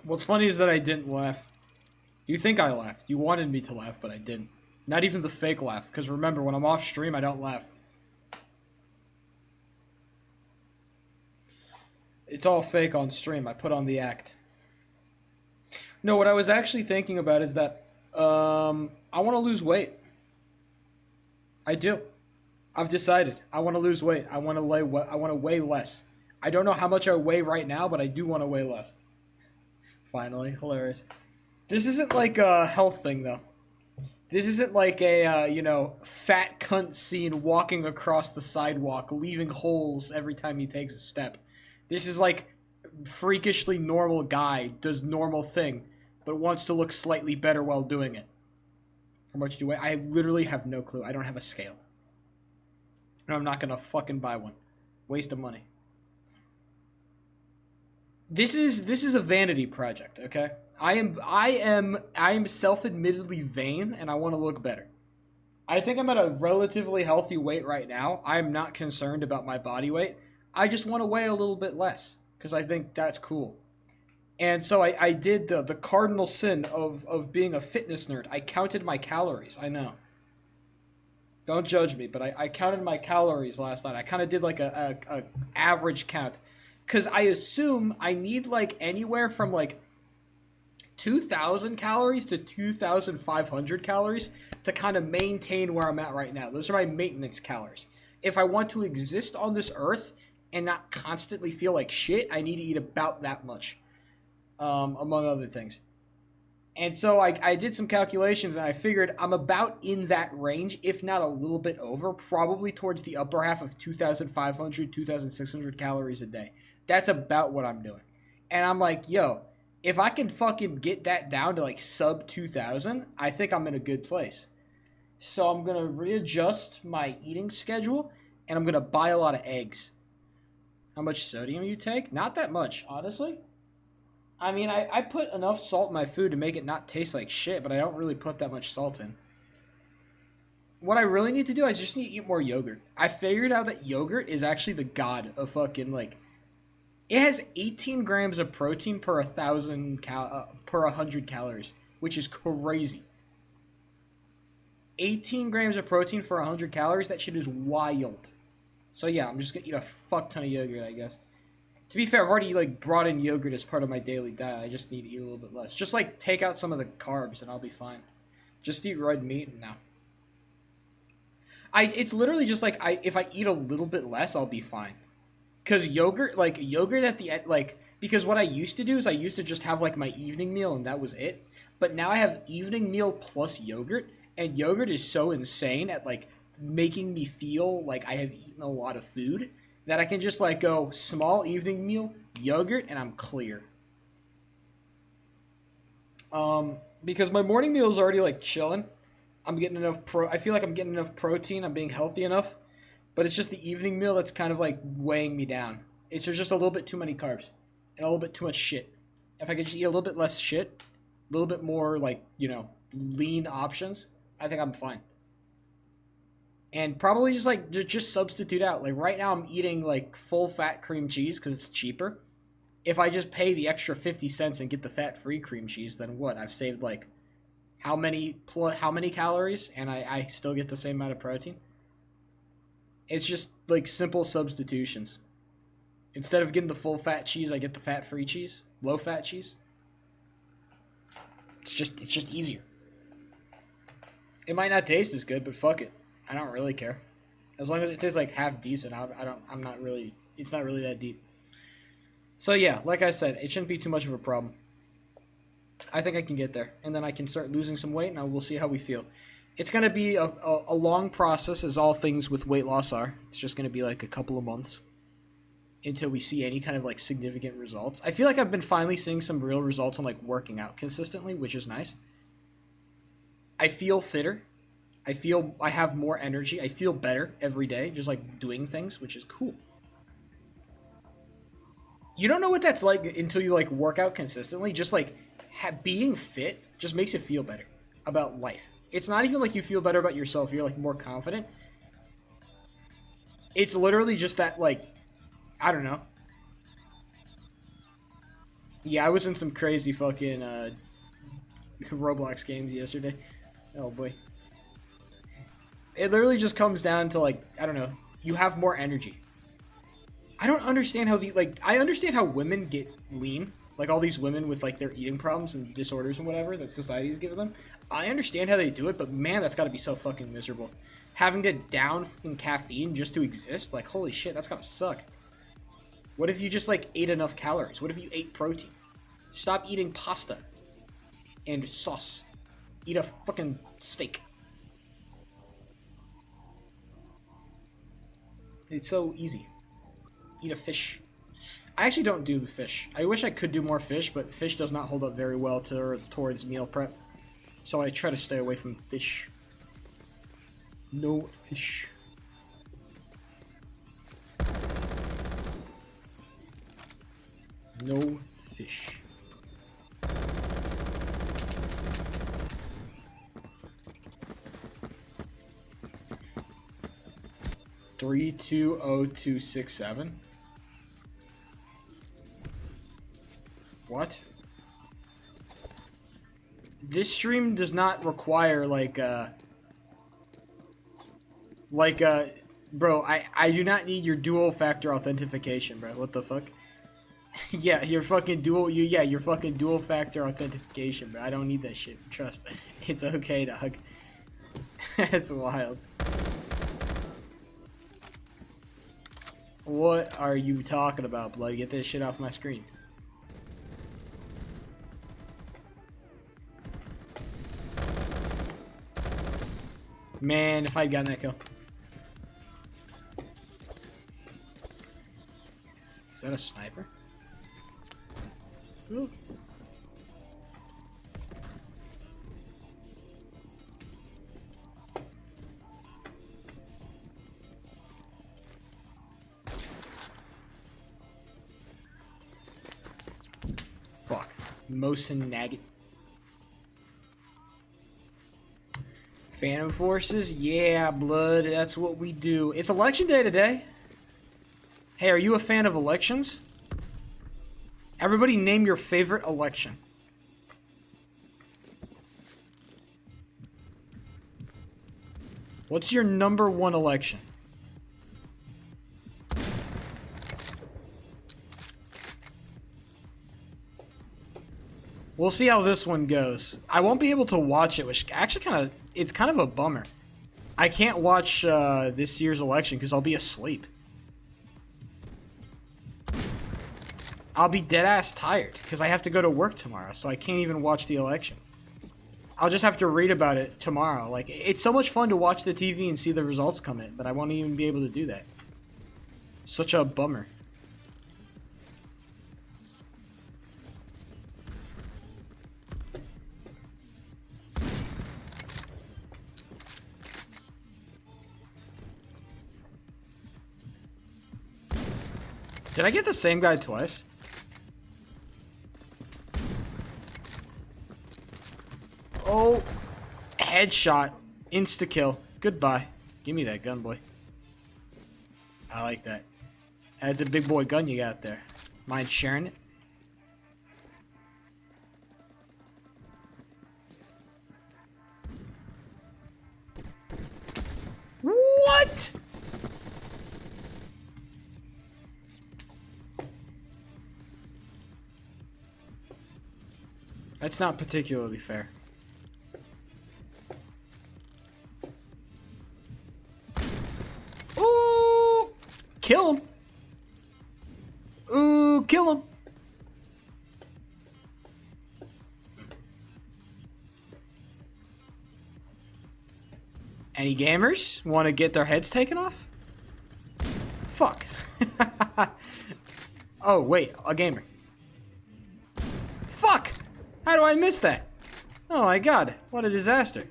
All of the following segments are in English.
What's funny is that I didn't laugh. You think I laughed. You wanted me to laugh, but I didn't. Not even the fake laugh, because remember, when I'm off stream, I don't laugh. It's all fake on stream. I put on the act. No, what I was actually thinking about is that I want to lose weight. I do. I've decided. I want to lose weight. I want to weigh less. I don't know how much I weigh right now, but I do want to weigh less. Finally, hilarious. This isn't like a health thing though. This isn't like a fat cunt scene walking across the sidewalk, leaving holes every time he takes a step. This is like freakishly normal guy does normal thing, but wants to look slightly better while doing it. How much do you weigh? I literally have no clue. I don't have a scale. And I'm not gonna fucking buy one. Waste of money. This is a vanity project, okay? I am self-admittedly vain, and I want to look better. I think I'm at a relatively healthy weight right now. I'm not concerned about my body weight. I just want to weigh a little bit less because I think that's cool. And so I did the cardinal sin of being a fitness nerd. I counted my calories. I know. Don't judge me, but I counted my calories last night. I kind of did like a average count. Because I assume I need like anywhere from like 2,000 calories to 2,500 calories to kind of maintain where I'm at right now. Those are my maintenance calories. If I want to exist on this earth and not constantly feel like shit, I need to eat about that much, among other things. And so I did some calculations and I figured I'm about in that range, if not a little bit over, probably towards the upper half of 2,500, 2,600 calories a day. That's about what I'm doing. And I'm like, yo, if I can fucking get that down to like sub 2,000, I think I'm in a good place. So I'm going to readjust my eating schedule and I'm going to buy a lot of eggs. How much sodium you take? Not that much, honestly. I mean, I put enough salt in my food to make it not taste like shit, but I don't really put that much salt in. What I really need to do is just need to eat more yogurt. I figured out that yogurt is actually the god of fucking like... It has 18 grams of protein per 1,000 per 100 calories, which is crazy. 18 grams of protein for 100 calories, that shit is wild. So yeah, I'm just gonna eat a fuck ton of yogurt, I guess. To be fair, I've already like brought in yogurt as part of my daily diet. I just need to eat a little bit less. Just like take out some of the carbs and I'll be fine. Just eat red meat and now. It's literally just like if I eat a little bit less, I'll be fine. Cause yogurt at the end, like, because what I used to do is I used to just have like my evening meal and that was it. But now I have evening meal plus yogurt, and yogurt is so insane at like making me feel like I have eaten a lot of food that I can just like go small evening meal, yogurt, and I'm clear. Because my morning meal is already like chilling. I'm getting enough I feel like I'm getting enough protein. I'm being healthy enough. But it's just the evening meal that's kind of like weighing me down. There's just a little bit too many carbs and a little bit too much shit. If I could just eat a little bit less shit, a little bit more like, lean options, I think I'm fine. And probably just like just substitute out. Like right now I'm eating like full fat cream cheese because it's cheaper. If I just pay the extra 50 cents and get the fat-free cream cheese, then what? I've saved like how many calories and I still get the same amount of protein? It's just like simple substitutions. Instead of getting the full fat cheese, I get the fat-free cheese, low fat cheese. It's just easier. It might not taste as good, but fuck it. I don't really care. As long as it tastes like half decent, it's not really that deep. So yeah, like I said, it shouldn't be too much of a problem. I think I can get there, and then I can start losing some weight, and we'll see how we feel. It's going to be a long process, as all things with weight loss are. It's just going to be like a couple of months until we see any kind of like significant results. I feel like I've been finally seeing some real results on like working out consistently, which is nice. I feel fitter. I feel I have more energy. I feel better every day, just like doing things, which is cool. You don't know what that's like until you like work out consistently. Just like being fit just makes you feel better about life. It's not even like you feel better about yourself. You're like more confident. It's literally just that like, I don't know. Yeah, I was in some crazy fucking Roblox games yesterday. Oh boy. It literally just comes down to, like, I don't know, you have more energy. I don't understand how I understand how women get lean. Like, all these women with, like, their eating problems and disorders and whatever that society's given them. I understand how they do it, but man, that's gotta be so fucking miserable. Having to down fucking caffeine just to exist? Like, holy shit, that's gotta suck. What if you just, like, ate enough calories? What if you ate protein? Stop eating pasta and sauce. Eat a fucking steak. It's so easy. Eat a fish. I actually don't do fish. I wish I could do more fish, but fish does not hold up very well towards meal prep. So I try to stay away from fish. No fish. No fish. Three 20267. What? This stream does not require bro, I do not need your dual factor authentication, bro. What the fuck? Yeah, your fucking your fucking dual factor authentication, bro. I don't need that shit. Trust. It's okay, dog. That's wild. What are you talking about, blood? Get this shit off my screen. Man, if I'd gotten that kill. Is that a sniper? Ooh. Fuck. Mosin Nugget. Phantom Forces? Yeah, blood. That's what we do. It's election day today. Hey, are you a fan of elections? Everybody name your favorite election. What's your #1 election? We'll see how this one goes. I won't be able to watch it, which actually it's kind of a bummer. I can't watch this year's election because I'll be asleep. I'll be dead ass tired because I have to go to work tomorrow, so I can't even watch the election. I'll just have to read about it tomorrow. Like, it's so much fun to watch the TV and see the results come in, but I won't even be able to do that. Such a bummer. Did I get the same guy twice? Oh, headshot. Insta-kill. Goodbye. Give me that gun, boy. I like that. That's a big boy gun you got there. Mind sharing it? What? That's not particularly fair. Ooh! Kill him! Ooh, kill him! Any gamers want to get their heads taken off? Fuck. Oh, wait, a gamer. Fuck! How do I miss that? Oh my god, what a disaster.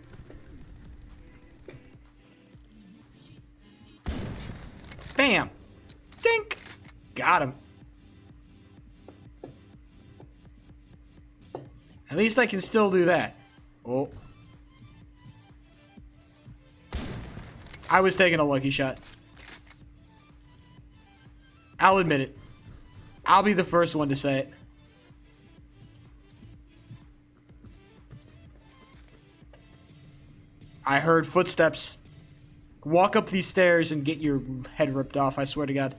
Bam! Dink! Got him. At least I can still do that. Oh. I was taking a lucky shot. I'll admit it. I'll be the first one to say it. I heard footsteps. Walk up these stairs and get your head ripped off, I swear to God.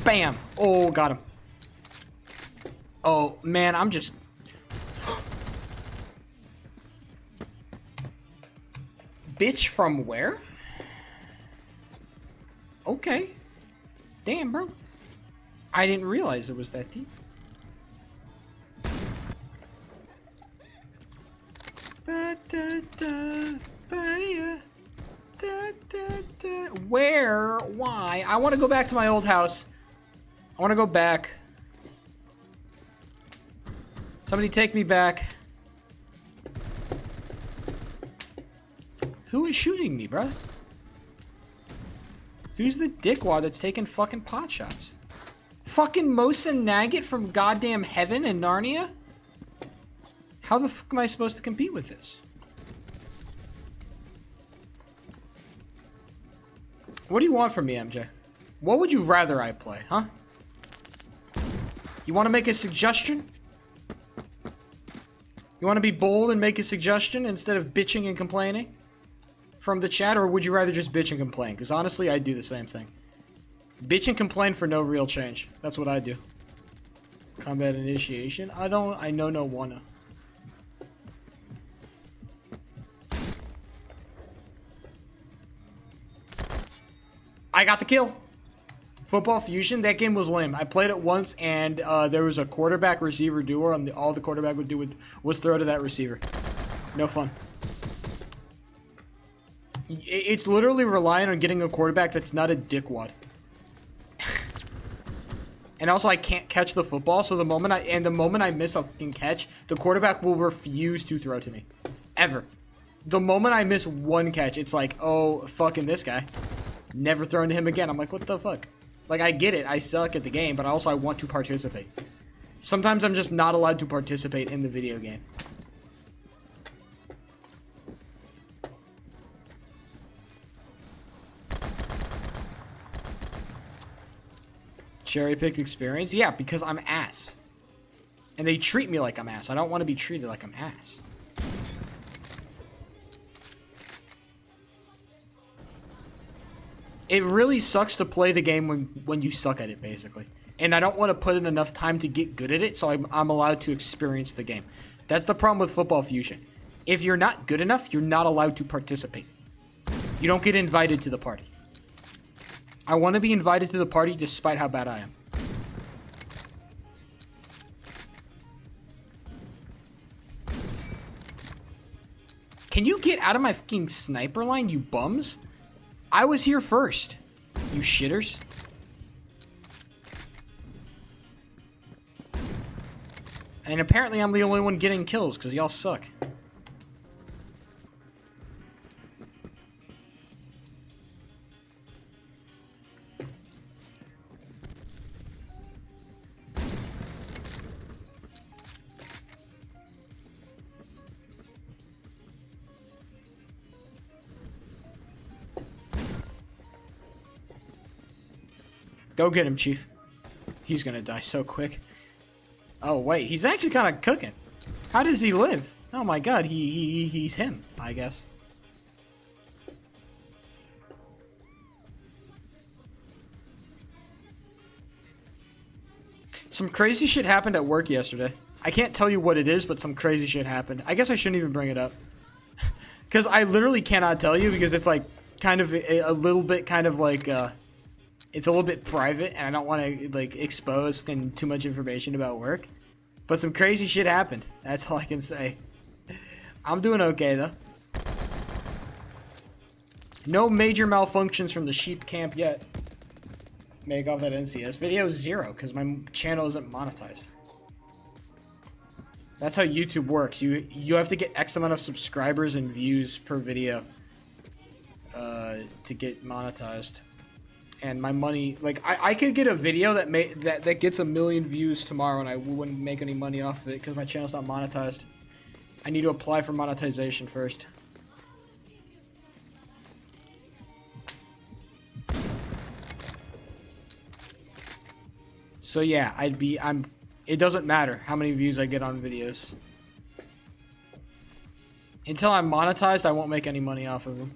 Bam! Oh, got him. Oh, man, I'm just... Bitch from where? Okay. Damn, bro. I didn't realize it was that deep. Where? Why? I want to go back to my old house. I want to go back. Somebody take me back. Who is shooting me, bro? Who's the dickwad that's taking fucking pot shots? Fucking Mosa Nagget from goddamn heaven in Narnia? How the fuck am I supposed to compete with this? What do you want from me, MJ? What would you rather I play, huh? You want to make a suggestion? You want to be bold and make a suggestion instead of bitching and complaining from the chat, or would you rather just bitch and complain? Because honestly, I do the same thing. Bitch and complain for no real change. That's what I do. Combat initiation? I know no wanna. I got the kill. Football Fusion, that game was lame. I played it once, and there was a quarterback-receiver duo, and all the quarterback would do was throw to that receiver. No fun. It's literally relying on getting a quarterback that's not a dickwad. And also, I can't catch the football, so the moment I miss a fucking catch, the quarterback will refuse to throw to me. Ever. The moment I miss one catch, it's like, oh, fucking this guy. Never throwing to him again. I'm like, what the fuck? Like, I get it. I suck at the game, but also I want to participate. Sometimes I'm just not allowed to participate in the video game. Cherry pick experience? Yeah, because I'm ass. And they treat me like I'm ass. I don't want to be treated like I'm ass. It really sucks to play the game when you suck at it, basically. And I don't want to put in enough time to get good at it, so I'm allowed to experience the game. That's the problem with Football Fusion. If you're not good enough, you're not allowed to participate. You don't get invited to the party. I want to be invited to the party despite how bad I am. Can you get out of my fucking sniper line, you bums? I was here first, you shitters. And apparently I'm the only one getting kills because y'all suck. Go get him, Chief. He's gonna die so quick. Oh, wait. He's actually kind of cooking. How does he live? Oh, my God. He's him, I guess. Some crazy shit happened at work yesterday. I can't tell you what it is, but some crazy shit happened. I guess I shouldn't even bring it up. Because I literally cannot tell you because it's like kind of a little bit kind of like... It's a little bit private, and I don't want to like expose too much information about work. But some crazy shit happened. That's all I can say. I'm doing okay though. No major malfunctions from the sheep camp yet. Make off that NCS video 0 because my channel isn't monetized. That's how YouTube works. You have to get X amount of subscribers and views per video to get monetized. And my money, like, I could get a video that gets 1 million views tomorrow and I wouldn't make any money off of it because my channel's not monetized. I need to apply for monetization first. So yeah, it doesn't matter how many views I get on videos. Until I'm monetized, I won't make any money off of them.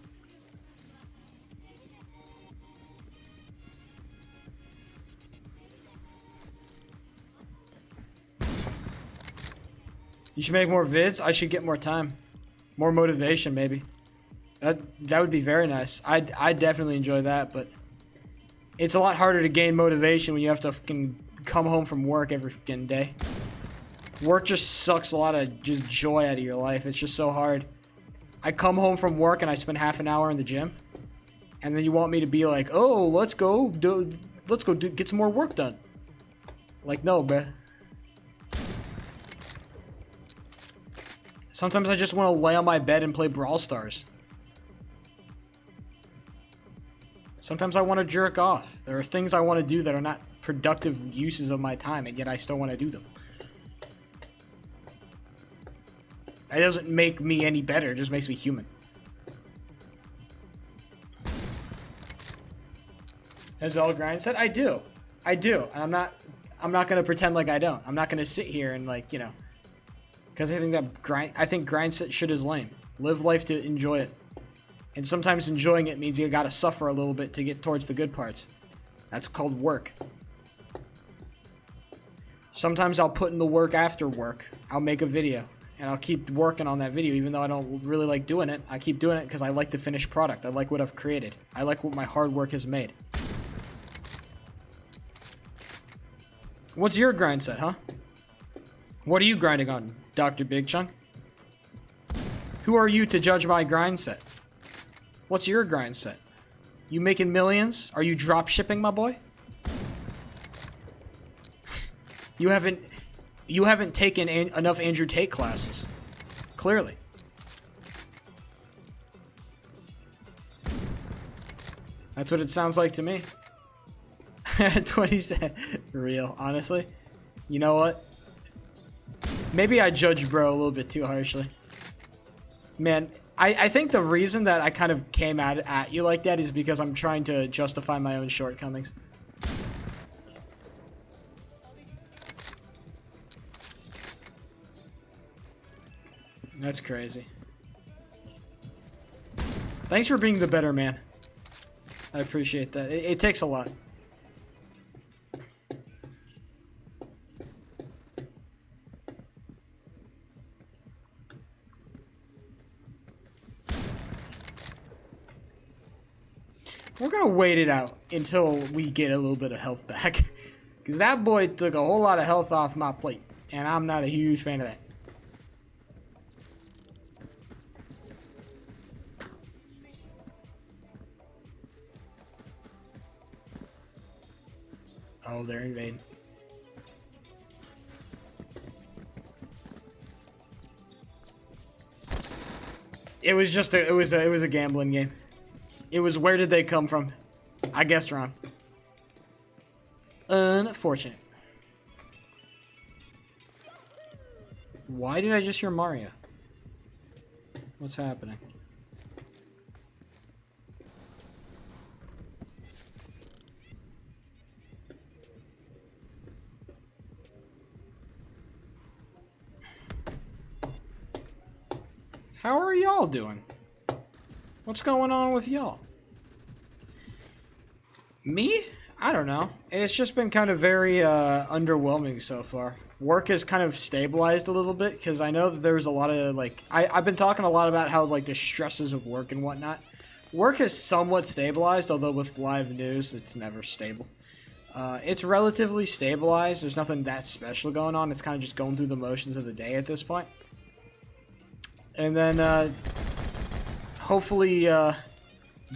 You should make more vids. I should get more time. More motivation, maybe. That would be very nice. I'd definitely enjoy that, but it's a lot harder to gain motivation when you have to fucking come home from work every fucking day. Work just sucks a lot of just joy out of your life. It's just so hard. I come home from work and I spend half an hour in the gym, and then you want me to be like, "Oh, let's go get some more work done." Like, no, bruh. Sometimes I just want to lay on my bed and play Brawl Stars. Sometimes I want to jerk off. There are things I want to do that are not productive uses of my time, and yet I still want to do them. That doesn't make me any better, it just makes me human. Has all grind set? I do. And I'm not gonna pretend like I don't. I'm not gonna sit here and, like, you know, because I think grind set shit is lame. Live life to enjoy it. And sometimes enjoying it means you gotta suffer a little bit to get towards the good parts. That's called work. Sometimes I'll put in the work after work. I'll make a video, and I'll keep working on that video even though I don't really like doing it. I keep doing it because I like the finished product. I like what I've created. I like what my hard work has made. What's your grind set, huh? What are you grinding on, Dr. Big Chunk? Who are you to judge my grind set? What's your grind set? You making millions? Are you drop shipping, my boy? You haven't taken enough Andrew Tate classes. Clearly. That's what it sounds like to me. 20 cents. Real, honestly. You know what? Maybe I judge bro a little bit too harshly. Man, I think the reason that I kind of came at you like that is because I'm trying to justify my own shortcomings. That's crazy. Thanks for being the better man. I appreciate that. It takes a lot. We're gonna wait it out until we get a little bit of health back. Because that boy took a whole lot of health off my plate. And I'm not a huge fan of that. Oh, they're invading. It was just it was a gambling game. It was where did they come from? I guessed wrong. Unfortunate. Why did I just hear Mario? What's happening? How are y'all doing? What's going on with y'all? Me? I don't know. It's just been kind of very underwhelming so far. Work has kind of stabilized a little bit because I know that there was a lot of, like, I've been talking a lot about how, like, the stresses of work and whatnot. Work has somewhat stabilized, although with live news, it's never stable. It's relatively stabilized. There's nothing that special going on. It's kind of just going through the motions of the day at this point. And then, hopefully,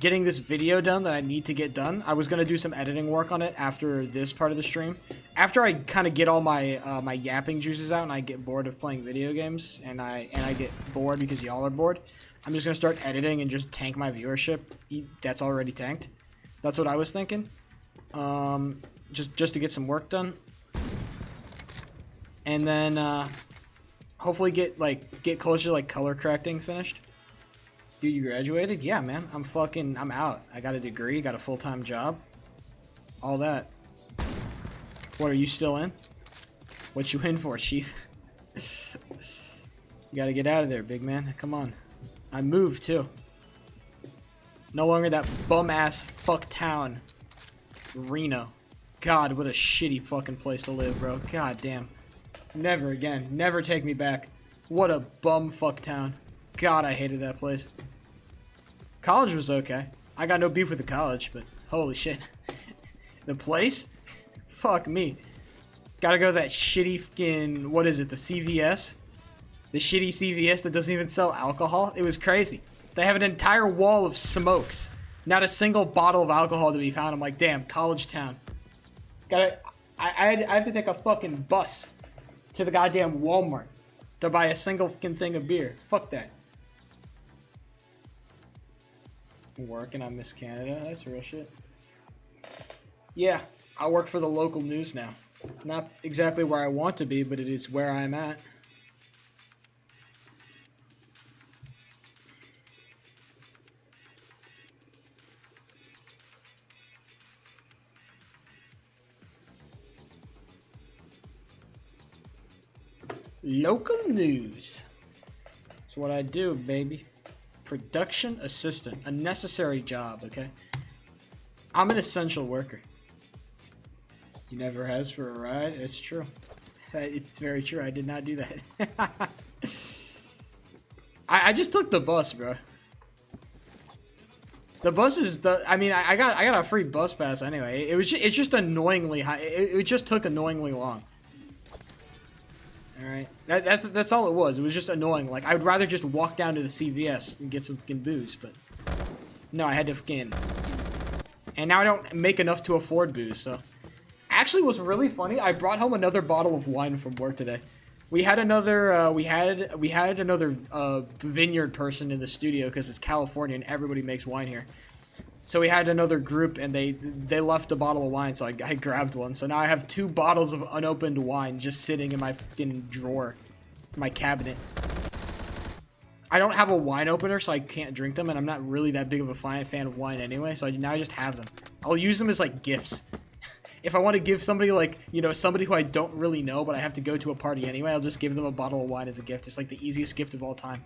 getting this video done that I need to get done. I was going to do some editing work on it after this part of the stream. After I kind of get all my my yapping juices out and I get bored of playing video games and I get bored because y'all are bored, I'm just going to start editing and just tank my viewership. That's already tanked. That's what I was thinking. Just to get some work done. And then hopefully get closer to like color correcting finished. Dude, you graduated? Yeah, man. I'm out. I got a degree, got a full-time job. All that. What, are you still in? What you in for, Chief? You gotta get out of there, big man. Come on. I moved, too. No longer that bum-ass fuck town. Reno. God, what a shitty fucking place to live, bro. God damn. Never again. Never take me back. What a bum fuck town. God, I hated that place. College was okay. I got no beef with the college, but holy shit. The place? Fuck me. Gotta go to that shitty fucking, what is it, the CVS? The shitty CVS that doesn't even sell alcohol? It was crazy. They have an entire wall of smokes. Not a single bottle of alcohol to be found. I'm like, damn, college town. I have to take a fucking bus to the goddamn Walmart to buy a single fucking thing of beer. Fuck that. Working on Miss Canada. That's real shit. Yeah, I work for the local news now. Not exactly where I want to be, but it is where I'm at. Local news. That's what I do, baby. Production assistant. A necessary job, okay? I'm an essential worker. He never has for a ride. It's true. It's very true. I did not do that. I just took the bus, bro. The bus is the. I mean, I got a free bus pass anyway. It's just annoyingly high. It just took annoyingly long. All right, that's all it was. It was just annoying. Like, I would rather just walk down to the CVS and get some fucking booze, but no, I had to fucking. And now I don't make enough to afford booze. So, actually, what's really funny, I brought home another bottle of wine from work today. We had another vineyard person in the studio because it's California and everybody makes wine here. So we had another group and they left a bottle of wine, so I grabbed one. So now I have 2 bottles of unopened wine just sitting in my fucking drawer, my cabinet. I don't have a wine opener, so I can't drink them, and I'm not really that big of a fan of wine anyway, so now I just have them. I'll use them as, like, gifts. If I want to give somebody, like, you know, somebody who I don't really know, but I have to go to a party anyway, I'll just give them a bottle of wine as a gift. It's, like, the easiest gift of all time.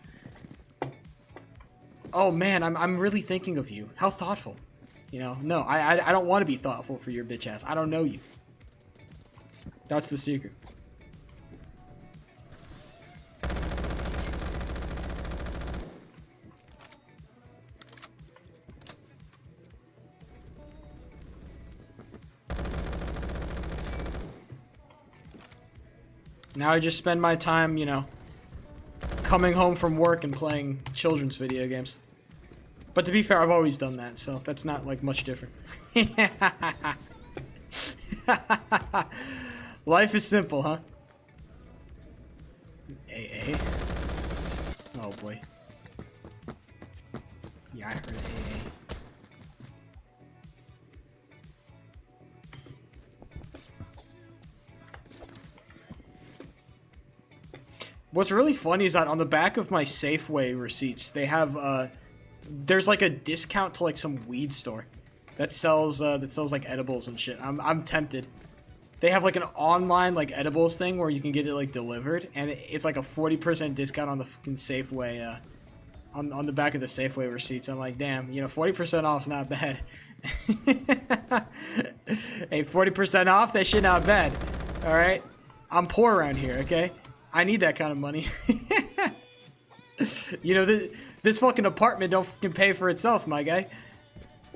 Oh, man, I'm really thinking of you. How thoughtful. You know, no, I don't want to be thoughtful for your bitch ass. I don't know you. That's the secret. Now I just spend my time, you know, coming home from work and playing children's video games. But to be fair, I've always done that, so that's not, like, much different. Life is simple, huh? AA. Oh, boy. Yeah, I heard AA. What's really funny is that on the back of my Safeway receipts, they have, there's like a discount to like some weed store that sells like edibles and shit. I'm tempted. They have like an online like edibles thing where you can get it like delivered, and it's like a 40% discount on the fucking Safeway, on the back of the Safeway receipts. I'm like, damn, you know, 40% off's not bad. Hey, 40% off, that shit not bad. All right, I'm poor around here, okay? I need that kind of money. You know, this fucking apartment don't fucking pay for itself, my guy.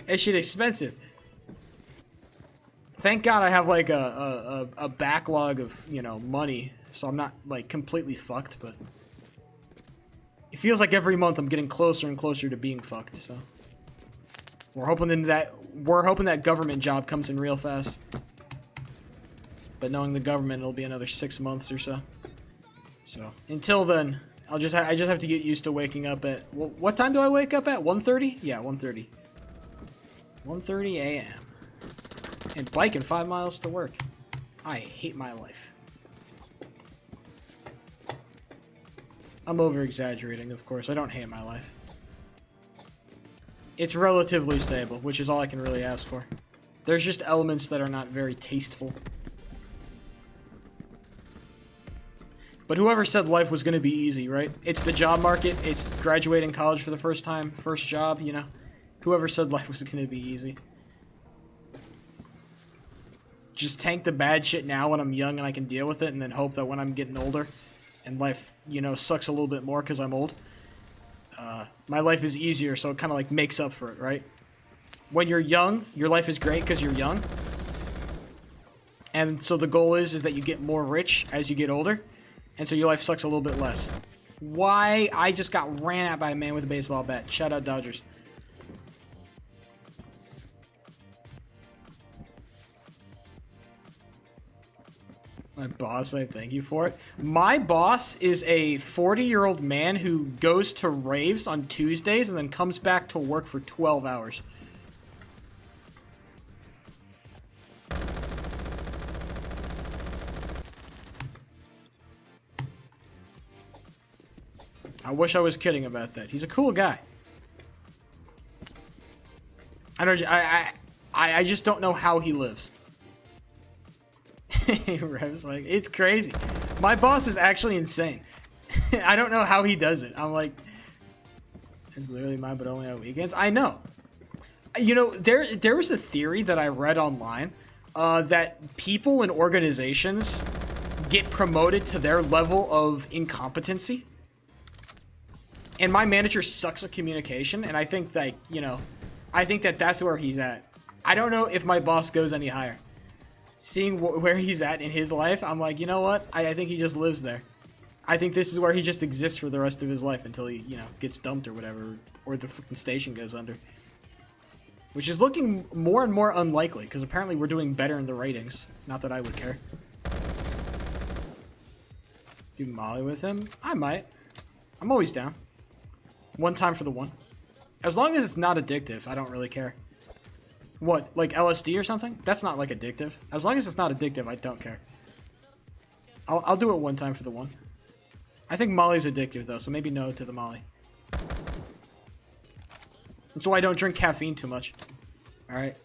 That shit expensive. Thank God I have like a backlog of, you know, money, so I'm not like completely fucked, but it feels like every month I'm getting closer and closer to being fucked, so we're hoping that government job comes in real fast. But knowing the government, it'll be another 6 months or so. So until then, I just have to get used to waking up at, what time do I wake up at? 1:30? Yeah, 1:30. 1:30 a.m. and biking 5 miles to work. I hate my life. I'm over exaggerating, of course. I don't hate my life. It's relatively stable, which is all I can really ask for. There's just elements that are not very tasteful. But whoever said life was going to be easy, right? It's the job market. It's graduating college for the first time. First job, you know? Whoever said life was going to be easy. Just tank the bad shit now when I'm young and I can deal with it, and then hope that when I'm getting older and life, you know, sucks a little bit more because I'm old, my life is easier, so it kind of like makes up for it, right? When you're young, your life is great because you're young. And so the goal is that you get more rich as you get older. And so your life sucks a little bit less. Why? I just got ran at by a man with a baseball bat. Shout out Dodgers. My boss, I thank you for it. My boss is a 40-year-old man who goes to raves on Tuesdays and then comes back to work for 12 hours. I wish I was kidding about that. He's a cool guy. I just don't know how he lives. Rev's like, it's crazy. My boss is actually insane. I don't know how he does it. I'm like, it's literally mine, but only on weekends. I know. You know, there was a theory that I read online that people and organizations get promoted to their level of incompetency. And my manager sucks at communication, and I think that, you know, I think that that's where he's at. I don't know if my boss goes any higher. Seeing where he's at in his life, I'm like, you know what? I think he just lives there. I think this is where he just exists for the rest of his life until he, you know, gets dumped or whatever, or the freaking station goes under. Which is looking more and more unlikely, because apparently we're doing better in the ratings. Not that I would care. Do Molly with him? I might. I'm always down. One time for the one. As long as it's not addictive, I don't really care. What, like LSD or something? That's not like addictive. As long as it's not addictive, I don't care. I'll do it one time for the one. I think Molly's addictive though, so maybe no to the Molly. That's why I don't drink caffeine too much. Alright.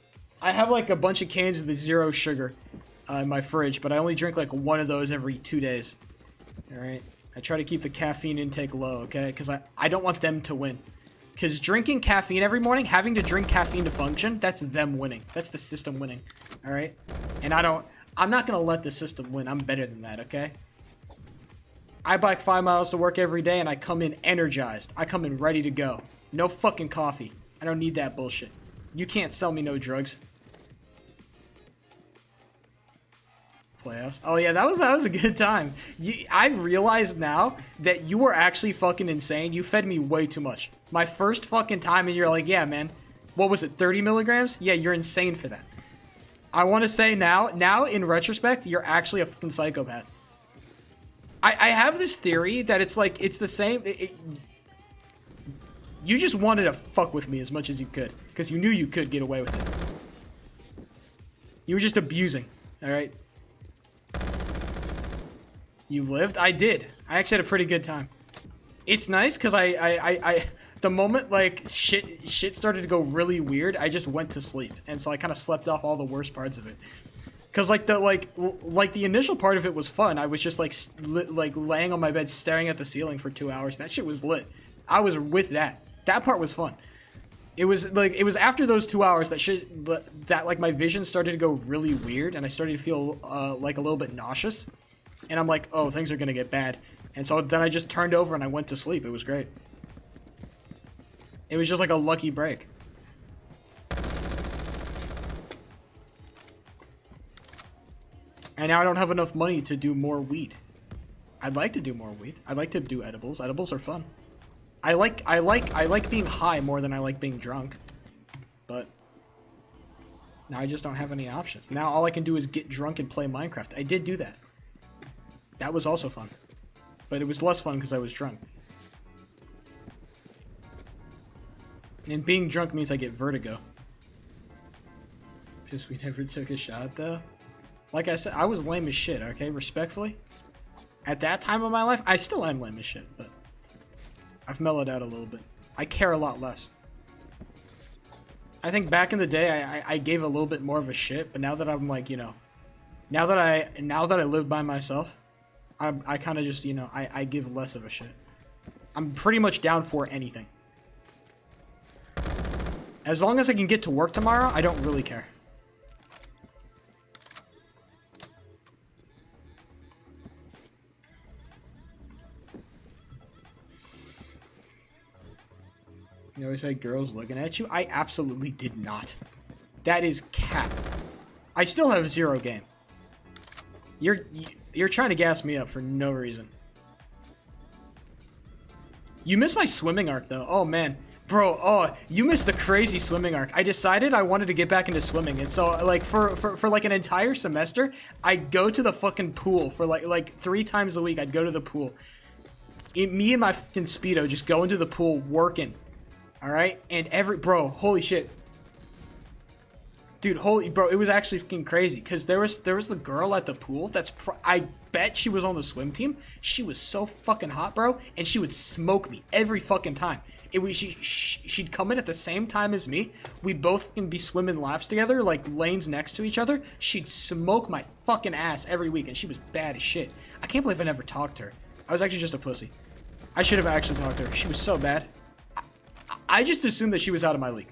I have like a bunch of cans of the zero sugar in my fridge, but I only drink like one of those every 2 days. Alright. I try to keep the caffeine intake low, okay? Because I don't want them to win. Because drinking caffeine every morning, having to drink caffeine to function, that's them winning. That's the system winning, alright? And I'm not going to let the system win. I'm better than that, okay? I bike 5 miles to work every day and I come in energized. I come in ready to go. No fucking coffee. I don't need that bullshit. You can't sell me no drugs. Playoffs. Oh yeah, that was a good time. I realized now that you were actually fucking insane. You fed me way too much. My first fucking time and you're like, yeah, man. What was it, 30 milligrams? Yeah, you're insane for that. I want to say now in retrospect, you're actually a fucking psychopath. I have this theory that it's like, it's the same. You just wanted to fuck with me as much as you could. Because you knew you could get away with it. You were just abusing. Alright? You lived? I did. I actually had a pretty good time. It's nice because the moment like shit started to go really weird, I just went to sleep. And so I kind of slept off all the worst parts of it. Cause like the initial part of it was fun. I was just like laying on my bed staring at the ceiling for 2 hours. That shit was lit. I was with that. That part was fun. It was after those 2 hours that like my vision started to go really weird and I started to feel like a little bit nauseous. And I'm like, oh, things are gonna get bad. And so then I just turned over and I went to sleep. It was great. It was just like a lucky break. And now I don't have enough money to do more weed. I'd like to do more weed. I'd like to do edibles. Edibles are fun. I like being high more than I like being drunk. But now I just don't have any options. Now all I can do is get drunk and play Minecraft. I did do that. That was also fun. But it was less fun because I was drunk. And being drunk means I get vertigo. Just we never took a shot though. Like I said, I was lame as shit, okay? Respectfully. At that time of my life, I still am lame as shit, but I've mellowed out a little bit. I care a lot less. I think back in the day, I gave a little bit more of a shit, but now that I'm like, you know, now that I live by myself, I kind of just, you know, I give less of a shit. I'm pretty much down for anything. As long as I can get to work tomorrow, I don't really care. You always say girls looking at you? I absolutely did not. That is cap. I still have 0 game. You're trying to gas me up for no reason. You missed my swimming arc though. Oh man. Bro, oh, you missed the crazy swimming arc. I decided I wanted to get back into swimming, and so like for like an entire semester, I'd go to the fucking pool for like 3 times a week. I'd go to the pool. Me and my fucking Speedo just go into the pool working. All right? And bro, holy shit. Dude, bro, it was actually fucking crazy because there was the girl at the pool I bet she was on the swim team. She was so fucking hot, bro, and she would smoke me every fucking time. She'd come in at the same time as me. We both can be swimming laps together, like lanes next to each other. She'd smoke my fucking ass every week, and she was bad as shit. I can't believe I never talked to her. I was actually just a pussy. I should have actually talked to her. She was so bad. I just assumed that she was out of my league.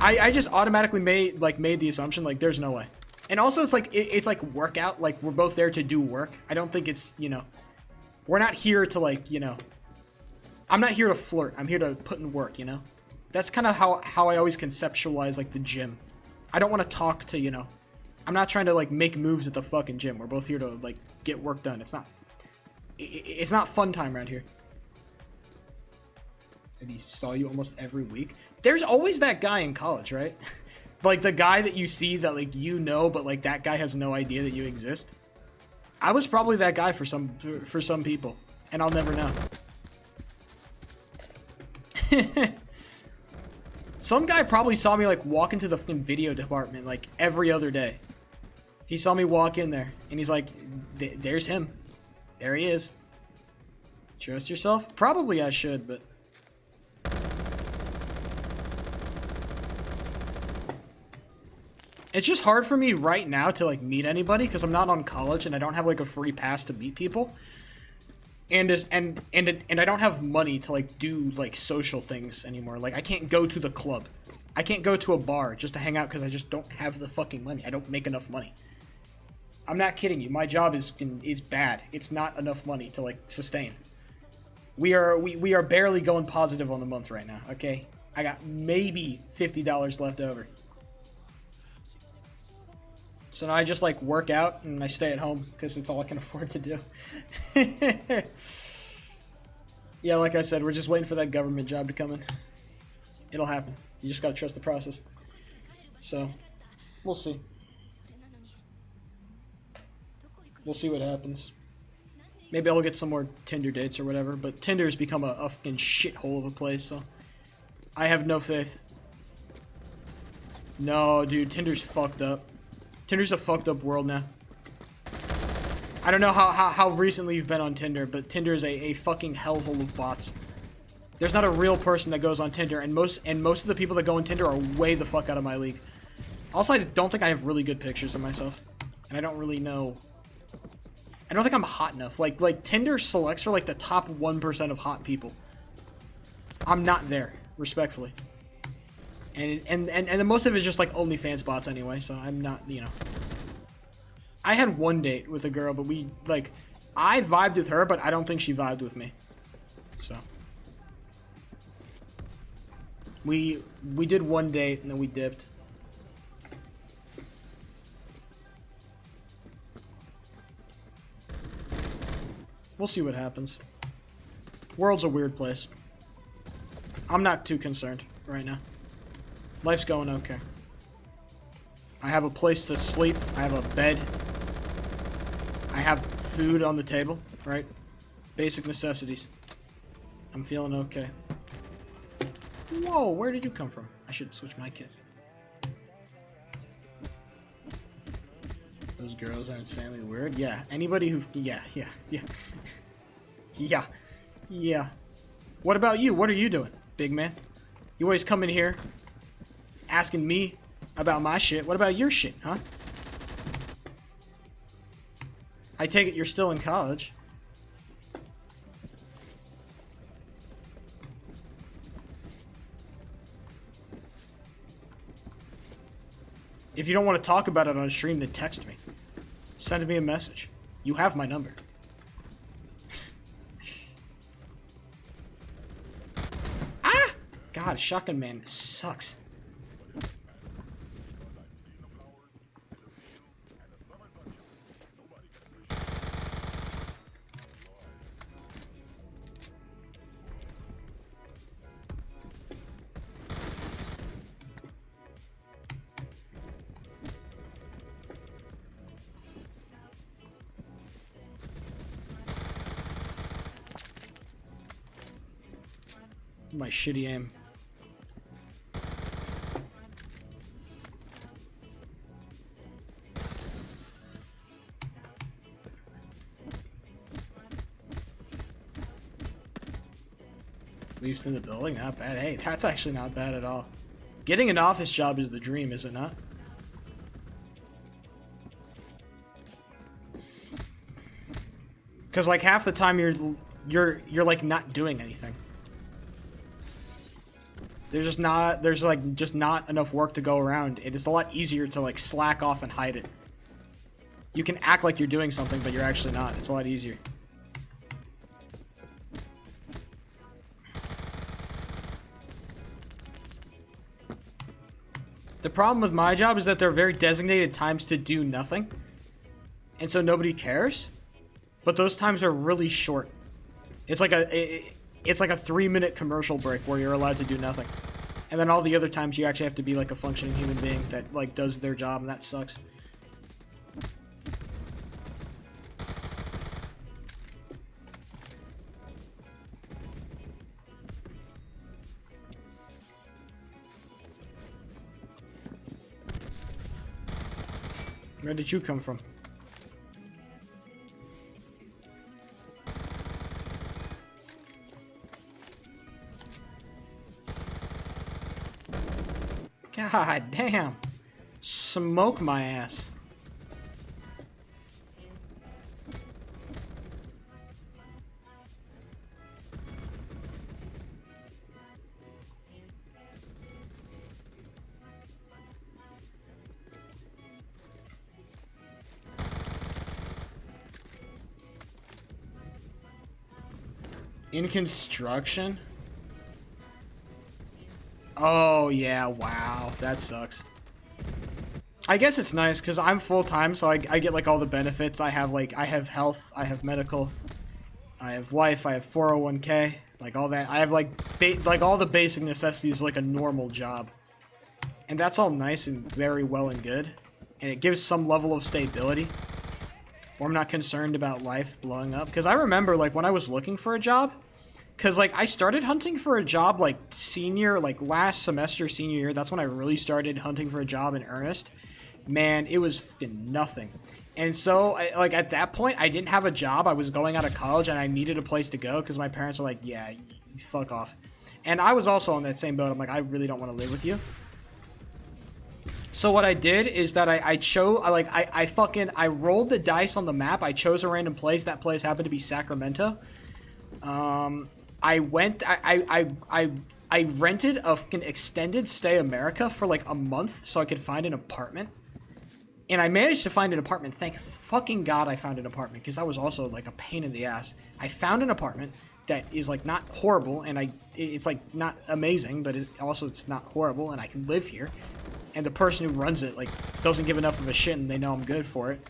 I just automatically made the assumption like there's no way. And also it's like workout, like we're both there to do work. I don't think it's, you know, we're not here to like, you know, I'm not here to flirt. I'm here to put in work, you know. That's kind of how I always conceptualize like the gym. I don't want to talk to, you know, I'm not trying to like make moves at the fucking gym. We're both here to like get work done. It's not fun time around here. And he saw you almost every week. There's always that guy in college, right? Like the guy that you see that like you know, but like that guy has no idea that you exist. I was probably that guy for some people, and I'll never know. Some guy probably saw me like walk into the fucking video department like every other day. He saw me walk in there, and he's like, "There's him. There he is." Trust yourself? Probably I should, but. It's just hard for me right now to like meet anybody because I'm not on college and I don't have like a free pass to meet people. And I don't have money to like do like social things anymore. Like I can't go to the club. I can't go to a bar just to hang out because I just don't have the fucking money. I don't make enough money. I'm not kidding you. My job is bad. It's not enough money to like sustain. We are barely going positive on the month right now, okay? I got maybe $50 left over. So now I just like work out and I stay at home because it's all I can afford to do. Yeah, like I said, we're just waiting for that government job to come in. It'll happen. You just gotta trust the process. So, we'll see. We'll see what happens. Maybe I'll get some more Tinder dates or whatever, but Tinder's become a fucking shithole of a place, so I have no faith. No, dude, Tinder's fucked up. Tinder's a fucked up world now. I don't know how recently you've been on Tinder, but Tinder is a fucking hellhole of bots. There's not a real person that goes on Tinder, and most of the people that go on Tinder are way the fuck out of my league. Also, I don't think I have really good pictures of myself, and I don't really know. I don't think I'm hot enough. Like Tinder selects for like the top 1% of hot people. I'm not there, respectfully. And the most of it is just like OnlyFans bots anyway, so I'm not, you know. I had one date with a girl, but I vibed with her, but I don't think she vibed with me. So. We did one date, and then we dipped. We'll see what happens. World's a weird place. I'm not too concerned right now. Life's going okay. I have a place to sleep. I have a bed. I have food on the table, right? Basic necessities. I'm feeling okay. Whoa, where did you come from? I should switch my kit. Those girls are insanely weird. Yeah, anybody who... Yeah. What about you? What are you doing, big man? You always come in here asking me about my shit. What about your shit, huh? I take it you're still in college. If you don't want to talk about it on stream, then text me. Send me a message. You have my number. Ah! God, Shotgun Man sucks. My shitty aim. Least in the building, not bad. Hey, that's actually not bad at all. Getting an office job is the dream, is it not? Because like half the time you're like not doing anything. There's just not enough work to go around. It is a lot easier to like slack off and hide it. You can act like you're doing something, but you're actually not. It's a lot easier. The problem with my job is that there are very designated times to do nothing. And so nobody cares. But those times are really short. It's like a 3-minute commercial break where you're allowed to do nothing. And then all the other times you actually have to be like a functioning human being that like does their job, and that sucks. Where did you come from? God damn. Smoke my ass. In construction? Oh, yeah, wow. That sucks. I guess it's nice, because I'm full-time, so I get, like, all the benefits. I have health, I have medical, I have life, I have 401k, like, all that. I have, like, all the basic necessities of, like, a normal job. And that's all nice and very well and good. And it gives some level of stability, where I'm not concerned about life blowing up. Because I remember, like, when I was looking for a job, because, like, I started hunting for a job, like, last semester, senior year. That's when I really started hunting for a job in earnest. Man, it was fucking nothing. And so, at that point, I didn't have a job. I was going out of college, and I needed a place to go, because my parents were like, yeah, you fuck off. And I was also on that same boat. I'm like, I really don't want to live with you. So what I did is that I rolled the dice on the map. I chose a random place. That place happened to be Sacramento. I rented a fucking extended stay America for like a month so I could find an apartment. And I managed to find an apartment. Thank fucking God I found an apartment, because that was also like a pain in the ass. I found an apartment that is like not horrible, and it's like not amazing, but it's not horrible, and I can live here. And the person who runs it like doesn't give enough of a shit, and they know I'm good for it.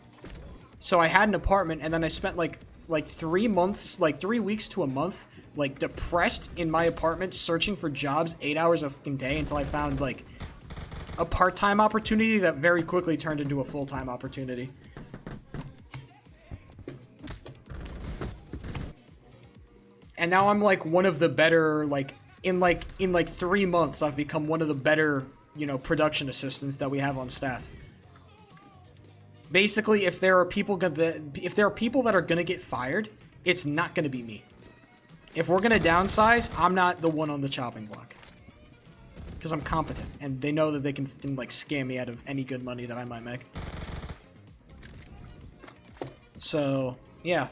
So I had an apartment, and then I spent like 3 months, like 3 weeks to a month, like depressed in my apartment, searching for jobs 8 hours a fucking day until I found like a part-time opportunity that very quickly turned into a full-time opportunity. And now I'm like one of the better, like in 3 months I've become one of the better, you know, production assistants that we have on staff. Basically, if there are people that are gonna get fired, it's not gonna be me. If we're gonna downsize, I'm not the one on the chopping block, because I'm competent, and they know that they can like scam me out of any good money that I might make. So, yeah.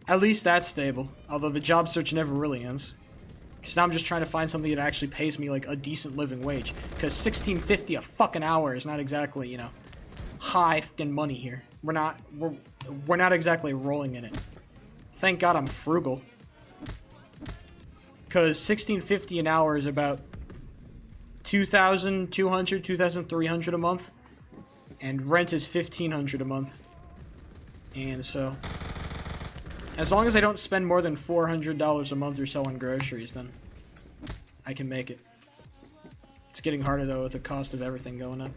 At least that's stable. Although the job search never really ends. Because now I'm just trying to find something that actually pays me, like, a decent living wage. Because $16.50 a fucking hour is not exactly, you know, high fucking money here. We're not exactly rolling in it. Thank God I'm frugal. Because $16.50 an hour is about $2,200, $2,300 a month. And rent is $1,500 a month. And so, as long as I don't spend more than $400 a month or so on groceries, then I can make it. It's getting harder, though, with the cost of everything going up.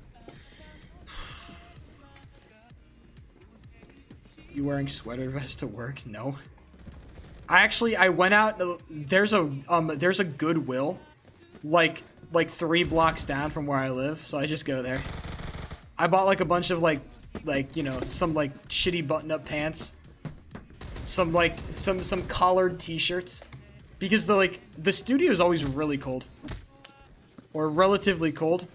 You wearing sweater vest to work? No. I went out. There's a Goodwill, like 3 blocks down from where I live, so I just go there. I bought like a bunch of like you know, some like shitty button-up pants, some collared t-shirts, because the studio is always really cold, or relatively cold.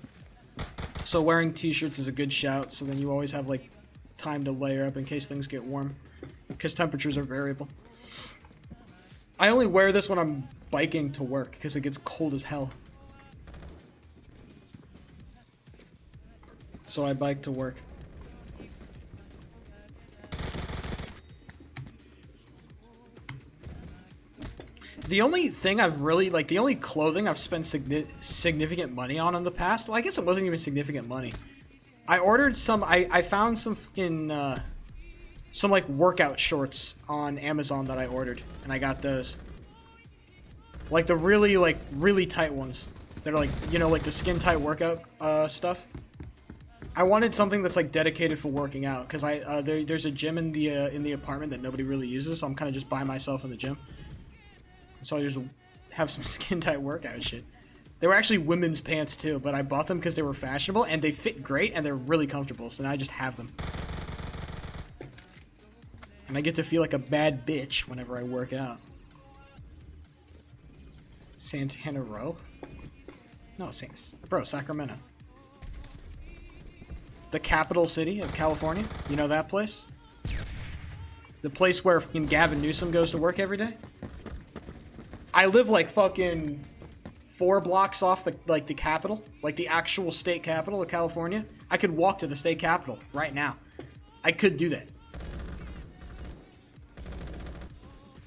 So wearing t-shirts is a good shout. So then you always have like time to layer up in case things get warm, because temperatures are variable. I only wear this when I'm biking to work because it gets cold as hell. So I bike to work. The only thing I've really, like, the only clothing I've spent significant money on in the past, well, I guess it wasn't even significant money. I ordered some, I found some fucking, some, like, workout shorts on Amazon that I ordered, and I got those. Like, the really, like, really tight ones. They're, like, you know, like, the skin-tight workout, stuff. I wanted something that's, like, dedicated for working out, because there's a gym in the apartment that nobody really uses, so I'm kind of just by myself in the gym. So I just have some skin-tight workout shit. They were actually women's pants, too, but I bought them because they were fashionable, and they fit great, and they're really comfortable, so now I just have them. And I get to feel like a bad bitch whenever I work out. Santana Row? No, bro, Sacramento. The capital city of California. You know that place? The place where fucking Gavin Newsom goes to work every day? I live like fucking 4 blocks off the capital, like the actual state capital of California. I could walk to the state capital right now. I could do that.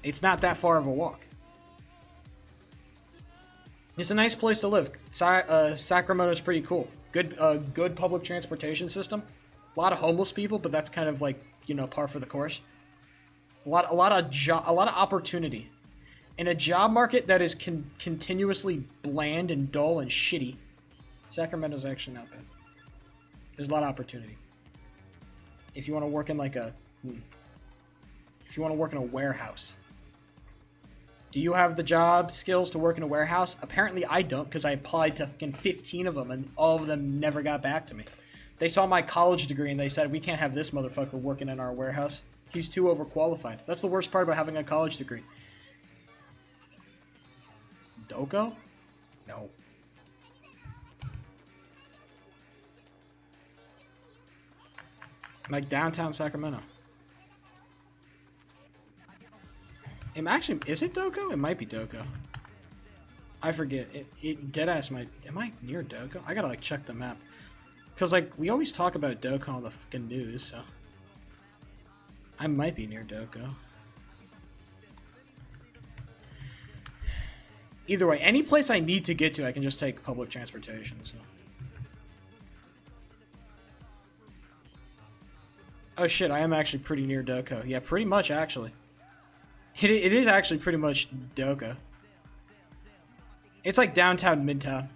It's not that far of a walk. It's a nice place to live. Sacramento's pretty cool. Good public transportation system. A lot of homeless people, but that's kind of like, you know, par for the course. A lot of opportunity. In a job market that is continuously bland and dull and shitty, Sacramento's actually not bad. There's a lot of opportunity. If you want to work in like if you want to work in a warehouse. Do you have the job skills to work in a warehouse? Apparently I don't, because I applied to fucking 15 of them and all of them never got back to me. They saw my college degree and they said, we can't have this motherfucker working in our warehouse. He's too overqualified. That's the worst part about having a college degree. Doko? No. Like downtown Sacramento. Is it Doko? It might be Doko. I forget. Deadass might. Am I near Doko? I gotta like check the map. Cause like we always talk about Doko on the fucking news, so I might be near Doko. Either way, any place I need to get to, I can just take public transportation. So. Oh shit, I am actually pretty near Doko. Yeah, pretty much actually. It is actually pretty much Doko. It's like downtown Midtown.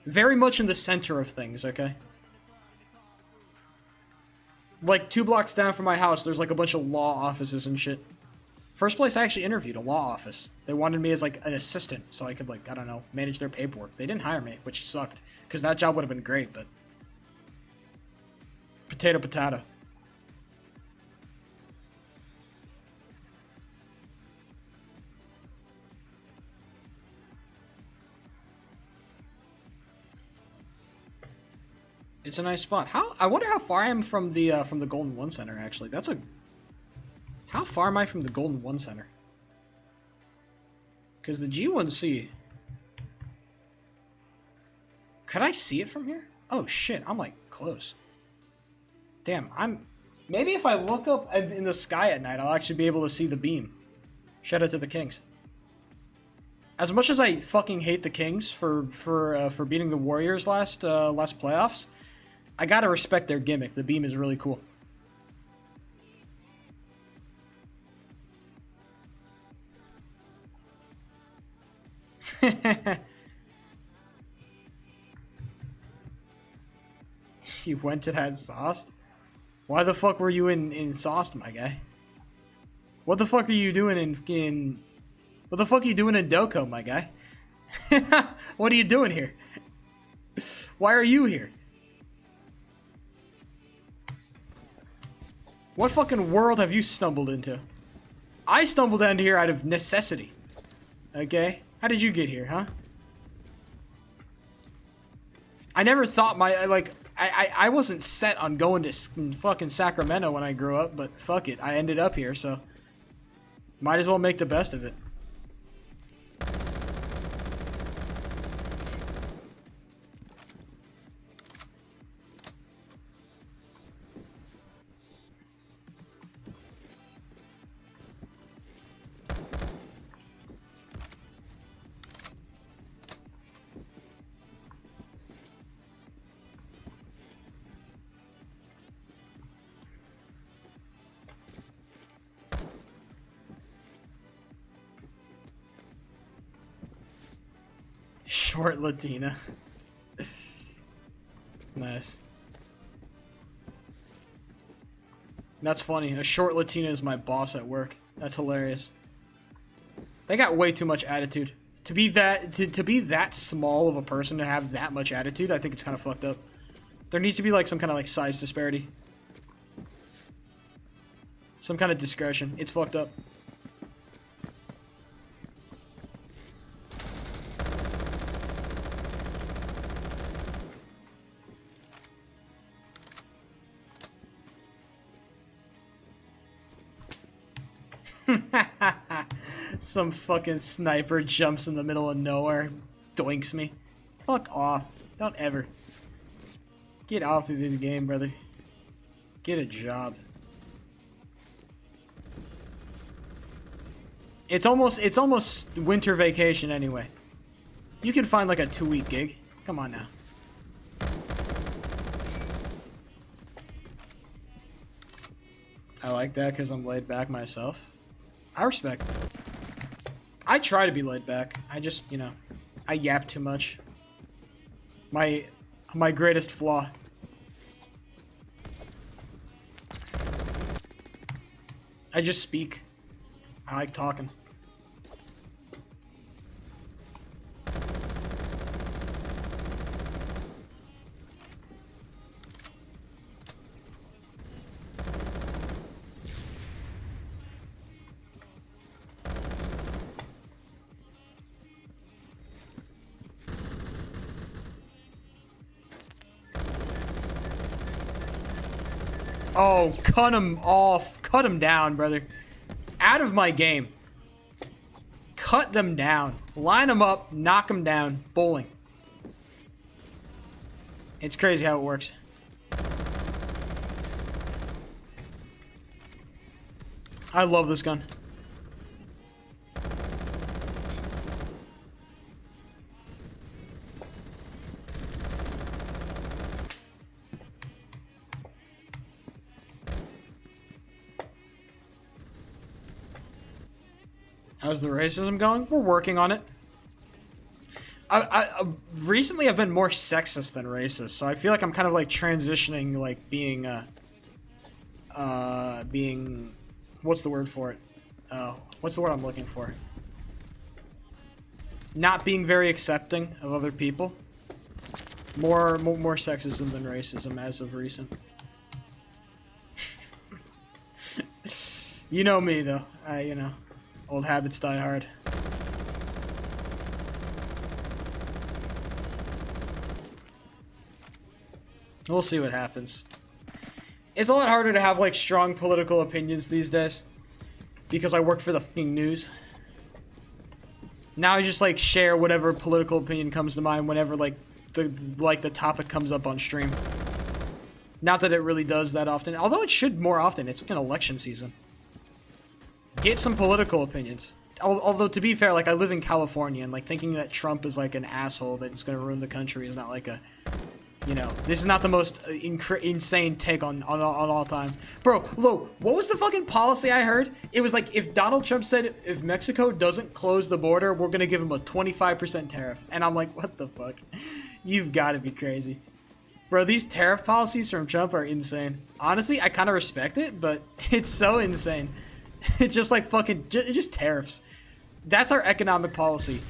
Very much in the center of things, okay? Like 2 blocks down from my house, there's like a bunch of law offices and shit. First place I actually interviewed, a law office. They wanted me as like an assistant, so I could like, I don't know, manage their paperwork. They didn't hire me, which sucked, because that job would have been great, but... Potato, potato. It's a nice spot. I wonder how far I am from the Golden One Center. Actually, how far am I from the Golden One Center? Because the G1C. Could I see it from here? Oh shit! I'm like close. Damn, maybe if I look up in the sky at night, I'll actually be able to see the beam. Shout out to the Kings. As much as I fucking hate the Kings for beating the Warriors last playoffs, I gotta respect their gimmick. The beam is really cool. You went to that sauce? Why the fuck were you in sauce, my guy? What the fuck are you doing what the fuck are you doing in Doko, my guy? What are you doing here? Why are you here? What fucking world have you stumbled into? I stumbled into here out of necessity. Okay? How did you get here, huh? I never thought I wasn't set on going to fucking Sacramento when I grew up, but fuck it. I ended up here, so might as well make the best of it. Short Latina. Nice. That's funny. A short Latina is my boss at work. That's hilarious. They got way too much attitude. To be that small of a person to have that much attitude, I think it's kind of fucked up. There needs to be like some kind of like size disparity. Some kind of discretion. It's fucked up. Some fucking sniper jumps in the middle of nowhere, doinks me. Fuck off. Don't ever. Get off of this game, brother. Get a job. It's almost winter vacation anyway. You can find like a 2-week gig. Come on now. I like that because I'm laid back myself. I respect it. I try to be laid back. I just, you know, I yap too much. My greatest flaw. I just speak. I like talking. Oh, cut him off. Cut him down, brother. Out of my game. Cut them down. Line them up. Knock them down. Bowling. It's crazy how it works. I love this gun. How's the racism going? We're working on it. Recently I've been more sexist than racist, so I feel like I'm kind of like transitioning, like being what's the word for it? What's the word I'm looking for? Not being very accepting of other people. More sexism than racism as of recent. You know me though. You know. Old habits die hard. We'll see what happens. It's a lot harder to have, like, strong political opinions these days. Because I work for the fucking news. Now I just, like, share whatever political opinion comes to mind whenever, like, the topic comes up on stream. Not that it really does that often. Although it should more often. It's an election season. Get some political opinions. Although, to be fair, like, I live in California, and, like, thinking that Trump is, like, an asshole that's gonna ruin the country is not, like, a... You know, this is not the most insane take on all time. Bro, look, what was the fucking policy I heard? It was like, if Donald Trump said if Mexico doesn't close the border, we're gonna give him a 25% tariff. And I'm like, what the fuck? You've got to be crazy. Bro, these tariff policies from Trump are insane. Honestly, I kind of respect it, but it's so insane. It's just like fucking, just tariffs. That's our economic policy.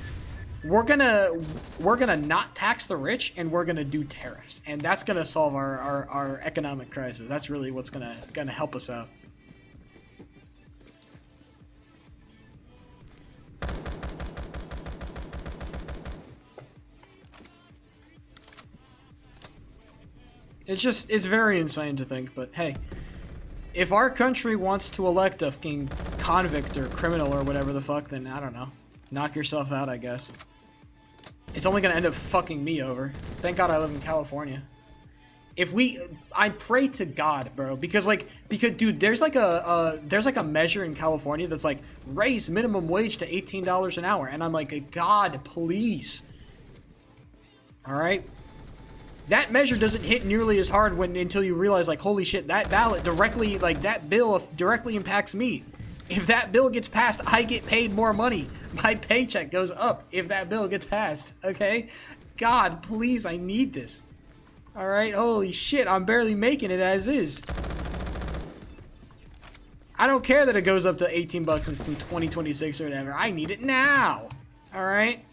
We're gonna not tax the rich, and we're gonna do tariffs, and that's gonna solve our economic crisis. That's really what's gonna help us out. It's very insane to think, but hey, if our country wants to elect a fucking convict or criminal or whatever the fuck, then I don't know. Knock yourself out, I guess. It's only gonna end up fucking me over. Thank God I live in California. I pray to God, bro, because dude, there's like a measure in California that's like raise minimum wage to $18 an hour, and I'm like, God, please. All right. That measure doesn't hit nearly as hard until you realize, like, holy shit, that ballot directly, like, that bill directly impacts me. If that bill gets passed, I get paid more money. My paycheck goes up if that bill gets passed, okay? God, please, I need this. Alright, holy shit, I'm barely making it as is. I don't care that it goes up to 18 bucks in 2026 or whatever. I need it now. Alright?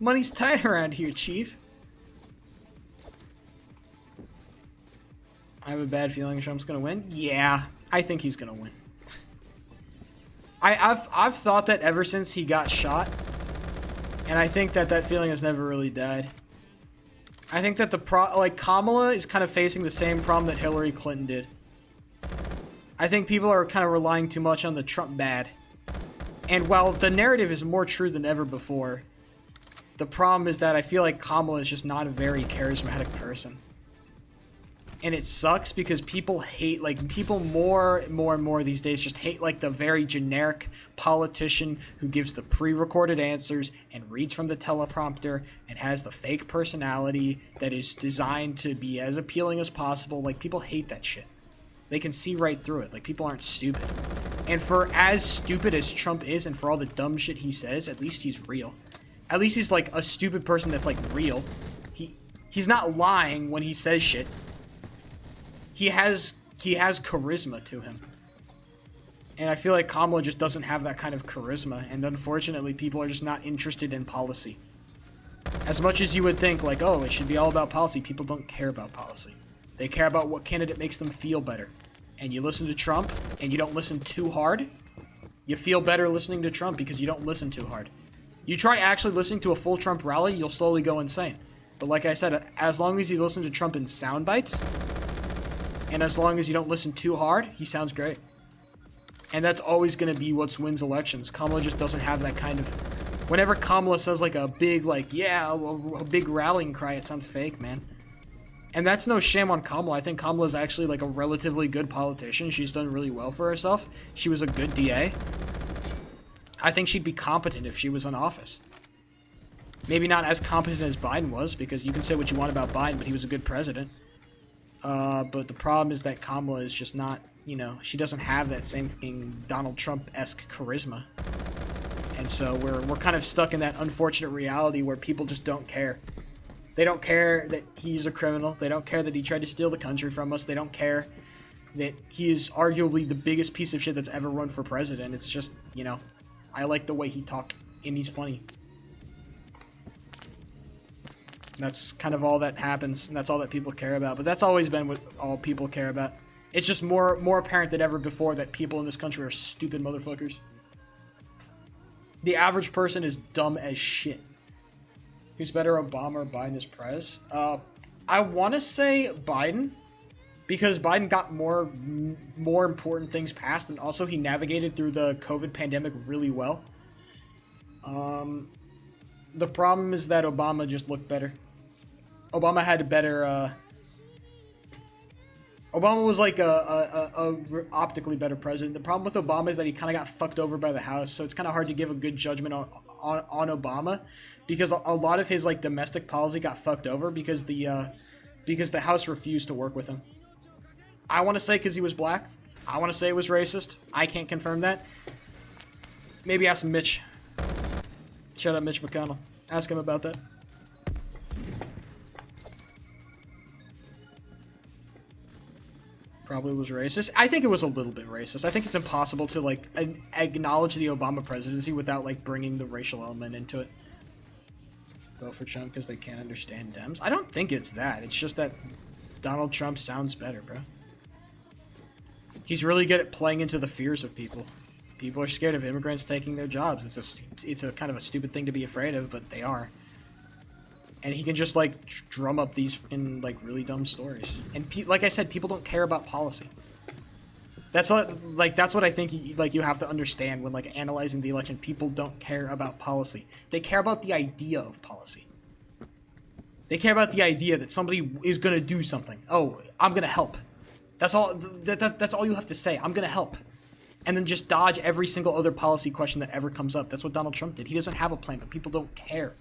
Money's tight around here, chief. I have a bad feeling Trump's gonna win. Yeah, I think he's gonna win. I've thought that ever since he got shot, and I think that feeling has never really died. I think that Kamala is kind of facing the same problem that Hillary Clinton did. I think people are kind of relying too much on the Trump bad. And while the narrative is more true than ever before, the problem is that I feel like Kamala is just not a very charismatic person. And it sucks because people hate, like, people more and more these days just hate, like, the very generic politician who gives the pre-recorded answers and reads from the teleprompter and has the fake personality that is designed to be as appealing as possible. Like, people hate that shit. They can see right through it. Like, people aren't stupid. And for as stupid as Trump is and for all the dumb shit he says, at least he's real. At least he's, like, a stupid person that's, like, real. He's not lying when he says shit. He has charisma to him. And I feel like Kamala just doesn't have that kind of charisma, and unfortunately people are just not interested in policy. As much as you would think, like, oh, it should be all about policy, people don't care about policy. They care about what candidate makes them feel better. And you listen to Trump, and you don't listen too hard, you feel better listening to Trump because you don't listen too hard. You try actually listening to a full Trump rally, you'll slowly go insane. But like I said, as long as you listen to Trump in sound bites, and as long as you don't listen too hard, he sounds great. And that's always going to be what wins elections. Kamala just doesn't have that kind of... Whenever Kamala says, like, a big, like, yeah, a big rallying cry, it sounds fake, man. And that's no shame on Kamala. I think Kamala is actually, like, a relatively good politician. She's done really well for herself. She was a good DA. I think she'd be competent if she was in office. Maybe not as competent as Biden was, because you can say what you want about Biden, but he was a good president. But the problem is that Kamala is just not, you know, she doesn't have that same fucking Donald Trump-esque charisma. And so we're kind of stuck in that unfortunate reality where people just don't care. They don't care that he's a criminal. They don't care that he tried to steal the country from us. They don't care that he is arguably the biggest piece of shit that's ever run for president. It's just, you know, I like the way he talks, and he's funny. That's kind of all that happens, and that's all that people care about. But that's always been what all people care about. It's just more apparent than ever before that people in this country are stupid motherfuckers. The average person is dumb as shit. Who's better, Obama or Biden as prez? I want to say Biden, because Biden got more important things passed, and also he navigated through the COVID pandemic really well. The problem is that Obama just looked better. Obama had a better. Obama was like a optically better president. The problem with Obama is that he kind of got fucked over by the House, so it's kind of hard to give a good judgment on Obama, because a lot of his like domestic policy got fucked over because the House refused to work with him. I want to say because he was black. I want to say it was racist. I can't confirm that. Maybe ask Mitch. Shout out Mitch McConnell. Ask him about that. Probably was racist. I think it was a little bit racist. I think it's impossible to like acknowledge the Obama presidency without like bringing the racial element into it. Vote for Trump because they can't understand Dems. I don't think it's that. It's just that Donald Trump sounds better, bro. He's really good at playing into the fears of people. People are scared of immigrants taking their jobs. It's a kind of a stupid thing to be afraid of, but they are. And he can just like drum up these freaking like really dumb stories. And like I said, people don't care about policy. That's what I think you have to understand when like analyzing the election. People don't care about policy. They care about the idea of policy. They care about the idea that somebody is gonna do something. Oh, I'm gonna help. That's all. That's all you have to say. I'm gonna help. And then just dodge every single other policy question that ever comes up. That's what Donald Trump did. He doesn't have a plan, but people don't care.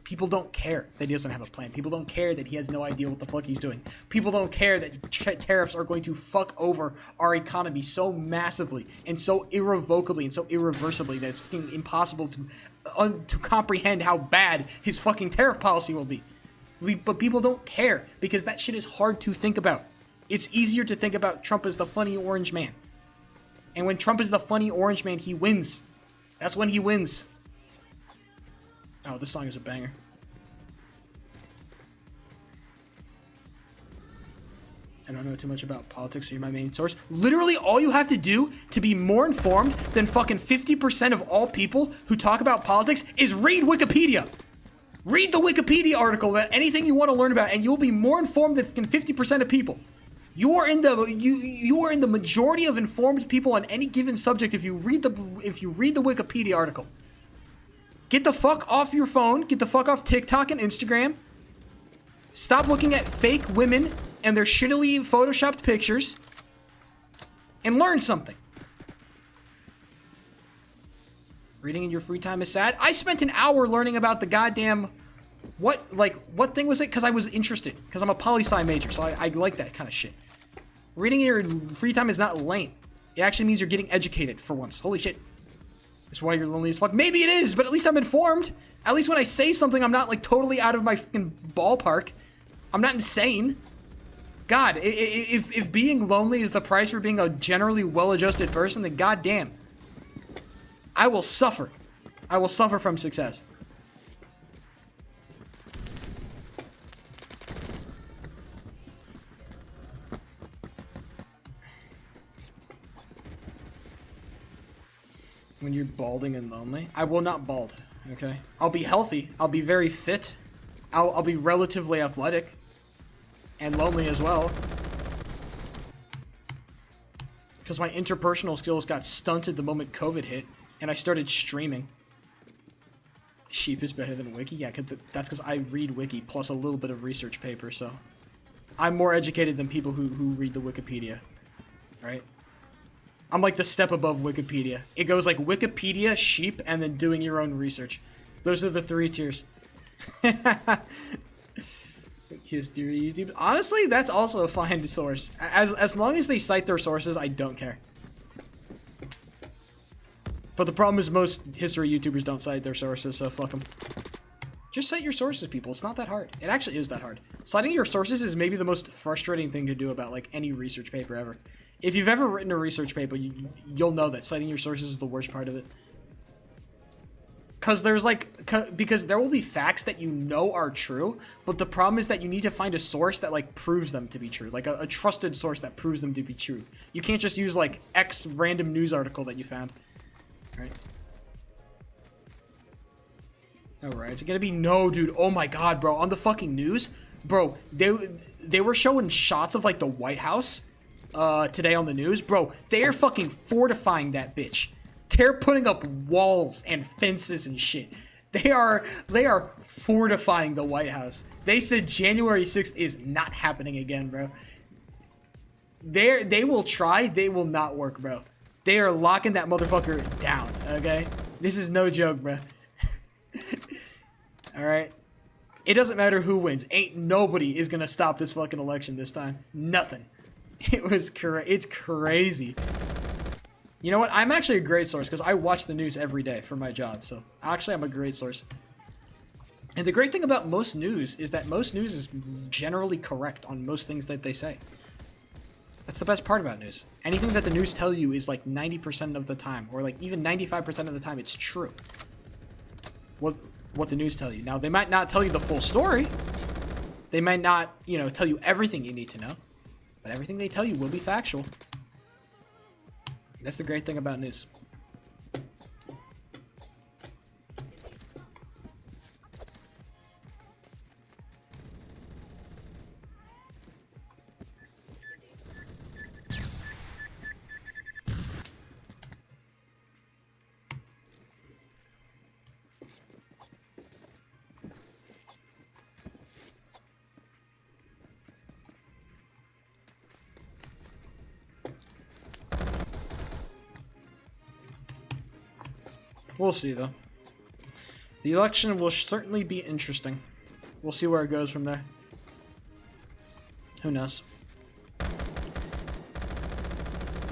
People don't care that he doesn't have a plan. People don't care that he has no idea what the fuck he's doing. People don't care that tariffs are going to fuck over our economy so massively and so irrevocably and so irreversibly that it's impossible to comprehend how bad his fucking tariff policy will be. But people don't care because that shit is hard to think about. It's easier to think about Trump as the funny orange man. And when Trump is the funny orange man, he wins. That's when he wins. Oh, this song is a banger. I don't know too much about politics, so you're my main source. Literally, all you have to do to be more informed than fucking 50% of all people who talk about politics is read Wikipedia. Read the Wikipedia article about anything you want to learn about, and you'll be more informed than 50% of people. You are in the majority of informed people on any given subject if you read the Wikipedia article. Get the fuck off your phone. Get the fuck off TikTok and Instagram. Stop looking at fake women and their shittily photoshopped pictures. And learn something. Reading in your free time is sad. I spent an hour learning about the goddamn... What thing was it? Because I was interested. Because I'm a poli-sci major, so I like that kind of shit. Reading in your free time is not lame. It actually means you're getting educated for once. Holy shit. That's why you're lonely as fuck. Maybe it is, but at least I'm informed. At least when I say something, I'm not like totally out of my fucking ballpark. I'm not insane. God, if being lonely is the price for being a generally well-adjusted person, then goddamn. I will suffer. I will suffer from success. When you're balding and lonely, I will not bald. Okay, I'll be healthy. I'll be very fit. I'll be relatively athletic, and lonely as well. Because my interpersonal skills got stunted the moment COVID hit, and I started streaming. Sheep is better than Wiki? Yeah, that's because I read Wiki, plus a little bit of research paper, so... I'm more educated than people who read the Wikipedia. Right? I'm like the step above Wikipedia. It goes like Wikipedia, sheep, and then doing your own research. Those are the 3 tiers. History YouTube. Honestly, that's also a fine source. As long as they cite their sources, I don't care. But the problem is most history YouTubers don't cite their sources, so fuck them. Just cite your sources, people. It's not that hard. It actually is that hard. Citing your sources is maybe the most frustrating thing to do about like any research paper ever. If you've ever written a research paper, you'll know that citing your sources is the worst part of it. Because there will be facts that you know are true, but the problem is that you need to find a source that like proves them to be true, like a trusted source that proves them to be true. You can't just use like X random news article that you found. All right. Alright, it's gonna be no, dude. Oh my god, bro. On the fucking news, Bro, they were showing shots of like the White House today on the news. Bro, they are fucking fortifying that bitch. They're putting up walls and fences and shit. They are fortifying the White House. They said January 6th is not happening again, bro. They will try, they will not work, bro. They are locking that motherfucker down, okay? This is no joke, bro. Alright? It doesn't matter who wins. Ain't nobody is gonna stop this fucking election this time. Nothing. It's crazy. You know what? I'm actually a great source because I watch the news every day for my job. So actually, I'm a great source. And the great thing about most news is that most news is generally correct on most things that they say. That's the best part about news. Anything that the news tell you is like 90% of the time, or like even 95% of the time, it's true. What the news tell you. Now, they might not tell you the full story. They might not, you know, tell you everything you need to know. But everything they tell you will be factual. That's the great thing about news. We'll see, though. The election will certainly be interesting. We'll see where it goes from there. Who knows? The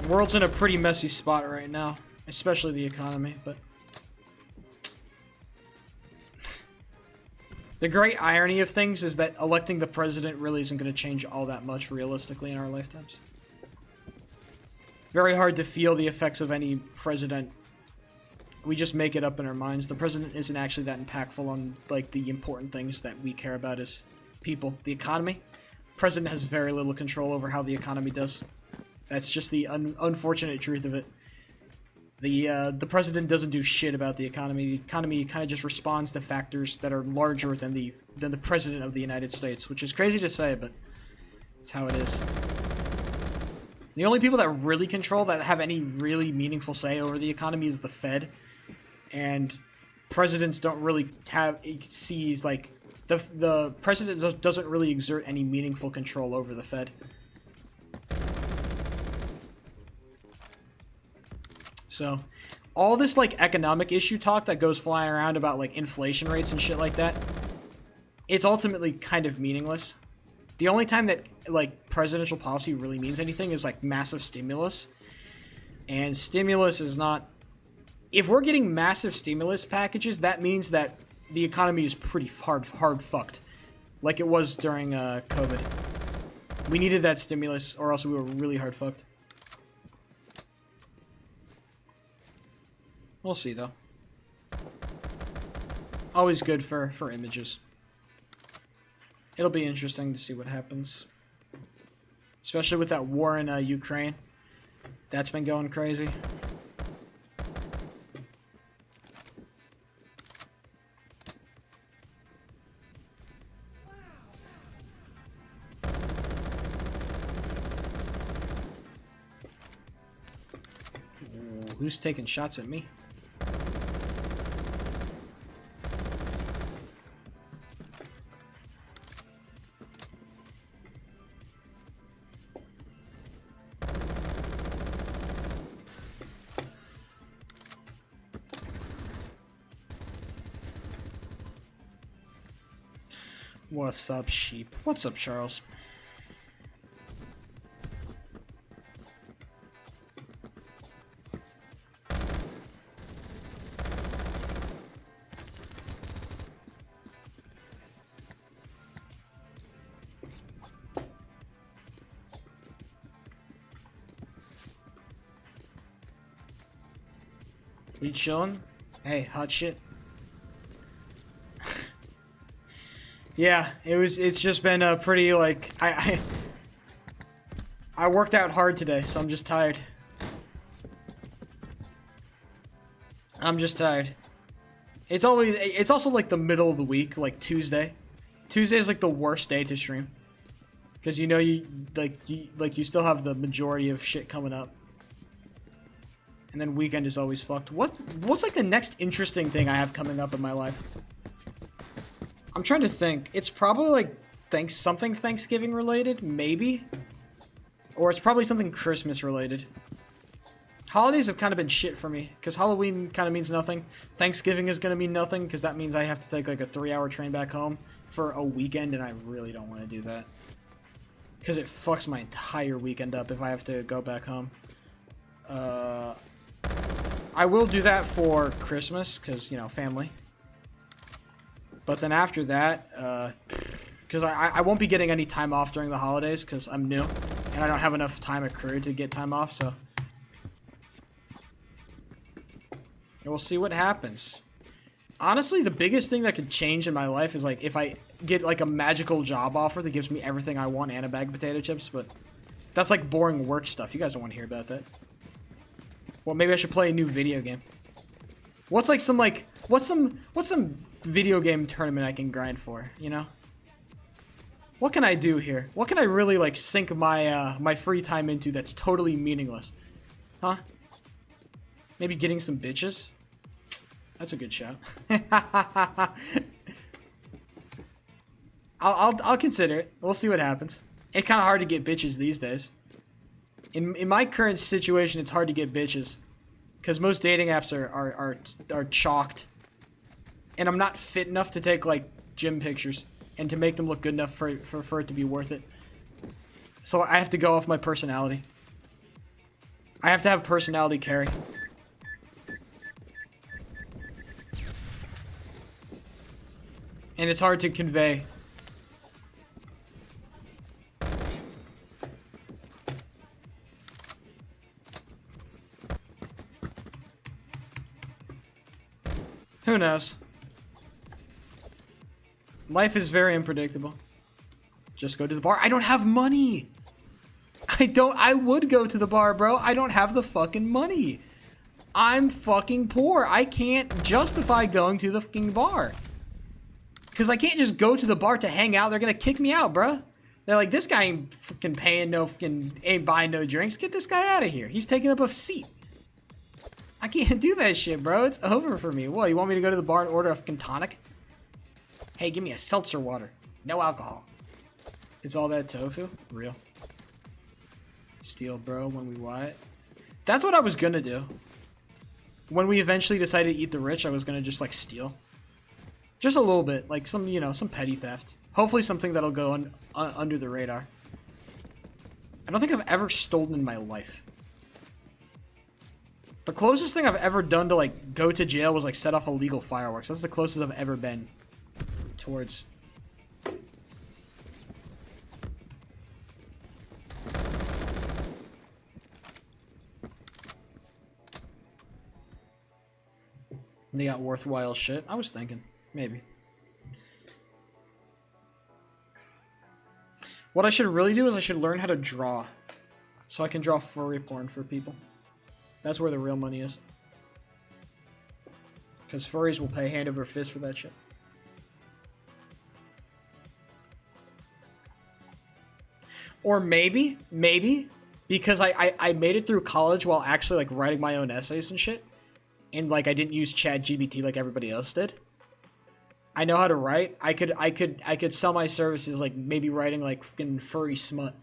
world's in a pretty messy spot right now, especially the economy, but... The great irony of things is that electing the president really isn't going to change all that much realistically in our lifetimes. Very hard to feel the effects of any president. We just make it up in our minds. The president isn't actually that impactful on, like, the important things that we care about as people. The economy. President has very little control over how the economy does. That's just the unfortunate truth of it. The president doesn't do shit about the economy. The economy kind of just responds to factors that are larger than the president of the United States, which is crazy to say, but it's how it is. The only people that really control, that have any really meaningful say over the economy, is the Fed. And presidents don't really sees, like, the president doesn't really exert any meaningful control over the Fed. So, all this, like, economic issue talk that goes flying around about, like, inflation rates and shit like that, it's ultimately kind of meaningless. The only time that, like, presidential policy really means anything is, like, massive stimulus. And stimulus is not... If we're getting massive stimulus packages, that means that the economy is pretty hard fucked. Like it was during COVID. We needed that stimulus, or else we were really hard fucked. We'll see, though. Always good for images. It'll be interesting to see what happens. Especially with that war in Ukraine. That's been going crazy. Ooh, who's taking shots at me? What's up, sheep? What's up, Charles? We chillin'? Hey, hot shit. Yeah, it's just been a pretty, like, I worked out hard today, so I'm just tired. I'm just tired. It's also like the middle of the week, like Tuesday. Tuesday is like the worst day to stream. Because you know you still have the majority of shit coming up. And then weekend is always fucked. What's like the next interesting thing I have coming up in my life? I'm trying to think. It's probably like something Thanksgiving related, maybe. Or it's probably something Christmas related. Holidays have kind of been shit for me, because Halloween kind of means nothing. Thanksgiving is going to mean nothing, because that means I have to take like a 3-hour train back home for a weekend, and I really don't want to do that. Because it fucks my entire weekend up if I have to go back home. I will do that for Christmas, because, you know, family. But then after that, because I won't be getting any time off during the holidays, because I'm new, and I don't have enough time accrued to get time off, so... We'll see what happens. Honestly, the biggest thing that could change in my life is, like, if I get, like, a magical job offer that gives me everything I want and a bag of potato chips, but that's, like, boring work stuff. You guys don't want to hear about that. Well, maybe I should play a new video game. What's, like, what's some video game tournament I can grind for, you know? What can I do here? What can I really, like, sink my, my free time into that's totally meaningless? Huh? Maybe getting some bitches? That's a good shout. I'll consider it. We'll see what happens. It's kind of hard to get bitches these days. In my current situation, it's hard to get bitches, because most dating apps are chalked, and I'm not fit enough to take like gym pictures and to make them look good enough for it to be worth it. So I have to go off my personality. I have to have personality carry. And it's hard to convey. Who knows? Life is very unpredictable. Just go to the bar. I don't have money. I would go to the bar, bro. I don't have the fucking money. I'm fucking poor. I can't justify going to the fucking bar. Because I can't just go to the bar to hang out. They're going to kick me out, bro. They're like, this guy ain't fucking paying no fucking, ain't buying no drinks. Get this guy out of here. He's taking up a seat. I can't do that shit, bro. It's over for me. What, you want me to go to the bar and order a fucking tonic? Hey, give me a seltzer water. No alcohol. It's all that tofu? Real. Steal, bro, when we want. That's what I was gonna do. When we eventually decided to eat the rich, I was gonna just, like, steal. Just a little bit. Like, some, you know, some petty theft. Hopefully something that'll go under the radar. I don't think I've ever stolen in my life. The closest thing I've ever done to, like, go to jail was, like, set off illegal fireworks. That's the closest I've ever been towards. They got worthwhile shit. I was thinking. Maybe. What I should really do is I should learn how to draw. So I can draw furry porn for people. That's where the real money is. Because furries will pay hand over fist for that shit. Or maybe, because I made it through college while actually, like, writing my own essays and shit. And, like, I didn't use ChatGPT like everybody else did. I know how to write. I could sell my services, like, maybe writing, like, fucking furry smut.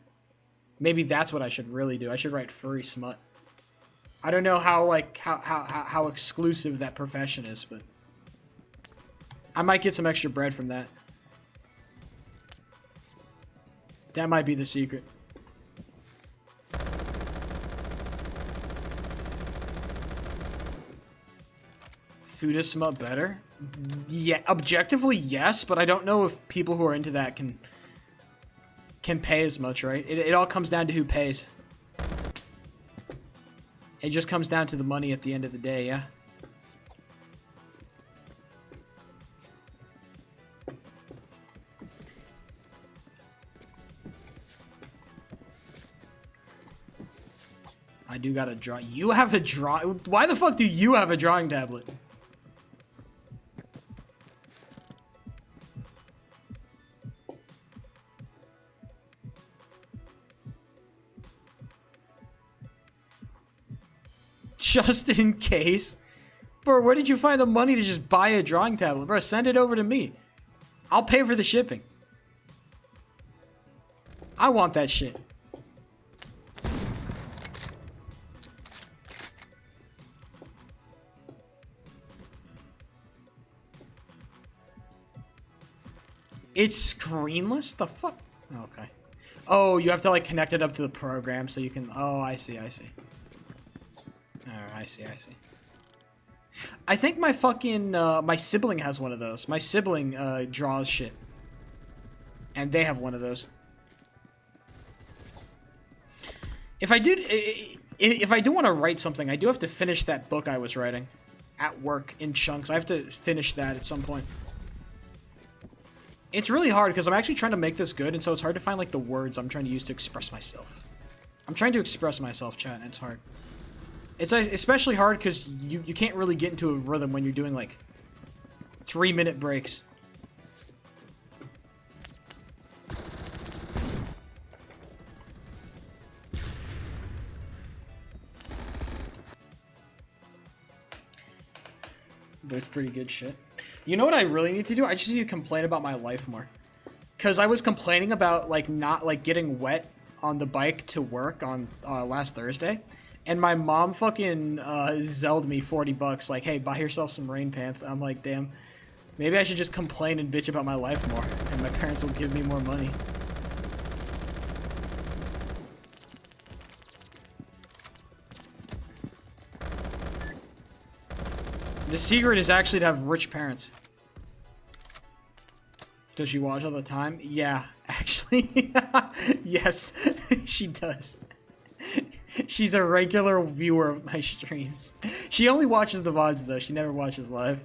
Maybe that's what I should really do. I should write furry smut. I don't know how, like, how exclusive that profession is, but I might get some extra bread from that. That might be the secret. Food is smut better? Yeah, objectively, yes, but I don't know if people who are into that can pay as much, right? It all comes down to who pays. It just comes down to the money at the end of the day, yeah? I do got a draw. You have a draw. Why the fuck do you have a drawing tablet? Just in case. Bro, where did you find the money to just buy a drawing tablet? Bro, send it over to me. I'll pay for the shipping. I want that shit. It's screenless? The fuck? Okay. Oh, you have to like connect it up to the program so you can... Oh, I see, I see. Alright, I see, I see. I think my fucking... my sibling has one of those. My sibling draws shit. And they have one of those. If I do want to write something, I do have to finish that book I was writing. At work, in chunks. I have to finish that at some point. It's really hard because I'm actually trying to make this good, and so it's hard to find like the words I'm trying to use to express myself. I'm trying to express myself, chat, and it's hard. It's especially hard because you can't really get into a rhythm when you're doing like 3-minute breaks. But it's pretty good shit. You know what I really need to do? I just need to complain about my life more. Because I was complaining about, like, not, like, getting wet on the bike to work on last Thursday. And my mom fucking zelled me 40 bucks. Like, hey, buy yourself some rain pants. I'm like, damn. Maybe I should just complain and bitch about my life more. And my parents will give me more money. The secret is actually to have rich parents. Does she watch all the time? Yeah, actually. Yes, she does. She's a regular viewer of my streams. She only watches the VODs though. She never watches live.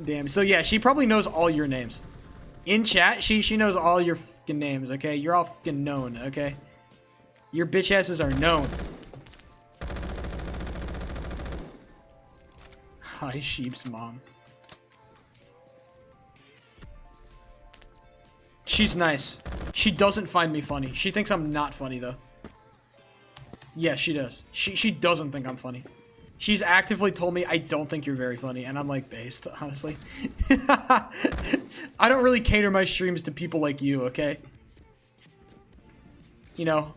Damn. So yeah, she probably knows all your names. In chat, she knows all your fucking names, okay? You're all fucking known, okay? Your bitch asses are known. Hi, Sheep's mom. She's nice. She doesn't find me funny. She thinks I'm not funny, though. Yes, she does. She doesn't think I'm funny. She's actively told me, I don't think you're very funny. And I'm like, based, honestly. I don't really cater my streams to people like you, okay? You know,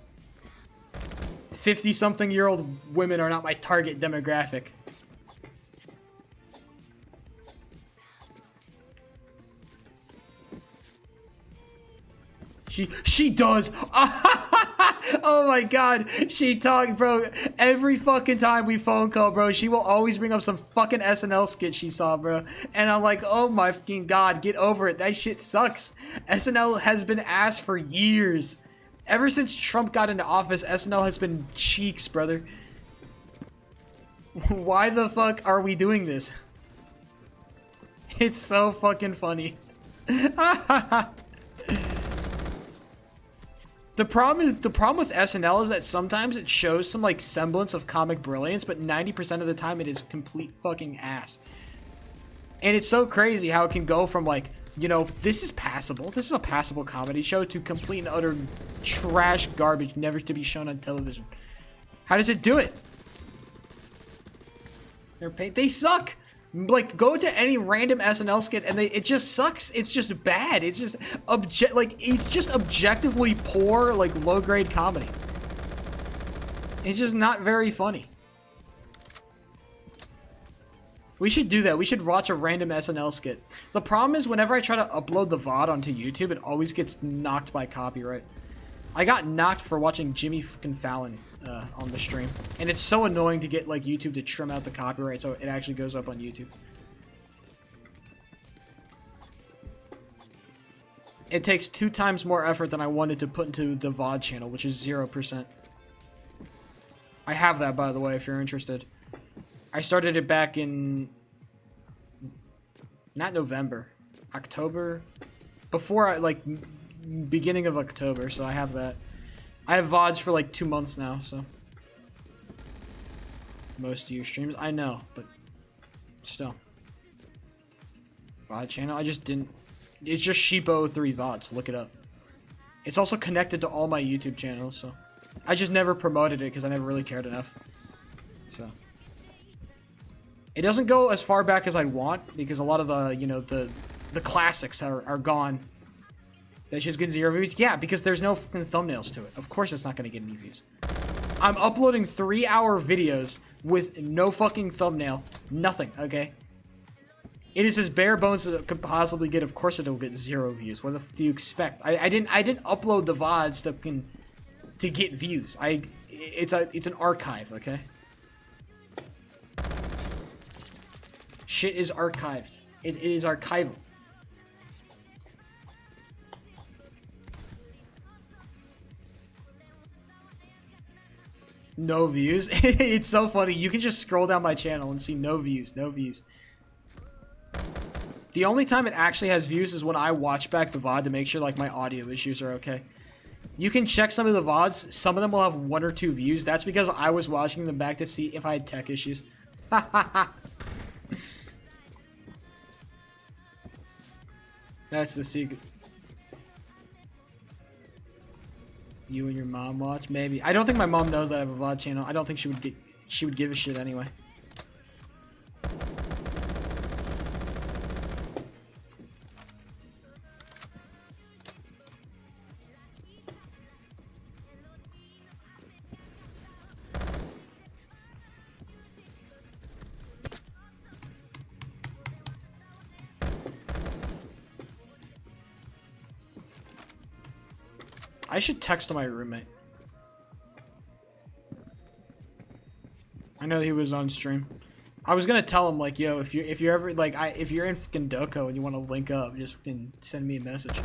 50-something-year-old women are not my target demographic. She does. Oh my god. She talked, bro. Every fucking time we phone call, bro, she will always bring up some fucking SNL skit she saw, bro. And I'm like, oh my fucking god, get over it. That shit sucks. SNL has been ass for years. Ever since Trump got into office, SNL has been cheeks, brother. Why the fuck are we doing this? It's so fucking funny. The problem with SNL is that sometimes it shows some like semblance of comic brilliance, but 90% of the time it is complete fucking ass. And it's so crazy how it can go from like, you know, this is passable, this is a passable comedy show, to complete and utter trash garbage never to be shown on television. How does it do it? They suck. Like, go to any random SNL skit and it just sucks. It's just bad. It's just it's just objectively poor, like low grade comedy. It's just not very funny. We should do that. We should watch a random SNL skit. The problem is whenever I try to upload the VOD onto YouTube, it always gets knocked by copyright. I got knocked for watching Jimmy fucking Fallon on the stream. And it's so annoying to get like YouTube to trim out the copyright so it actually goes up on YouTube. It takes 2 times more effort than I wanted to put into the VOD channel, which is 0%. I have that, by the way, if you're interested. I started it back in... not November. October? Before I, like... beginning of October, so I have that. I have VODs for like 2 months now, so. Most of your streams, I know, but still. VOD channel, I just didn't. It's just Sheepo03 VODs, look it up. It's also connected to all my YouTube channels, so. I just never promoted it because I never really cared enough. So it doesn't go as far back as I'd want because a lot of the, you know, the classics are gone. That's just getting 0 views. Yeah, because there's no fucking thumbnails to it. Of course it's not going to get any views. I'm uploading 3-hour videos with no fucking thumbnail. Nothing, okay? It is as bare bones as it could possibly get. Of course it'll get 0 views. What the f do you expect? I didn't upload the VODs to get views. It's an archive, okay? Shit is archived. It is archival. No views. It's so funny. You can just scroll down my channel and see no views. No views. The only time it actually has views is when I watch back the VOD to make sure like my audio issues are okay. You can check some of the VODs. Some of them will have 1 or 2 views. That's because I was watching them back to see if I had tech issues. That's the secret. You and your mom watch? Maybe. I don't think my mom knows that I have a VOD channel. I don't think she would give a shit anyway. I should text my roommate. I know he was on stream. I was gonna tell him like, yo, if you're ever like, if you're in fucking Doko and you want to link up, just fucking send me a message.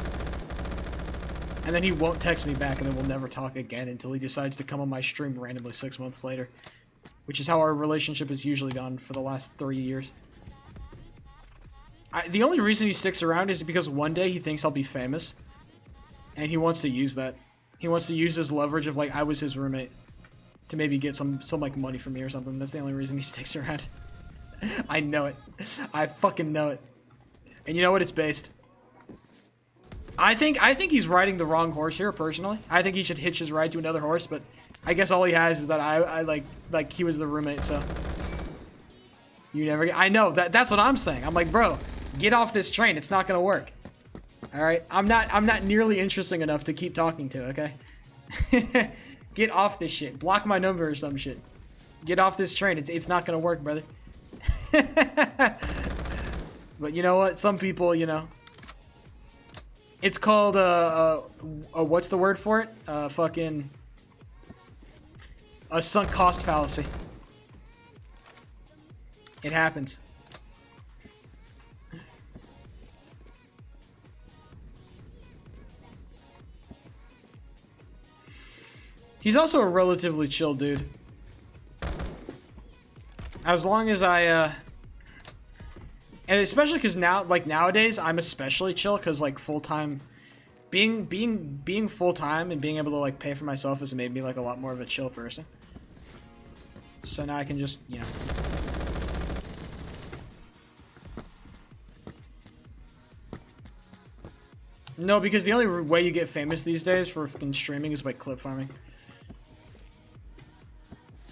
And then he won't text me back, and then we'll never talk again until he decides to come on my stream randomly 6 months later, which is how our relationship has usually gone for the last 3 years. The only reason he sticks around is because one day he thinks I'll be famous. And he wants to use that. He wants to use his leverage of like I was his roommate to maybe get some like money from me or something. That's the only reason he sticks around. I know it. I fucking know it. And you know what? It's based. I think he's riding the wrong horse here personally. I think he should hitch his ride to another horse, but I guess all he has is that I like he was the roommate, so you never get, I know that's what I'm saying. I'm like, bro, get off this train. It's not gonna work. All right, I'm not nearly interesting enough to keep talking to, okay? Get off this shit. Block my number or some shit. Get off this train. It's not gonna work, brother. But you know what? Some people, you know. It's called what's the word for it? Fucking a sunk cost fallacy. It happens. He's also a relatively chill dude. As long as I, and especially because now, like nowadays, I'm especially chill because like full-time, being full-time and being able to like pay for myself has made me like a lot more of a chill person. So now I can just, you know. No, because the only way you get famous these days for fucking streaming is by clip farming.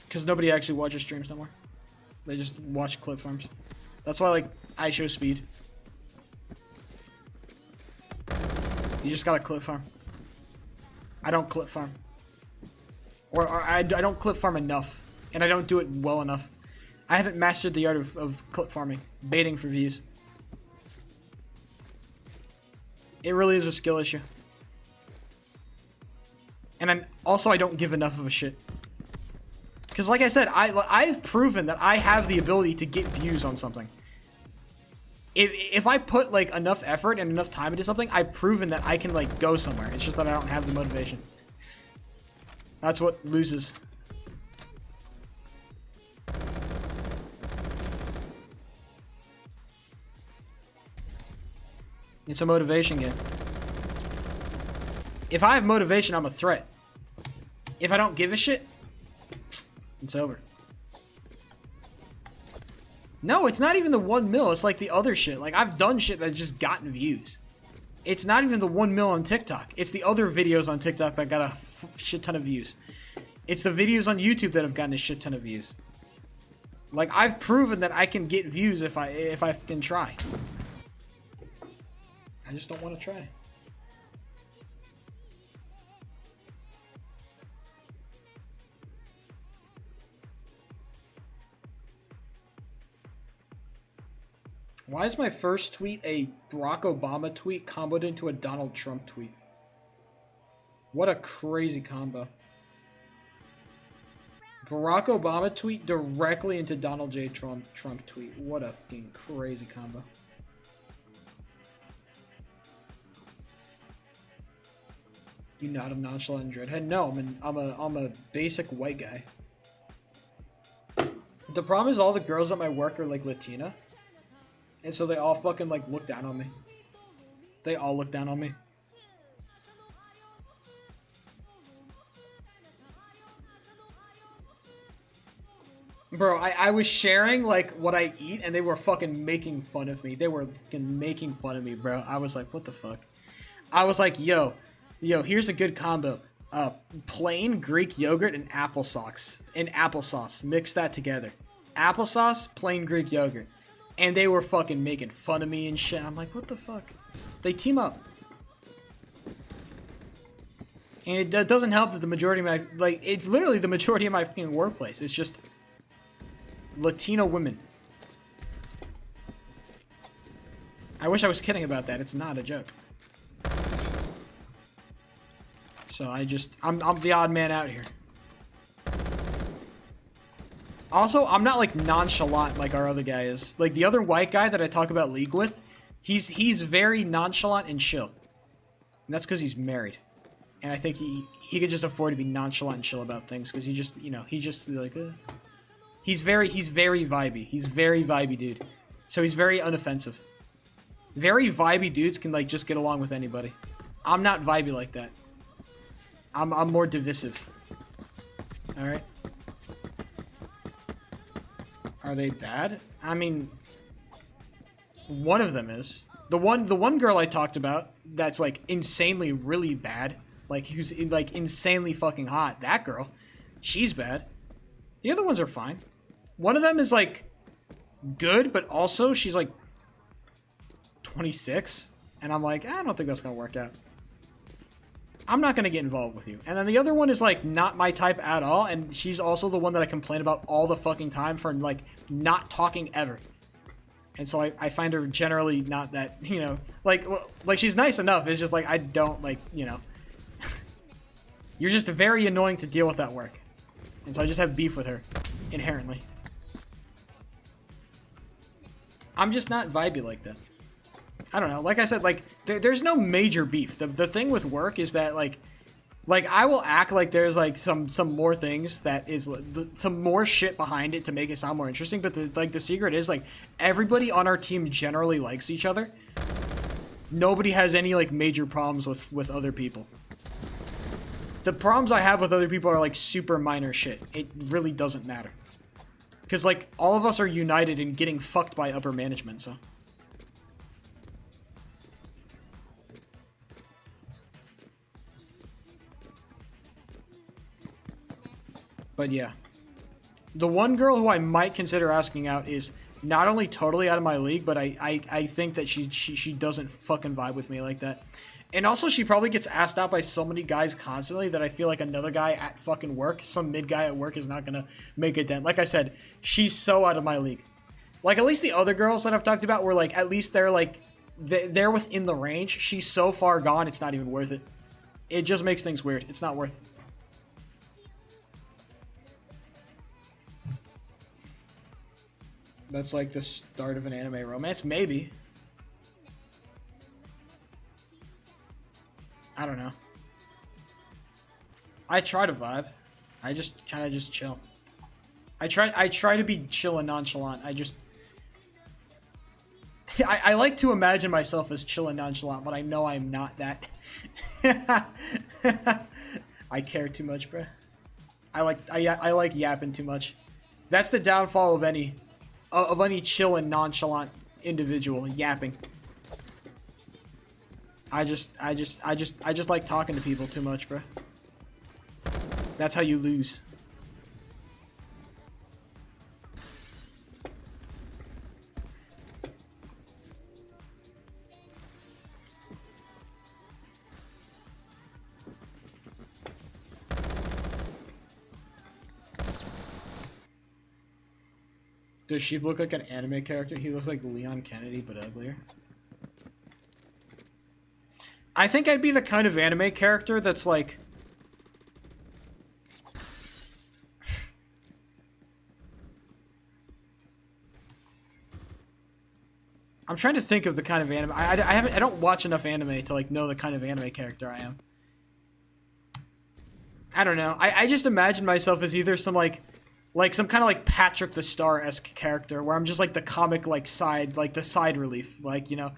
Because nobody actually watches streams no more. They just watch clip farms. That's why, like, I show speed. You just gotta clip farm. I don't clip farm. Or I don't clip farm enough. And I don't do it well enough. I haven't mastered the art of clip farming. Baiting for views. It really is a skill issue. And I don't give enough of a shit. Because like I said, I've proven that I have the ability to get views on something. If I put like enough effort and enough time into something, I've proven that I can like go somewhere. It's just that I don't have the motivation. That's what loses. It's a motivation game. If I have motivation, I'm a threat. If I don't give a shit, it's over. No, it's not even the 1 mil. It's like the other shit. Like, I've done shit that's just gotten views. It's not even the 1 mil on TikTok. It's the other videos on TikTok that got a shit ton of views. It's the videos on YouTube that have gotten a shit ton of views. Like, I've proven that I can get views if I can try. I just don't want to try. Why is my first tweet a Barack Obama tweet comboed into a Donald Trump tweet? What a crazy combo. Barack Obama tweet directly into Donald J. Trump tweet. What a fucking crazy combo. You not a nonchalant dreadhead? No, I'm a basic white guy. The problem is all the girls at my work are like Latina. And so they all fucking like look down on me. They all look down on me. Bro, I was sharing like what I eat and they were fucking making fun of me. They were fucking making fun of me, bro. I was like, what the fuck? I was like, yo, here's a good combo. Plain Greek yogurt and applesauce. Mix that together. Applesauce, plain Greek yogurt. And they were fucking making fun of me and shit. I'm like, what the fuck? They team up. And it doesn't help that the majority of my, like, it's literally the majority of my fucking workplace. It's just Latino women. I wish I was kidding about that. It's not a joke. So I'm the odd man out here. Also, I'm not like nonchalant like our other guy is. Like the other white guy that I talk about League with, he's very nonchalant and chill. And that's because he's married. And I think he could just afford to be nonchalant and chill about things because he just, he just like he's very vibey. He's very vibey dude. So he's very unoffensive. Very vibey dudes can like just get along with anybody. I'm not vibey like that. I'm more divisive. All right. Are they bad? I mean, one of them is. The one girl I talked about that's like insanely really bad, like who's like insanely fucking hot. That girl, she's bad. The other ones are fine. One of them is like good, but also she's like 26, and I'm like, I don't think that's gonna work out. I'm not going to get involved with you. And then the other one is, like, not my type at all. And she's also the one that I complain about all the fucking time for, like, not talking ever. And so I find her generally not that, like she's nice enough. It's just, like, I don't, like, You're just very annoying to deal with at work. And so I just have beef with her, inherently. I'm just not vibey like that. I don't know. Like I said, like there's no major beef. The thing with work is that like I will act like there's like some more things that is some more shit behind it to make it sound more interesting. But the secret is like everybody on our team generally likes each other. Nobody has any like major problems with other people. The problems I have with other people are like super minor shit. It really doesn't matter. Because like all of us are united in getting fucked by upper management. So. But yeah, the one girl who I might consider asking out is not only totally out of my league, but I think that she doesn't fucking vibe with me like that. And also she probably gets asked out by so many guys constantly that I feel like another guy at fucking work, some mid guy at work is not going to make a dent. Like I said, she's so out of my league. Like at least the other girls that I've talked about were like, at least they're like, they're within the range. She's so far gone, it's not even worth it. It just makes things weird. It's not worth it. That's like the start of an anime romance? Maybe. I don't know. I try to vibe. I just kind of just chill. I try to be chill and nonchalant. I like to imagine myself as chill and nonchalant, but I know I'm not that. I care too much, bruh. I like yapping too much. That's the downfall of any chill and nonchalant individual, yapping. I just like talking to people too much, bro. That's how you lose. Does Sheep look like an anime character? He looks like Leon Kennedy, but uglier. I think I'd be the kind of anime character that's like... I'm trying to think of the kind of anime... I don't watch enough anime to like know the kind of anime character I am. I don't know. I just imagine myself as either some like some kind of like Patrick the Star-esque character where I'm just like the comic like side, like the side relief, like, you know.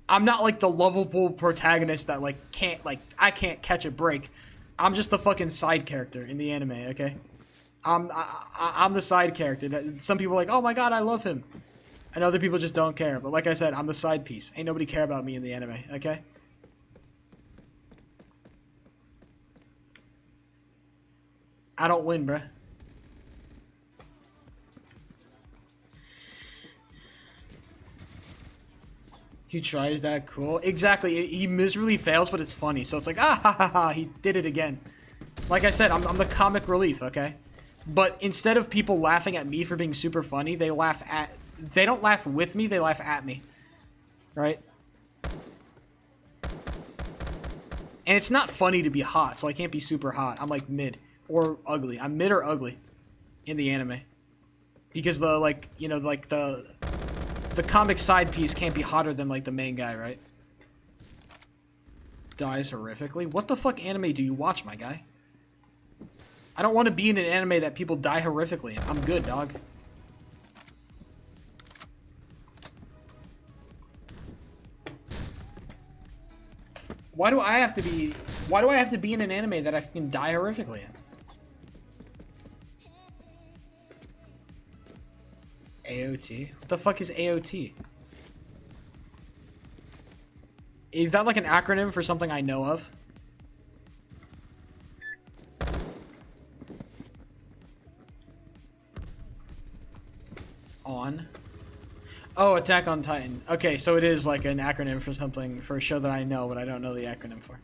I'm not like the lovable protagonist that like I can't catch a break. I'm just the fucking side character in the anime, okay? I'm the side character. Some people are like, oh my god, I love him. And other people just don't care. But like I said, I'm the side piece. Ain't nobody care about me in the anime, okay? I don't win, bruh. He tries that cool. Exactly. He miserably fails, but it's funny. So it's like, ah ha ha ha, he did it again. Like I said, I'm the comic relief, okay? But instead of people laughing at me for being super funny, they don't laugh with me, they laugh at me. Right? And it's not funny to be hot, so I can't be super hot. I'm like mid or ugly. I'm mid or ugly in the anime. Because the like, you know, like the comic side piece can't be hotter than like the main guy, right? Dies horrifically. What the fuck anime do you watch, my guy? I don't want to be in an anime that people die horrifically in. I'm good, dog. Why do I have to be in an anime that I can die horrifically in? AOT? What the fuck is AOT? Is that like an acronym for something I know of? On? Oh, Attack on Titan. Okay, so it is like an acronym for something, for a show that I know, but I don't know the acronym for.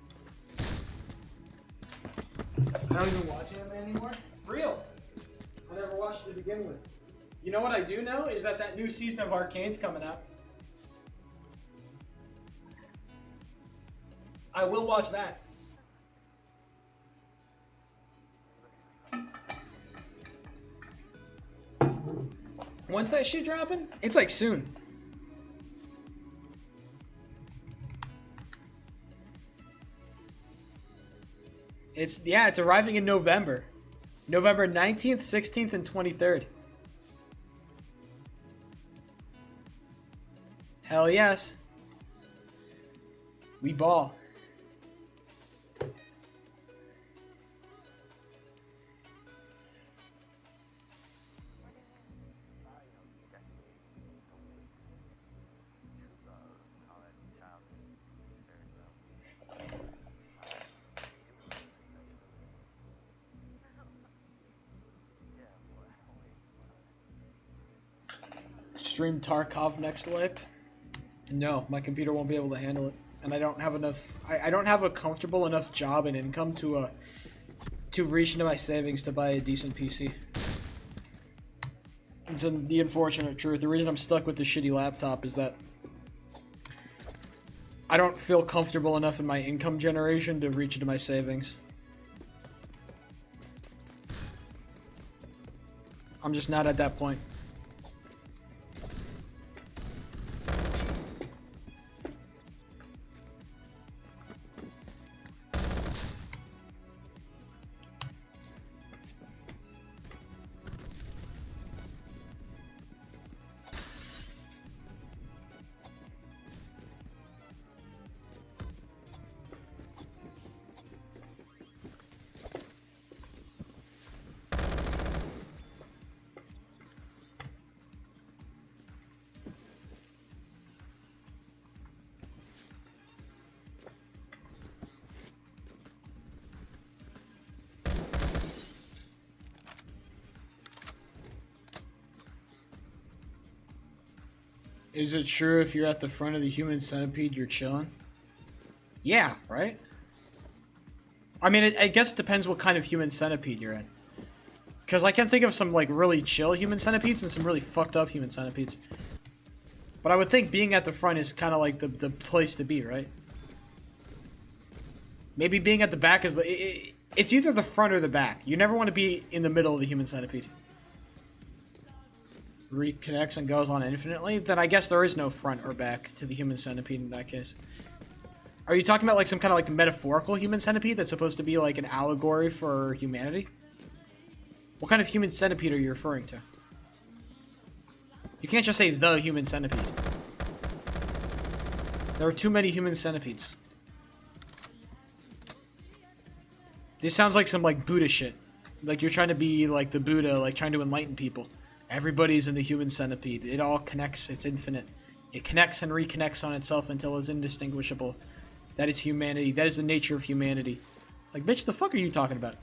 I don't even watch anime anymore? Real! I never watched it to begin with. You know what I do know is that new season of Arcane's coming out. I will watch that. When's that shit dropping? It's like soon. It's arriving in November. November 19th, 16th, and 23rd. Hell yes. We ball. Stream Tarkov next wipe? No, my computer won't be able to handle it, and I don't have enough. I don't have a comfortable enough job and income to reach into my savings to buy a decent PC. It's the unfortunate truth. The reason I'm stuck with this shitty laptop is that I don't feel comfortable enough in my income generation to reach into my savings. I'm just not at that point. Is it true if you're at the front of the human centipede, you're chilling? Yeah, right? I mean, I guess it depends what kind of human centipede you're in. Because I can think of some, like, really chill human centipedes and some really fucked up human centipedes. But I would think being at the front is kind of like the place to be, right? Maybe being at the back is... It's either the front or the back. You never want to be in the middle of the human centipede. Reconnects and goes on infinitely? Then I guess there is no front or back to the human centipede in that case. Are you talking about, like, some kind of, like, metaphorical human centipede that's supposed to be, like, an allegory for humanity? What kind of human centipede are you referring to? You can't just say the human centipede. There are too many human centipedes. This sounds like some, like, Buddha shit. Like, you're trying to be, like, the Buddha, like, trying to enlighten people. Everybody's in the human centipede. It all connects. It's infinite. It connects and reconnects on itself until it's indistinguishable. That is humanity. That is the nature of humanity. Like, bitch, the fuck are you talking about?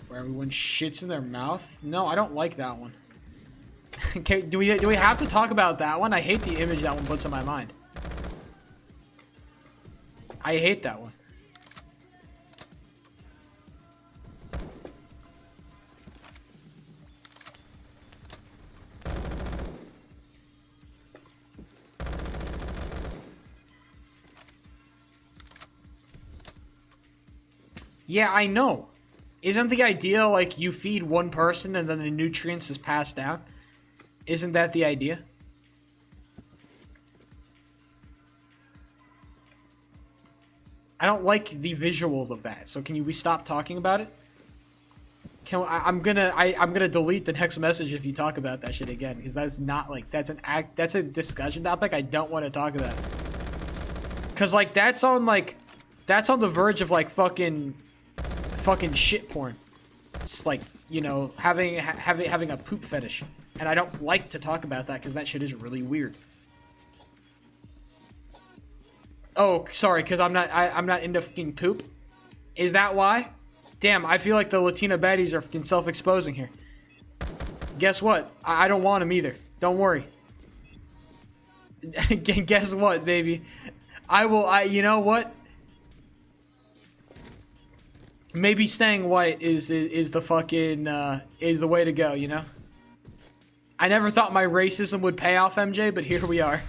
Where everyone shits in their mouth? No, I don't like that one. Okay, do we have to talk about that one? I hate the image that one puts in my mind. I hate that one. Yeah, I know. Isn't the idea, like, you feed one person and then the nutrients is passed down? Isn't that the idea? I don't like the visuals of that. So can we stop talking about it? I'm gonna delete the next message if you talk about that shit again, because that's not, like, that's a discussion topic I don't want to talk about. Cause, like, that's on the verge of, like, fucking shit porn. It's like, you know, having a poop fetish, and I don't like to talk about that because that shit is really weird. Oh, sorry, because I'm not into fucking poop. Is that why? Damn, I feel like the Latina baddies are fucking self-exposing here. Guess what? I don't want them either. Don't worry. Guess what, baby? You know what? Maybe staying white is the fucking, is the way to go, you know? I never thought my racism would pay off, MJ, but here we are.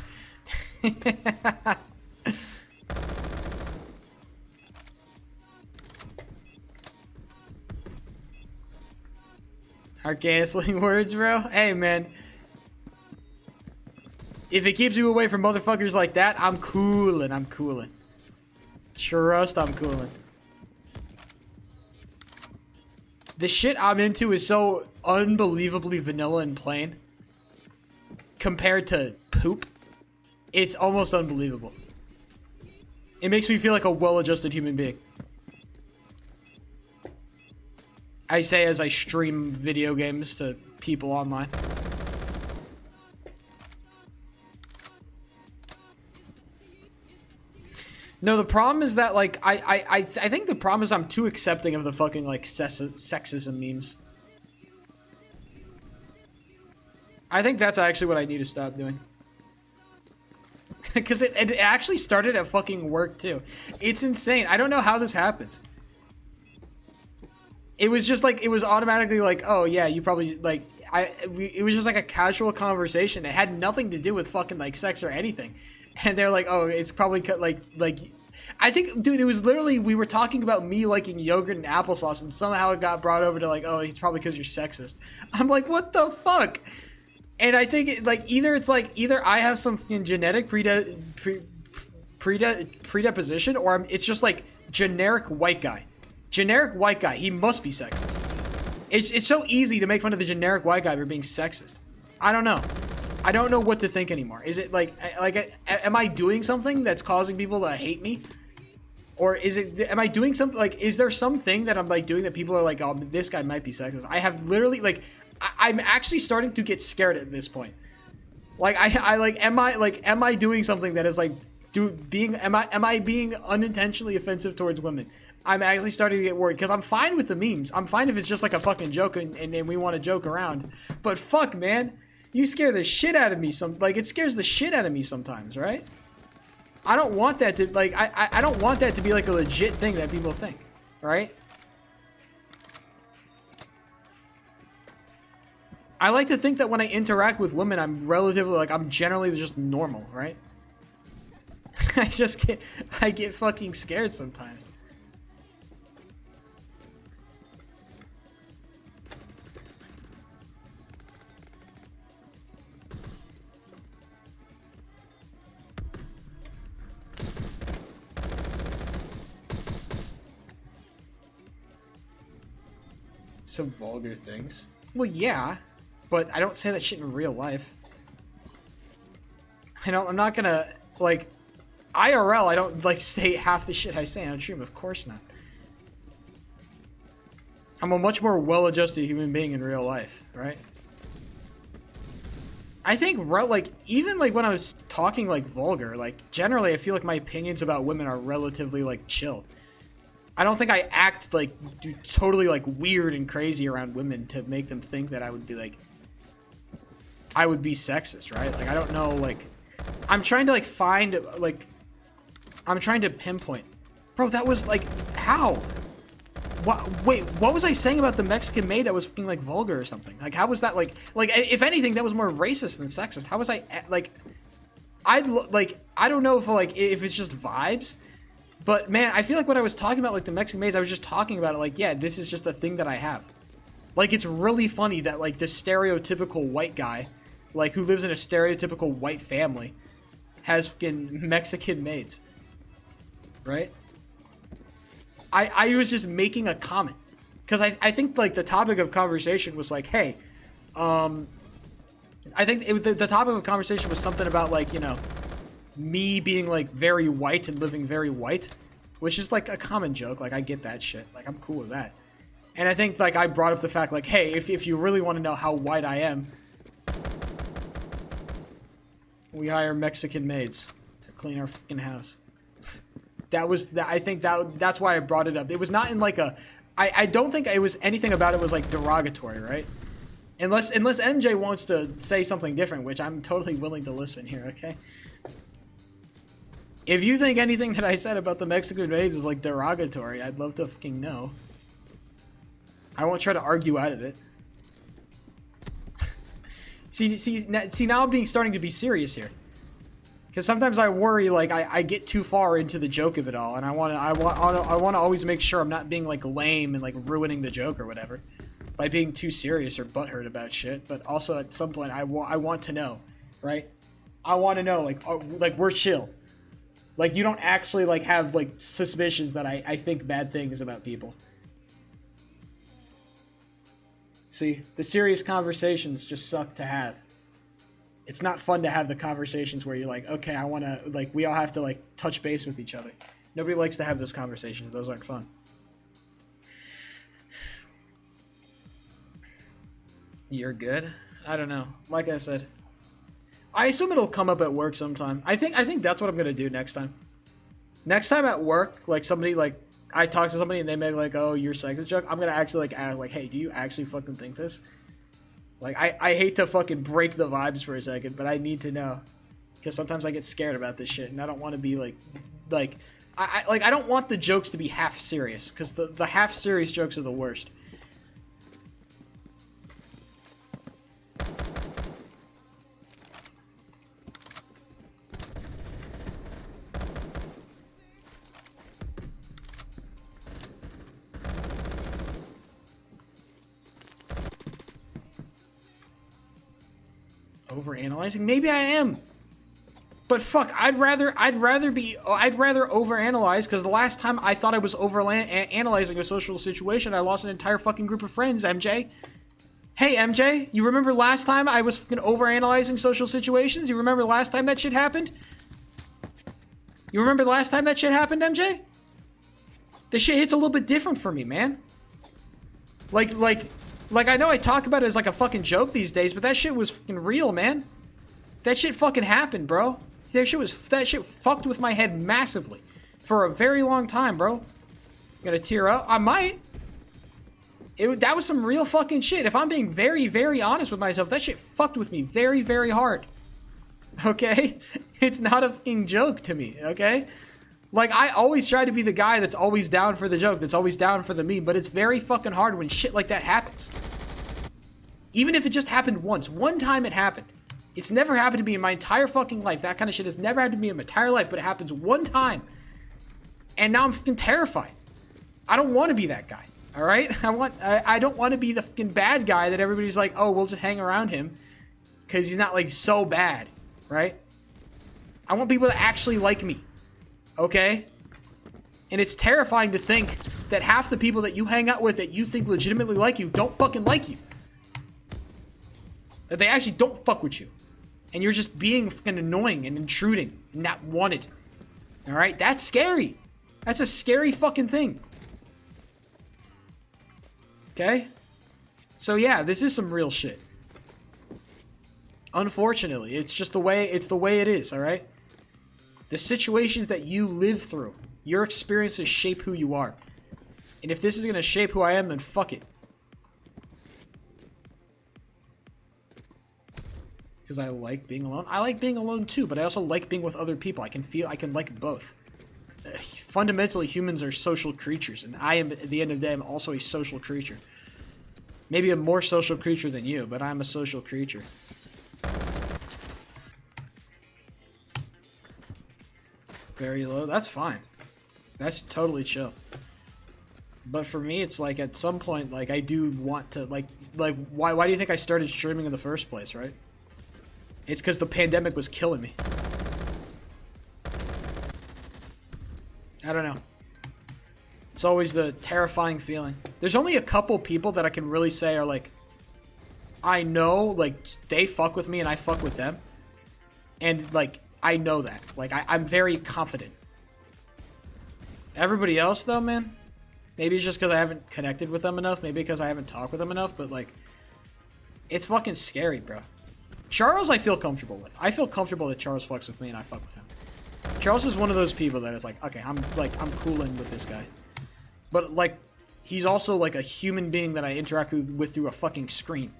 Our canceling words, bro? Hey, man. If it keeps you away from motherfuckers like that, I'm coolin', I'm coolin'. Trust, I'm coolin'. The shit I'm into is so unbelievably vanilla and plain. Compared to poop. It's almost unbelievable. It makes me feel like a well-adjusted human being. I say as I stream video games to people online. No, the problem is that, like, I think the problem is I'm too accepting of the fucking, like, sexism memes. I think that's actually what I need to stop doing. Because it actually started at fucking work, too. It's insane. I don't know how this happens. It was just, like, it was automatically like, oh, yeah, you probably, like, it was just, like, a casual conversation. It had nothing to do with fucking, like, sex or anything. And they're like, oh, it's probably like, I think, dude, it was literally, we were talking about me liking yogurt and applesauce, and somehow it got brought over to, like, oh, it's probably because you're sexist. I'm like, what the fuck? And I think, either I have some genetic predisposition, or it's just, like, generic white guy. Generic white guy, he must be sexist. It's so easy to make fun of the generic white guy for being sexist. I don't know. I don't know what to think anymore. Is it like am I doing something that's causing people to hate me? Or am I doing something, like, is there something that I'm, like, doing that people are like, oh, this guy might be sexist? I have literally, like, I'm actually starting to get scared at this point. Like, am I doing something that is, like, am I being unintentionally offensive towards women? I'm actually starting to get worried, because I'm fine with the memes. I'm fine if it's just, like, a fucking joke and we want to joke around. But fuck, man. You scare the shit out of me it scares the shit out of me sometimes, right? I don't want that to, like, I don't want that to be, like, a legit thing that people think, right? I like to think that when I interact with women, I'm relatively, like, I'm generally just normal, right? I get fucking scared sometimes. Some vulgar things. Well, yeah, but I don't say that shit in real life. I'm not gonna, like, IRL, I don't, like, say half the shit I say on stream. Of course not. I'm a much more well-adjusted human being in real life, right? I think, like, even, like, when I was talking, like, vulgar, like, generally I feel like my opinions about women are relatively, like, chill. I don't think I act, like, totally, like, weird and crazy around women to make them think that I would be, like, I would be sexist, right? Like, I don't know, like, I'm trying to, like, find, like, I'm trying to pinpoint. Bro, that was, like, how? What? Wait, what was I saying about the Mexican maid that was fucking, like, vulgar or something? Like, how was that, like, if anything, that was more racist than sexist. How was I, like, I don't know if, like, if it's just vibes. But, man, I feel like when I was talking about, like, the Mexican maids, I was just talking about it like, yeah, this is just a thing that I have. Like, it's really funny that, like, this stereotypical white guy, like, who lives in a stereotypical white family, has fucking Mexican maids. Right? I was just making a comment. Because I think, like, the topic of conversation was, like, hey, I think the topic of conversation was something about, like, you know, me being, like, very white and living very white, which is, like, a common joke. Like, I get that shit. Like, I'm cool with that. And I think, like, I brought up the fact, like, hey, if you really want to know how white I am, we hire Mexican maids to clean our fucking house. That was, I think that's why I brought it up. It was not in, like, I don't think it was anything about it was, like, derogatory, right? Unless MJ wants to say something different, which I'm totally willing to listen here, okay? If you think anything that I said about the Mexican maids was, like, derogatory, I'd love to fucking know. I won't try to argue out of it. see, now I'm starting to be serious here. Because sometimes I worry, like, I get too far into the joke of it all, and I want to always make sure I'm not being, like, lame and, like, ruining the joke or whatever by being too serious or butthurt about shit. But also, at some point, I want to know, right? I want to know, like, we're chill. Like, you don't actually, like, have, like, suspicions that I think bad things about people. See, the serious conversations just suck to have. It's not fun to have the conversations where you're like, okay, I want to, like, we all have to, like, touch base with each other. Nobody likes to have those conversations. Those aren't fun. You're good? I don't know. Like I said, I assume it'll come up at work sometime. I think that's what I'm gonna do next time. Next time at work, like, somebody, like, I talk to somebody and they make, like, oh, you're sexist joke, I'm gonna actually, like, ask, like, hey, do you actually fucking think this? Like, I hate to fucking break the vibes for a second, but I need to know. Because sometimes I get scared about this shit, and I don't want to be, like, I don't want the jokes to be half serious, because the half serious jokes are the worst. Overanalyzing? Maybe I am. But fuck, I'd rather overanalyze, because the last time I thought I was analyzing a social situation, I lost an entire fucking group of friends, MJ. Hey, MJ, you remember last time I was fucking overanalyzing social situations? You remember last time that shit happened? You remember the last time that shit happened, MJ? This shit hits a little bit different for me, man. Like, I know I talk about it as, like, a fucking joke these days, but that shit was fucking real, man. That shit fucking happened, bro. That shit fucked with my head massively. For a very long time, bro. Gonna tear up? I might. That was some real fucking shit. If I'm being very, very honest with myself, that shit fucked with me very, very hard. Okay? It's not a fucking joke to me, okay? Like, I always try to be the guy that's always down for the joke, that's always down for the meme, but it's very fucking hard when shit like that happens. Even if it just happened once. One time it happened. It's never happened to me in my entire fucking life. That kind of shit has never happened to me in my entire life, but it happens one time. And now I'm fucking terrified. I don't want to be that guy. All right? I don't want to be the fucking bad guy that everybody's like, oh, we'll just hang around him because he's not like so bad, right? I want people to actually like me. Okay? And it's terrifying to think that half the people that you hang out with that you think legitimately like you don't fucking like you. That they actually don't fuck with you. And you're just being fucking annoying and intruding and not wanted. Alright? That's scary. That's a scary fucking thing. Okay? So yeah, this is some real shit. Unfortunately, it's just the way it is, alright? The situations that you live through, your experiences shape who you are. And if this is gonna shape who I am, then fuck it. Because I like being alone. I like being alone too, but I also like being with other people. I can like both. Fundamentally, humans are social creatures, and I am, at the end of the day, I'm also a social creature. Maybe a more social creature than you, but I'm a social creature. Very low. That's fine. That's totally chill. But for me, it's like at some point, like I do want to, like why do you think I started streaming in the first place, right? It's because the pandemic was killing me. I don't know. It's always the terrifying feeling. There's only a couple people that I can really say are like, I know, like, they fuck with me and I fuck with them. And, like, I know that. Like, I'm very confident. Everybody else, though, man, maybe it's just because I haven't connected with them enough. Maybe because I haven't talked with them enough. But, like, it's fucking scary, bro. Charles, I feel comfortable with. I feel comfortable that Charles fucks with me and I fuck with him. Charles is one of those people that is like, okay, I'm cooling with this guy. But, like, he's also, like, a human being that I interact with through a fucking screen.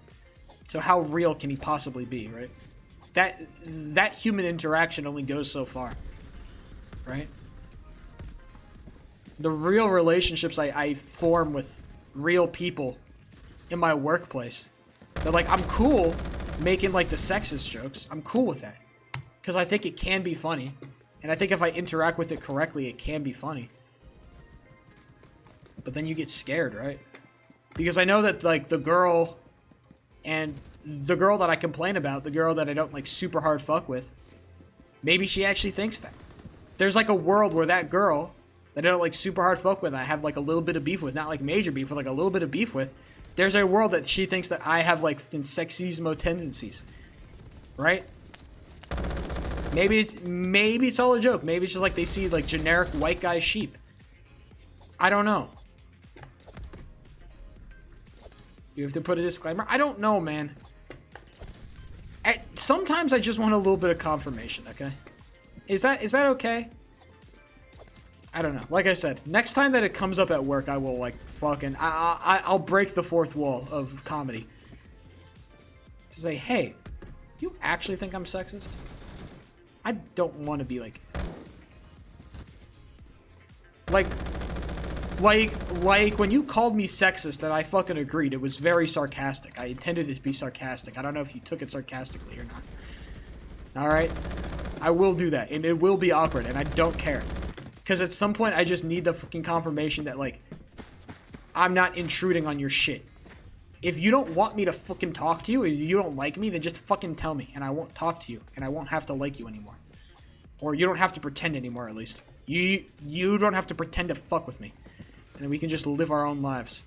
So how real can he possibly be, right? That human interaction only goes so far, right? The real relationships I form with real people in my workplace, they're like, I'm cool making, like, the sexist jokes. I'm cool with that. Because I think it can be funny. And I think if I interact with it correctly, it can be funny. But then you get scared, right? Because I know that, like, the girl that I complain about, the girl that I don't, like, super hard fuck with, maybe she actually thinks that. There's, like, a world where that girl that I don't, like, super hard fuck with, I have, like, a little bit of beef with, not, like, major beef, but, like, a little bit of beef with, there's a world that she thinks that I have, like, sexismo tendencies. Right? Maybe it's all a joke. Maybe it's just like they see, like, generic white guy sheep. I don't know. You have to put a disclaimer. I don't know, man. Sometimes I just want a little bit of confirmation, okay? Is that okay? I don't know. Like I said, next time that it comes up at work, I will, like, fucking... I'll break the fourth wall of comedy. To say, hey, you actually think I'm sexist? I don't want to be like when you called me sexist and I fucking agreed, it was very sarcastic. I intended it to be sarcastic. I don't know if you took it sarcastically or not. Alright? I will do that, and it will be awkward, and I don't care. Because at some point, I just need the fucking confirmation that, like, I'm not intruding on your shit. If you don't want me to fucking talk to you, or you don't like me, then just fucking tell me, and I won't talk to you, and I won't have to like you anymore. Or you don't have to pretend anymore, at least. You don't have to pretend to fuck with me. And we can just live our own lives.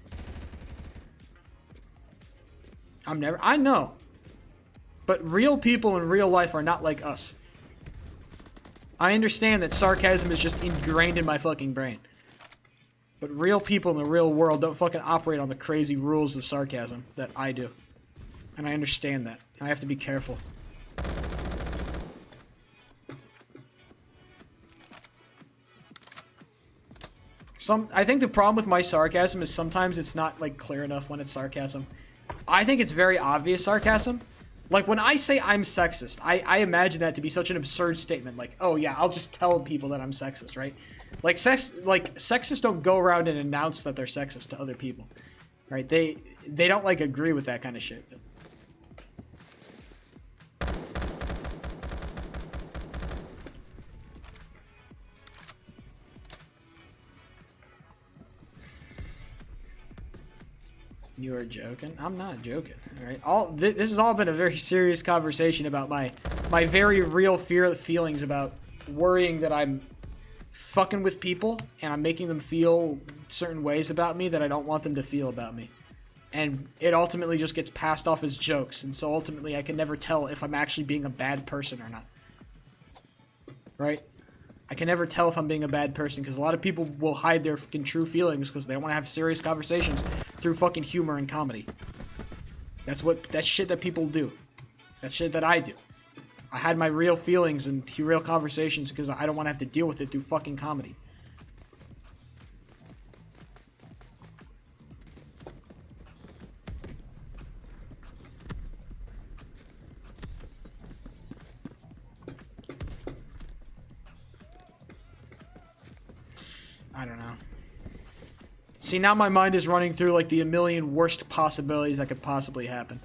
I know. But real people in real life are not like us. I understand that sarcasm is just ingrained in my fucking brain. But real people in the real world don't fucking operate on the crazy rules of sarcasm that I do. And I understand that. And I have to be careful. I think the problem with my sarcasm is sometimes it's not, like, clear enough when it's sarcasm. I think it's very obvious sarcasm. Like, when I say I'm sexist, I imagine that to be such an absurd statement. Like, oh yeah, I'll just tell people that I'm sexist, right? Like, sexists don't go around and announce that they're sexist to other people, right? They don't, like, agree with that kind of shit. You are joking? I'm not joking. All right. This has all been a very serious conversation about my very real feelings about worrying that I'm fucking with people and I'm making them feel certain ways about me that I don't want them to feel about me. And it ultimately just gets passed off as jokes, and so ultimately I can never tell if I'm actually being a bad person or not. Right? I can never tell if I'm being a bad person, because a lot of people will hide their fucking true feelings because they want to have serious conversations through fucking humor and comedy. That's shit that people do. That's shit that I do. I had my real feelings and real conversations because I don't want to have to deal with it through fucking comedy. I don't know. See, now my mind is running through like the a million worst possibilities that could possibly happen.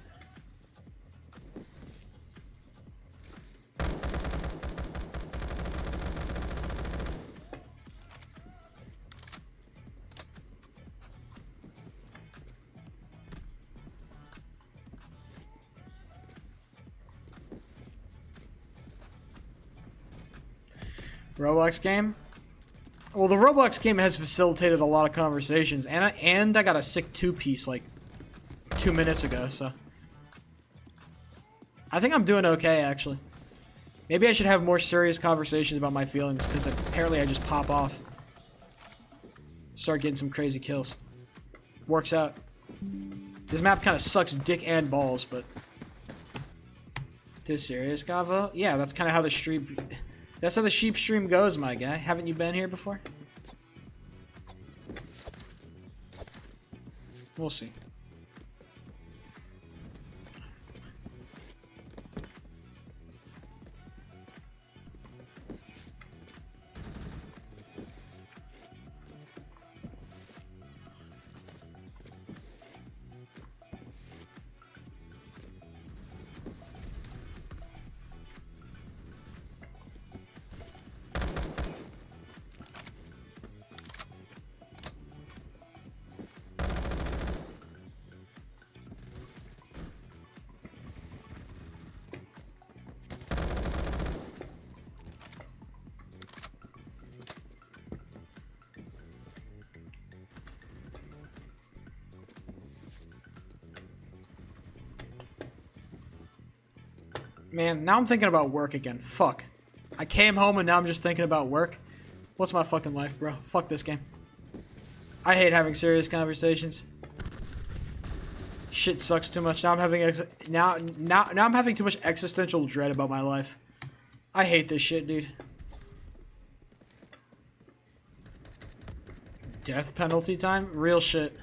Roblox game? Well, the Roblox game has facilitated a lot of conversations, and I got a sick two-piece like 2 minutes ago, so I think I'm doing okay, actually. Maybe I should have more serious conversations about my feelings, because apparently I just pop off. Start getting some crazy kills. Works out. This map kind of sucks dick and balls, but... This serious, Gavo? Yeah, that's kind of how the stream... That's how the sheep stream goes, my guy. Haven't you been here before? We'll see. Man, now I'm thinking about work again. Fuck. I came home and now I'm just thinking about work. What's my fucking life, bro? Fuck this game. I hate having serious conversations. Shit sucks too much. Now I'm having now I'm having too much existential dread about my life. I hate this shit, dude. Death penalty time? Real shit.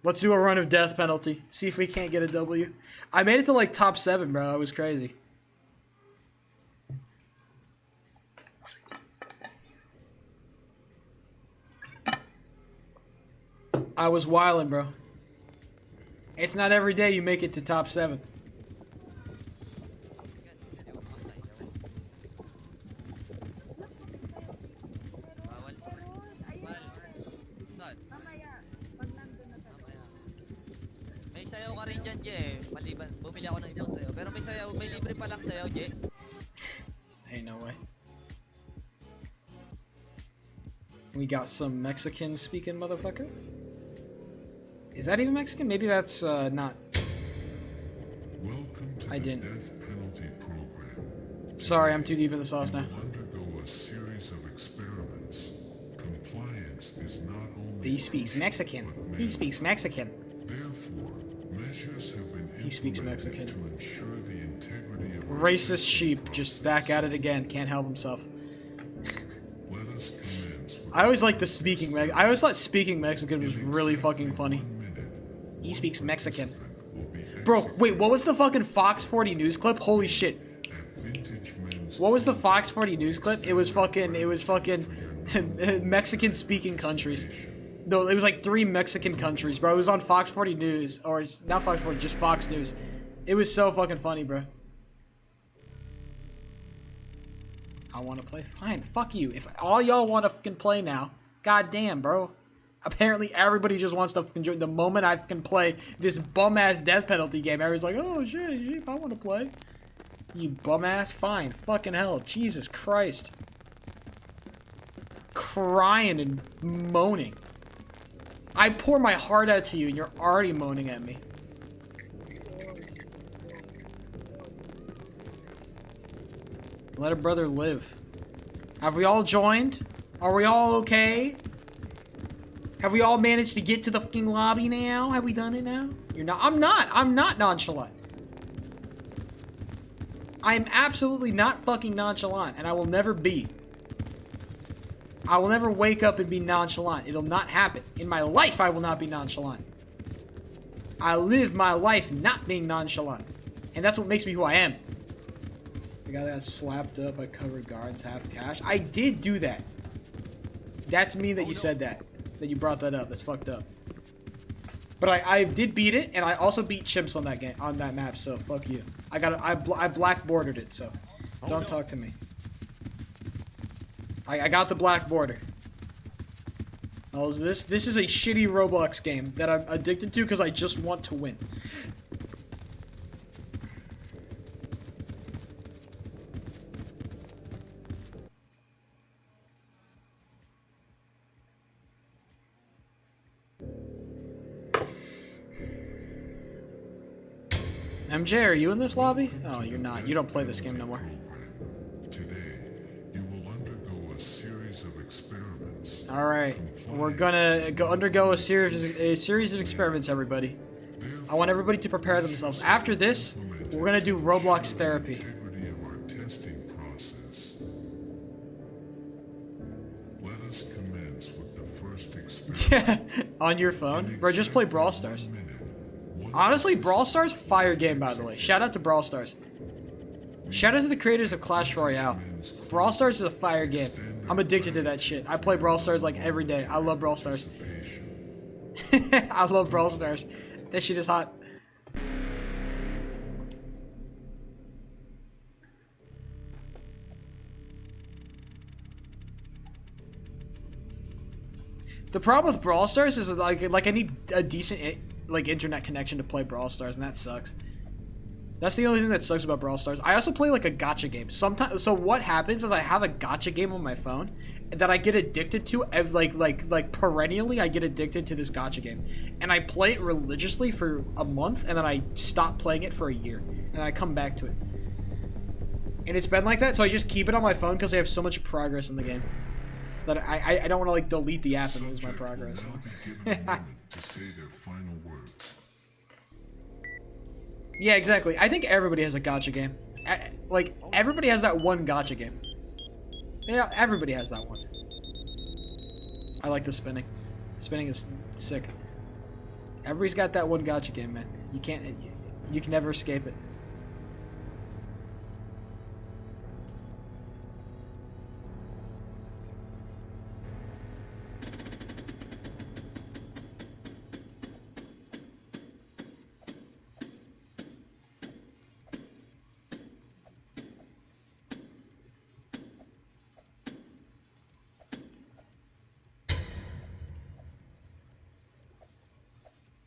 Let's do a run of death penalty. See if we can't get a W. I made it to like top 7, bro. It was crazy. I was wildin', bro. It's not every day you make it to top 7. Ain't no way. We got some Mexican speaking motherfucker. Is that even Mexican? Maybe that's not. Welcome to I didn't. The death penalty program. Sorry, I'm too deep in the sauce now. You undergo a series of experiments. Compliance is not only He speaks Mexican. He speaks Mexican. Therefore, measures have been He speaks implemented Mexican. to ensure the integrity of our Racist sheep, just back at it again. Can't help himself. Let us commence with I always liked the speaking I always thought speaking Mexican was really fucking funny. 1 minute. He speaks Mexican. Will be Bro, wait, what was the fucking Fox 40 news clip? Holy shit. at Vintage Men's What was the Fox 40 news clip? It was fucking Mexican speaking countries. No, it was like 3 Mexican countries, bro. It was on Fox 40 News, or it's not Fox 40, just Fox News. It was so fucking funny, bro. I want to play. Fine, fuck you. If all y'all want to fucking play now, goddamn, bro. Apparently, everybody just wants to enjoy. The moment I can play this bum-ass death penalty game, everybody's like, oh, shit, I want to play. You bum-ass? Fine. Fucking hell. Jesus Christ. Crying and moaning. I pour my heart out to you, and you're already moaning at me. Let a brother live. Have we all joined? Are we all okay? Have we all managed to get to the fucking lobby now? Have we done it now? You're not. I'm not nonchalant. I am absolutely not fucking nonchalant, and I will never be. I will never wake up and be nonchalant. It'll not happen. In my life, I will not be nonchalant. I live my life not being nonchalant. And that's what makes me who I am. The guy that got slapped up by covered guards, half cash. I did do that. That's me that you said that. That you brought that up. That's fucked up. But I did beat it, and I also beat chimps on that game, on that map, so fuck you. I black bordered it, so don't talk to me. I got the black border. Oh, this is a shitty Roblox game that I'm addicted to because I just want to win. MJ, are you in this lobby? Oh, you're not. You don't play this game no more. Today, you will undergo a series of experiments. All right, we're gonna undergo a series of experiments, everybody. I want everybody to prepare themselves. After this, we're gonna do Roblox therapy. Integrity of our testing process. Let us commence with the first experiment. On your phone, bro. Just play Brawl Stars. Honestly, Brawl Stars, fire game, by the way. Shout out to Brawl Stars. Shout out to the creators of Clash Royale. Brawl Stars is a fire game. I'm addicted to that shit. I play Brawl Stars like every day. I love Brawl Stars. I love Brawl Stars. That shit is hot. The problem with Brawl Stars is like I need a decent internet connection to play Brawl Stars, and that sucks. That's the only thing that sucks about Brawl Stars. I also play like a gacha game. Sometimes, so what happens is I have a gacha game on my phone that I get addicted to. Like perennially, I get addicted to this gacha game, and I play it religiously for a month, and then I stop playing it for a year, and I come back to it. And it's been like that, so I just keep it on my phone because I have so much progress in the game that I don't want to like delete the app and lose my progress. To say their final words. Yeah, exactly. I think everybody has a gacha game. Like, everybody has that one gacha game. Yeah, everybody has that one. I like the spinning. Spinning is sick. Everybody's got that one gacha game, man. You can't... You can never escape it.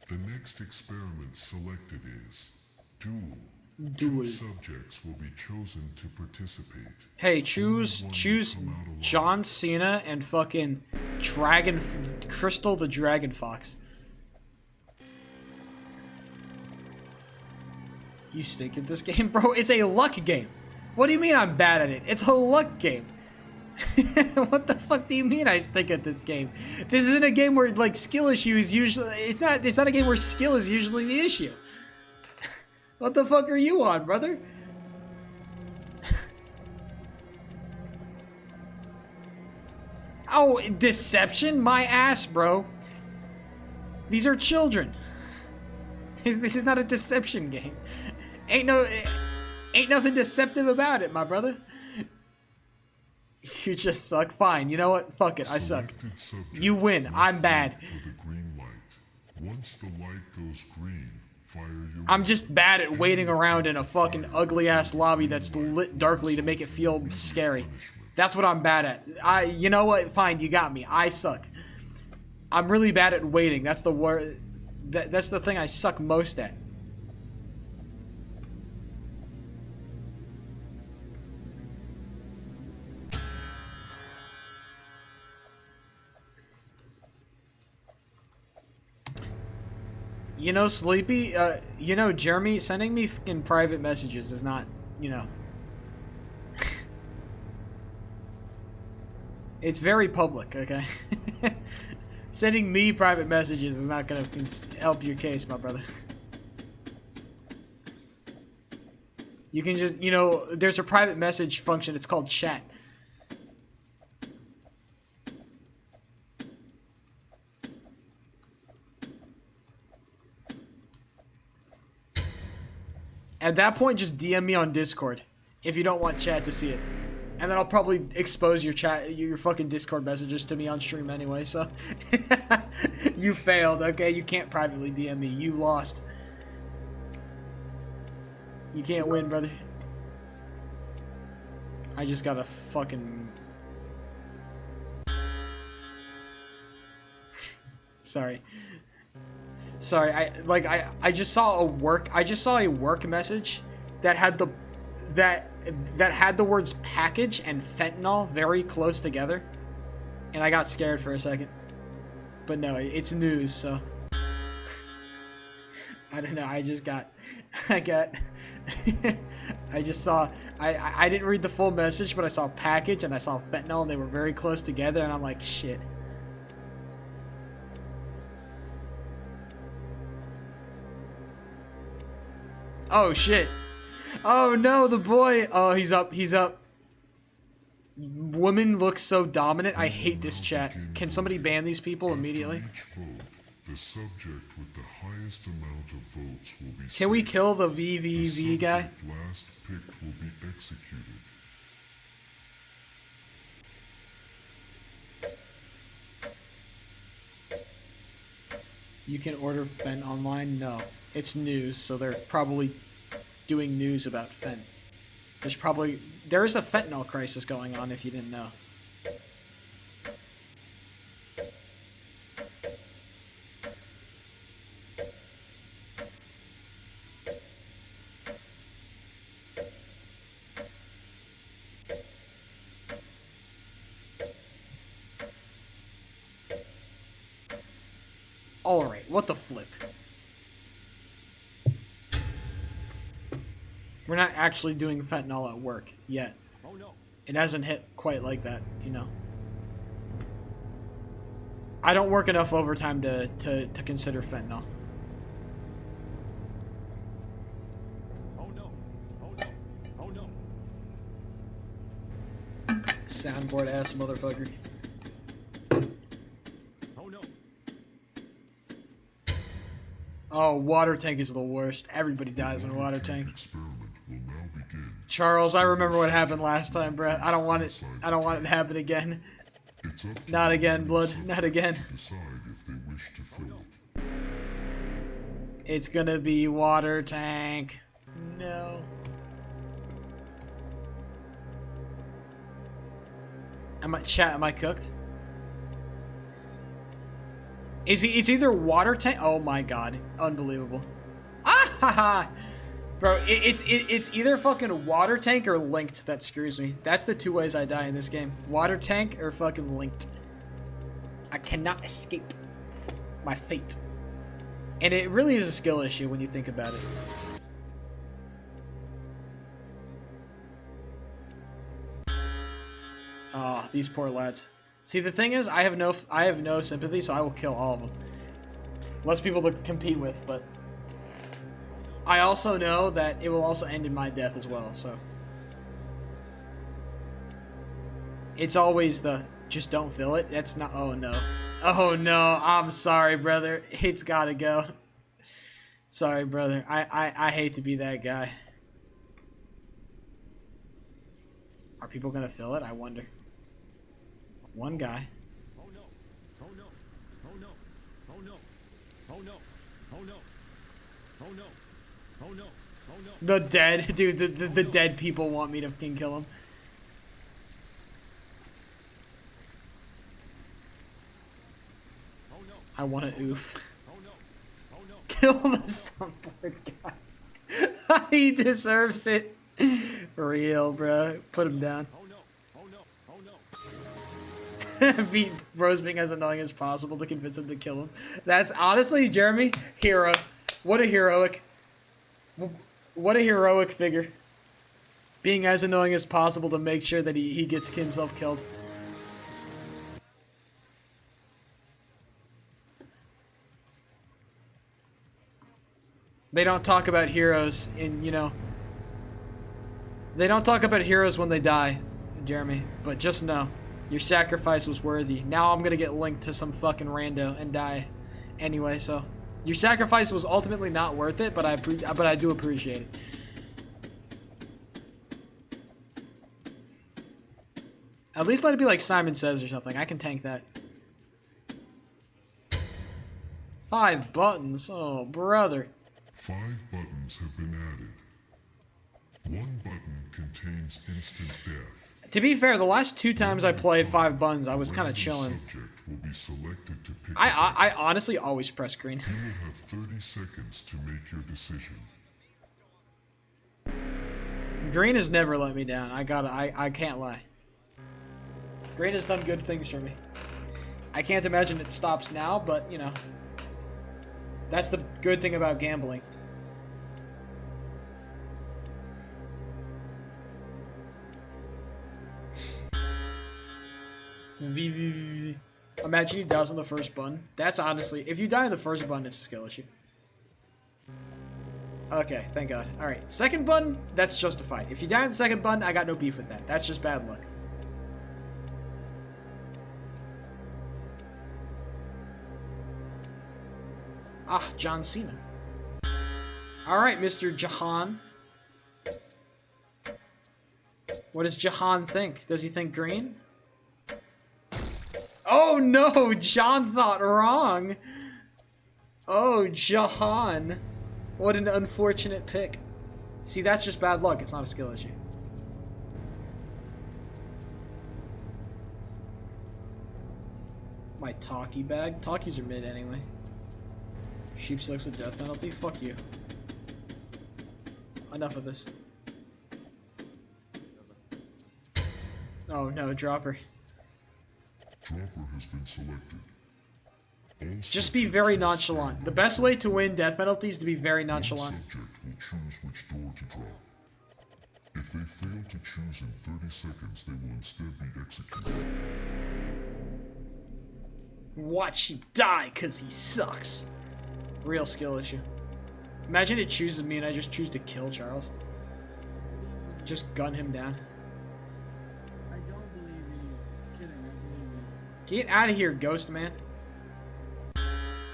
The next experiment selected is Duel. Duel. 2 subjects will be chosen to participate. Hey, choose John Cena and fucking Crystal the Dragon Fox. You stink at this game, bro. It's a luck game. What do you mean I'm bad at it? It's a luck game. What the fuck do you mean I stink at this game? This isn't a game where like skill issue is usually it's not a game where skill is usually the issue. What the fuck are you on, brother? Oh, deception? My ass, bro. These are children. This is not a deception game. Ain't nothing deceptive about it, my brother. You just suck. Fine. You know what? Fuck it. I suck. You win. I'm bad. Once the light goes green, fire your... I'm just bad at waiting around in a fucking ugly ass lobby that's lit darkly to make it feel scary. That's what I'm bad at. You know what? Fine. You got me. I suck. I'm really bad at waiting. That's the word. That's the thing I suck most at. You know, Sleepy, you know, Jeremy, sending me fucking private messages is not, you know. It's very public, okay? Sending me private messages is not gonna help your case, my brother. You can just, you know, there's a private message function, it's called chat. At that point, just DM me on Discord if you don't want chat to see it. And then I'll probably expose your chat, your fucking Discord messages to me on stream anyway, so. You failed, okay? You can't privately DM me. You lost. You can't win, brother. I just got a fucking... Sorry. Sorry, I just saw a work message that had the words package and fentanyl very close together, and I got scared for a second. But no, it's news, so I don't know. I just saw I didn't read the full message, but I saw package and I saw fentanyl, and they were very close together, and I'm like, shit. Oh shit. Oh no, the boy. Oh, he's up. He's up. Woman looks so dominant. I hate this chat. Can somebody ban these people immediately? The subject with the highest amount of votes will be Can we kill the VVV guy? Last picked will be executed. You can order Fen online? No. It's news, so they're probably doing news about Fen. There is a fentanyl crisis going on if you didn't know. Alright, what the flip? We're not actually doing fentanyl at work yet. Oh no. It hasn't hit quite like that, you know. I don't work enough overtime to consider fentanyl. Oh no. Oh no. Oh no. Soundboard ass motherfucker. Oh no. Oh, water tank is the worst. Everybody dies in a water tank. Experiment will now begin. Charles, I remember what happened last time, bruh. I don't want it to happen again. It's up to Not again, blood. Not again. them to decide if they wish to fill it. It's gonna be water tank. No. Am I cooked? It's either water tank. Oh my god. Unbelievable. Ah ha ha. Bro, it's either fucking water tank or linked that screws me. That's the two ways I die in this game. Water tank or fucking linked. I cannot escape my fate. And it really is a skill issue when you think about it. Ah, these poor lads. See, the thing is, I have no sympathy, so I will kill all of them. Less people to compete with, but I also know that it will also end in my death as well, so it's always the just don't fill it. That's not. Oh no. Oh no. I'm sorry, brother. It's gotta go. Sorry, brother. I hate to be that guy. Are people gonna fill it? I wonder. One guy. Oh no. Oh no. Oh no. Oh no. Oh no. Oh no. Oh no. Oh no. Oh no. The dead. Dude, the dead people want me to fucking kill him. Oh I want to oof. Oh no. Oh no. Kill the soundboard guy. He deserves it. For real, bro. Put him down. Oh no. Oh no. Oh no. Beat Rose being as annoying as possible to convince him to kill him. That's honestly, Jeremy, hero. What a heroic. What a heroic figure. Being as annoying as possible to make sure that he gets himself killed. They don't talk about heroes in, you know... They don't talk about heroes when they die, Jeremy. But just know, your sacrifice was worthy. Now I'm gonna get linked to some fucking rando and die. Anyway, so... Your sacrifice was ultimately not worth it, but I do appreciate it. At least let it be like Simon Says or something. I can tank that. 5 buttons? Oh, brother. 5 buttons have been added. 1 button contains instant death. To be fair, the last 2 times I played 5 buttons, I was kind of chilling. Subject will be selected to pick I honestly always press green. You will have 30 seconds to make your decision. Green has never let me down. I can't lie. Green has done good things for me. I can't imagine it stops now, but, you know. That's the good thing about gambling. V. Imagine he dies on the first button. That's honestly, if you die on the first button, it's a skill issue. Okay, thank God. Alright, second button, that's justified. If you die on the second button, I got no beef with that. That's just bad luck. Ah, John Cena. Alright, Mr. Jahan. What does Jahan think? Does he think green? Oh no, John thought wrong. Oh, Jahan. What an unfortunate pick. See, that's just bad luck. It's not a skill issue. My talkie bag? Talkies are mid anyway. Sheep selects a death penalty? Fuck you. Enough of this. Oh no, dropper. Dropper has been selected. Just be very nonchalant. The best way to win death penalties is to be very nonchalant. Subject will choose which door to drop. If they fail to choose in 30 seconds, they will instead be executed. Watch him die because he sucks. Real skill issue. Imagine it chooses me and I just choose to kill Charles. Just gun him down. I don't believe in you. Kidding, I believe in you. Get out of here, ghost man.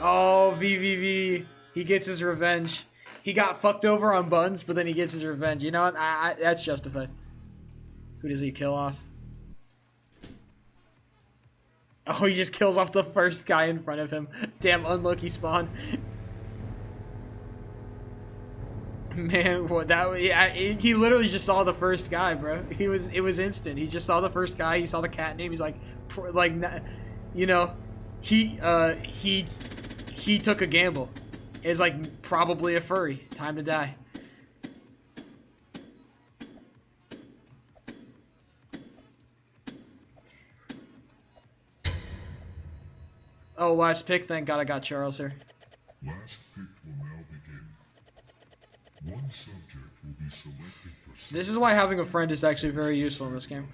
Oh, VVV. He gets his revenge. He got fucked over on buns, but then he gets his revenge. You know what? That's justified. Who does he kill off? Oh, he just kills off the first guy in front of him. Damn unlucky spawn. Man, what that? Yeah, he literally just saw the first guy, bro. It was instant. He just saw the first guy. He saw the cat name. He's like, you know, he took a gamble. It's like probably a furry. Time to die. Oh, last pick. Thank God I got Charles here. Last pick will now begin. One subject will be selected for This is why having a friend is actually very useful in this game.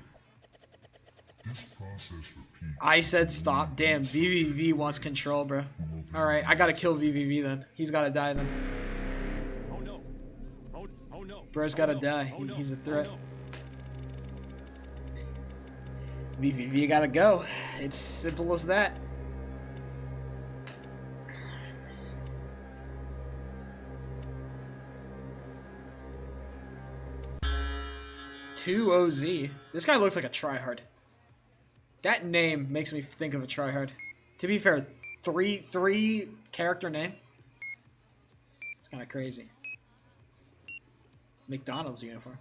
this process repeats. I said stop. Damn, VVV wants control, bro. Alright, I gotta kill VVV then. He's gotta die then. Oh no. Oh no. Bro's gotta die. He's a threat. VVV gotta go. It's simple as that. OZ. This guy looks like a tryhard. That name makes me think of a tryhard. To be fair, three character name. It's kind of crazy. McDonald's uniform.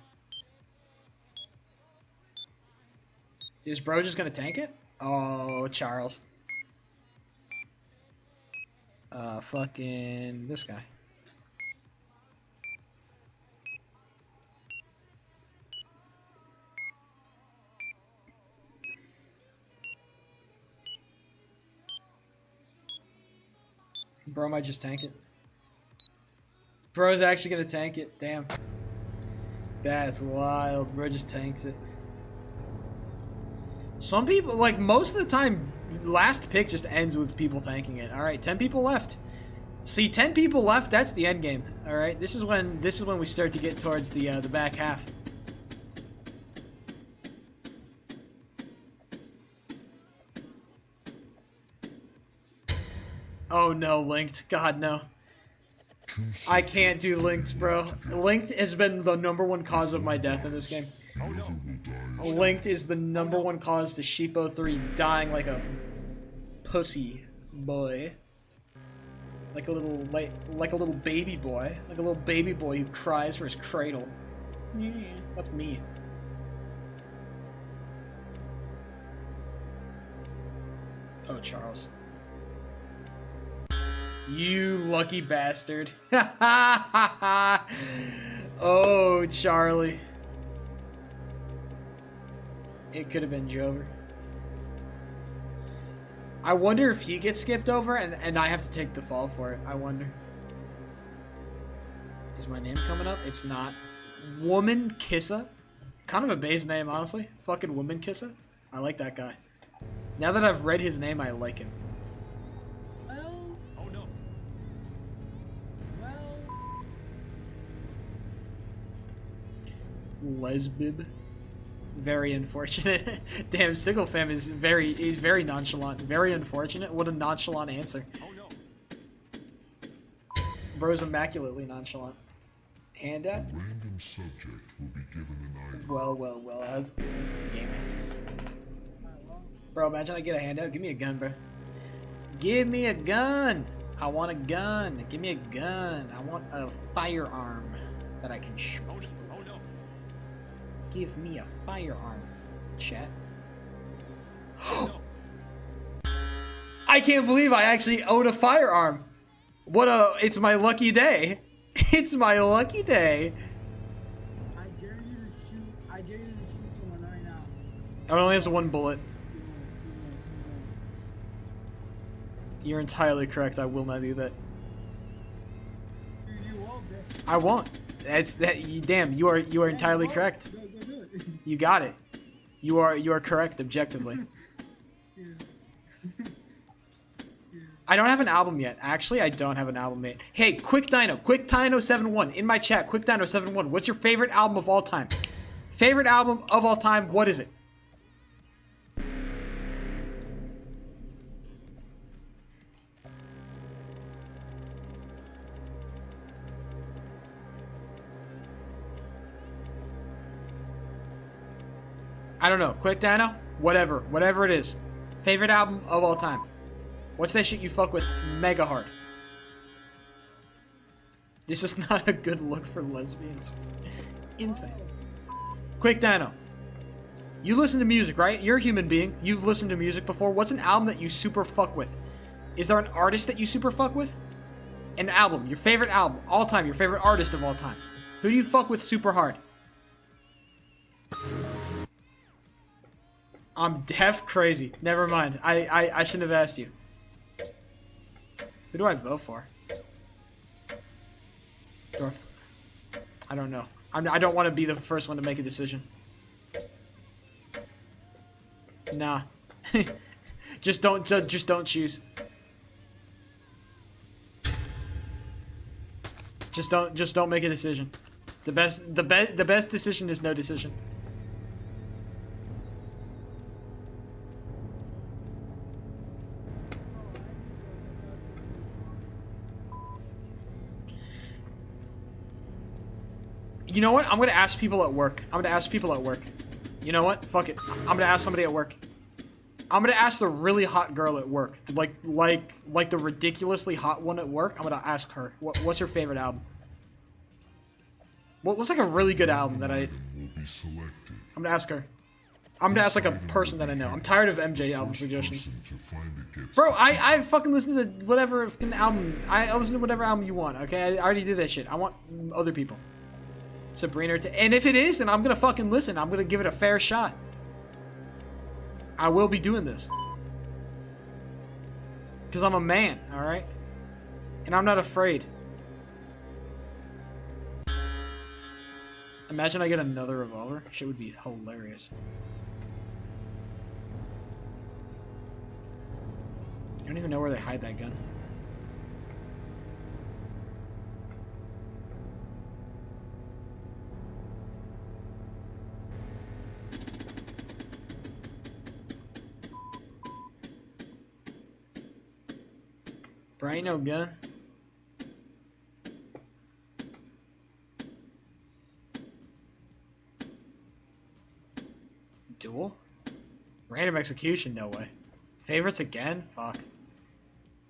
Is bro just gonna tank it? Oh, Charles. Fucking this guy. Bro might just tank it. Bro's actually gonna tank it. Damn. That's wild. Bro just tanks it. Some people, like, most of the time, last pick just ends with people tanking it. Alright, 10 people left. See, 10 people left, that's the end game. Alright, this is when we start to get towards the back half. Oh no, linked. God no. I can't do linked, bro. Linked has been the #1 cause of my death in this game. Linked is the #1 cause to Sheepo3 dying like a pussy boy. Like a little baby boy. Like a little baby boy who cries for his cradle. Yeah, that's me. Oh, Charles. You lucky bastard. Oh, Charlie. It could have been Jover. I wonder if he gets skipped over and I have to take the fall for it. I wonder. Is my name coming up? It's not. Woman Kissa? Kind of a base name, honestly. Fucking Woman Kissa. I like that guy. Now that I've read his name, I like him. Lesbib. Very unfortunate. Damn, Sigil fam is very nonchalant. Very unfortunate. What a nonchalant answer. Bro's immaculately nonchalant. Handout? Random subject will be given an item. Well. That's gaming. Bro, imagine I get a handout. Give me a gun, bro. Give me a gun. I want a gun. Give me a gun. I want a firearm that I can shoot. Give me a firearm, chat. I can't believe I actually own a firearm. It's my lucky day. It's my lucky day. I dare you to shoot someone right now. It only has 1 bullet. You're entirely correct. I will not do that. You won't, bitch. I won't. Damn, you are entirely correct. You got it. You are correct objectively. I don't have an album yet. Actually, I don't have an album yet. Hey, Quick Dino 71 in my chat. Quick Dino 71. What's your favorite album of all time? Favorite album of all time? What is it? I don't know. Quick Dino? Whatever it is. Favorite album of all time. What's that shit you fuck with mega hard? This is not a good look for lesbians. Insane. Quick Dino. You listen to music, right? You're a human being. You've listened to music before. What's an album that you super fuck with? Is there an artist that you super fuck with? An album. Your favorite album. All time. Your favorite artist of all time. Who do you fuck with super hard? I'm deaf crazy. Never mind. I shouldn't have asked you. Who do I vote for? I don't know. I don't want to be the first one to make a decision. Nah. just don't choose. Just don't make a decision. The best decision is no decision. You know what? I'm gonna ask people at work. You know what? Fuck it. I'm gonna ask somebody at work. I'm gonna ask the really hot girl at work. Like the ridiculously hot one at work. I'm gonna ask her. What's her favorite album? What's like a really good album that I... Will be selected. I'm gonna ask her. I'm gonna ask like a person that I know. I'm tired of MJ album suggestions. Person to find it gets Bro, I fucking listen to whatever fucking album. I listen to whatever album you want, okay? I already did that shit. I want other people. Sabrina, and if it is, then I'm gonna fucking listen. I'm gonna give it a fair shot. I will be doing this. Because I'm a man, alright? And I'm not afraid. Imagine I get another revolver. Shit would be hilarious. I don't even know where they hide that gun. Bro, ain't no gun. Duel? Random execution? No way. Favorites again? Fuck.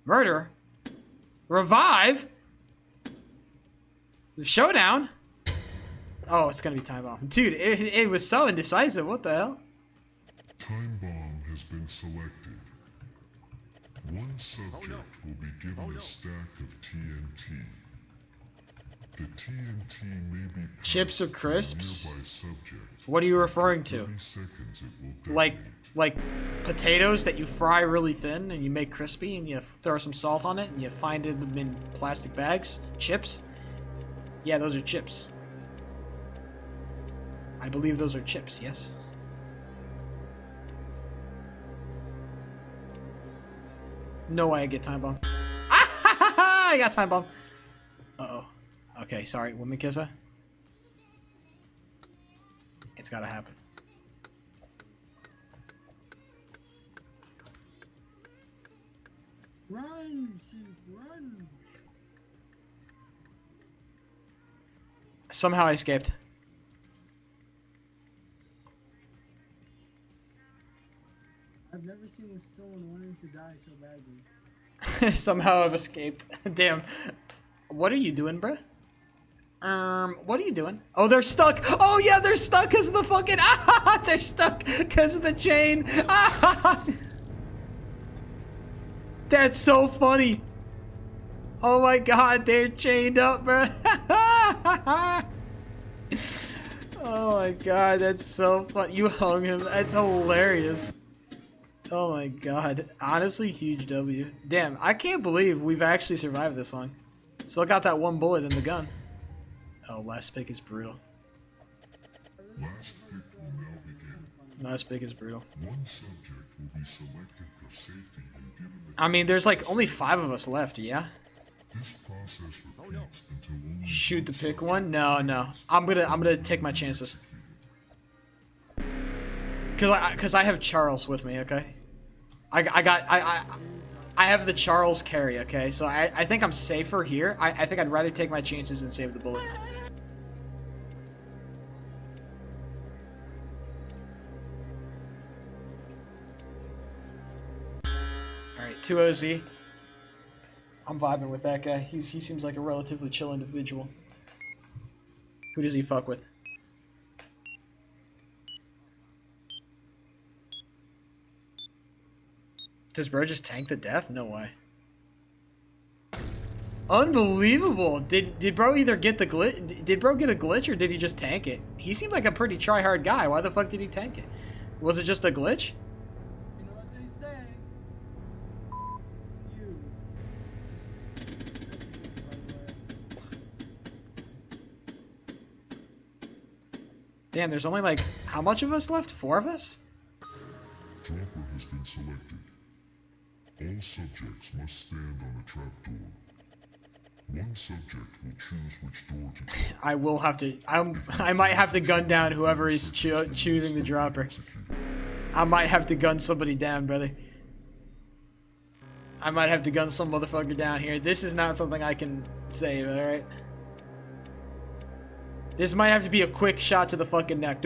Murder? Revive? Showdown? Oh, it's gonna be time bomb. Dude, it was so indecisive. What the hell? Time bomb has been selected. One subject will be given a stack of TNT. The TNT may be Chips or passed to a crisps? nearby subject. What are you referring to? 30 seconds it will Like detonate. potatoes that you fry really thin and you make crispy and you throw some salt on it and you find them in plastic bags? Chips? Yeah, those are chips. I believe those are chips, yes. No way I get time bomb. I got time bomb. Uh-oh. Okay, sorry. Woman kisser. It's gotta happen. Run, sheep, run. Somehow I escaped. I've never seen someone wanting to die so badly. Somehow I've escaped. Damn. What are you doing, bruh? What are you doing? Oh, they're stuck. Oh, yeah, they're stuck because of the fucking... they're stuck because of the chain. That's so funny. Oh, my God. They're chained up, bruh. Oh, my God. That's so fun. You hung him. That's hilarious. Oh, my God. Honestly, huge W. Damn, I can't believe we've actually survived this long. Still got that one bullet in the gun. Oh, last pick is brutal. Last pick will now begin. Last pick is brutal. One subject will be selected for safety and given the I mean, there's like only 5 of us left, yeah? This process repeats until only Shoot the one pick subject one? No, no. I'm gonna take my chances. Cause I have Charles with me, okay? I have the Charles carry, okay? So I think I'm safer here. I think I'd rather take my chances and save the bullet. Alright, 2OZ. I'm vibing with that guy. He seems like a relatively chill individual. Who does he fuck with? Does bro just tank the death? No way. Unbelievable. Did bro either get the glitch? Did bro get a glitch or did he just tank it? He seemed like a pretty try-hard guy. Why the fuck did he tank it? Was it just a glitch? You know what they say? You. Damn, there's only like, how much of us left? 4 of us? dropper has been selected. All subjects must stand on a trapdoor. One subject will choose which door to drop. I will have to, I might have to gun down whoever is choosing the dropper. I might have to gun somebody down, brother. I might have to gun some motherfucker down here. This is not something I can save, alright? This might have to be a quick shot to the fucking neck.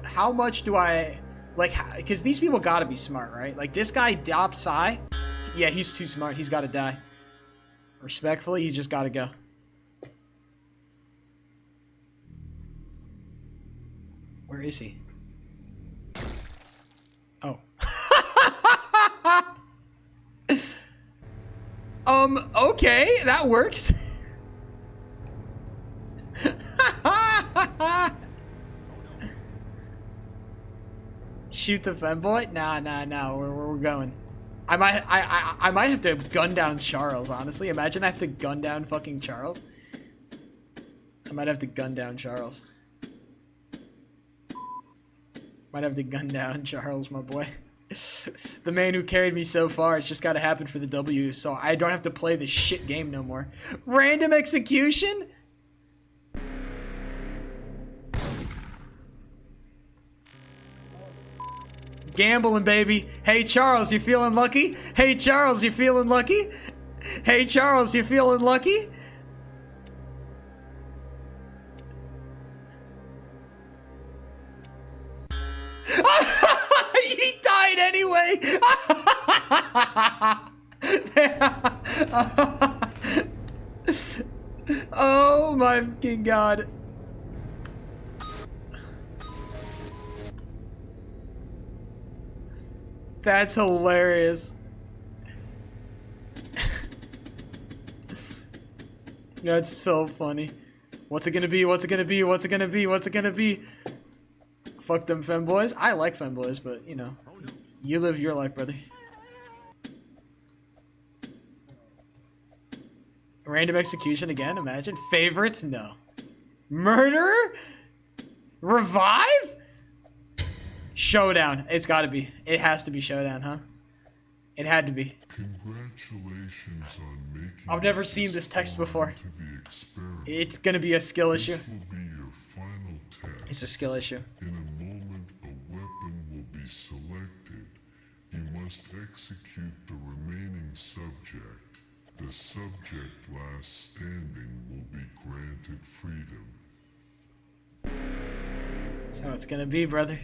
How much do I, like, because these people gotta be smart, right? Like, this guy, Dop Sai, yeah, he's too smart. He's gotta die. Respectfully, he's just gotta go. Where is he? Oh. Okay, that works. Shoot the femboy? Nah. We're going. I might have to gun down Charles, honestly. Imagine I have to gun down fucking Charles. I might have to gun down Charles. Might have to gun down Charles, my boy. The man who carried me so far. It's just gotta happen for the W, so I don't have to play this shit game no more. Random execution? Gambling, baby. Hey, Charles, you feeling lucky? Hey, Charles, you feeling lucky? Hey, Charles, you feeling lucky? He died anyway! Oh my fucking god. That's hilarious. That's so funny. What's it gonna be? What's it gonna be? What's it gonna be? What's it gonna be? Fuck them femboys. I like femboys, but you know, you live your life, brother. Random execution again, imagine. Favorites? No. Murderer? Revive? Showdown. It's gotta be. It has to be Showdown, huh? It had to be. Congratulations on making I've never seen this text before. to the experiment. It's gonna be a skill This issue. will be your final test. It's a skill issue. In a moment, a weapon will be selected. You must execute the remaining subject. The subject last standing will be granted freedom. So it's gonna be, brother.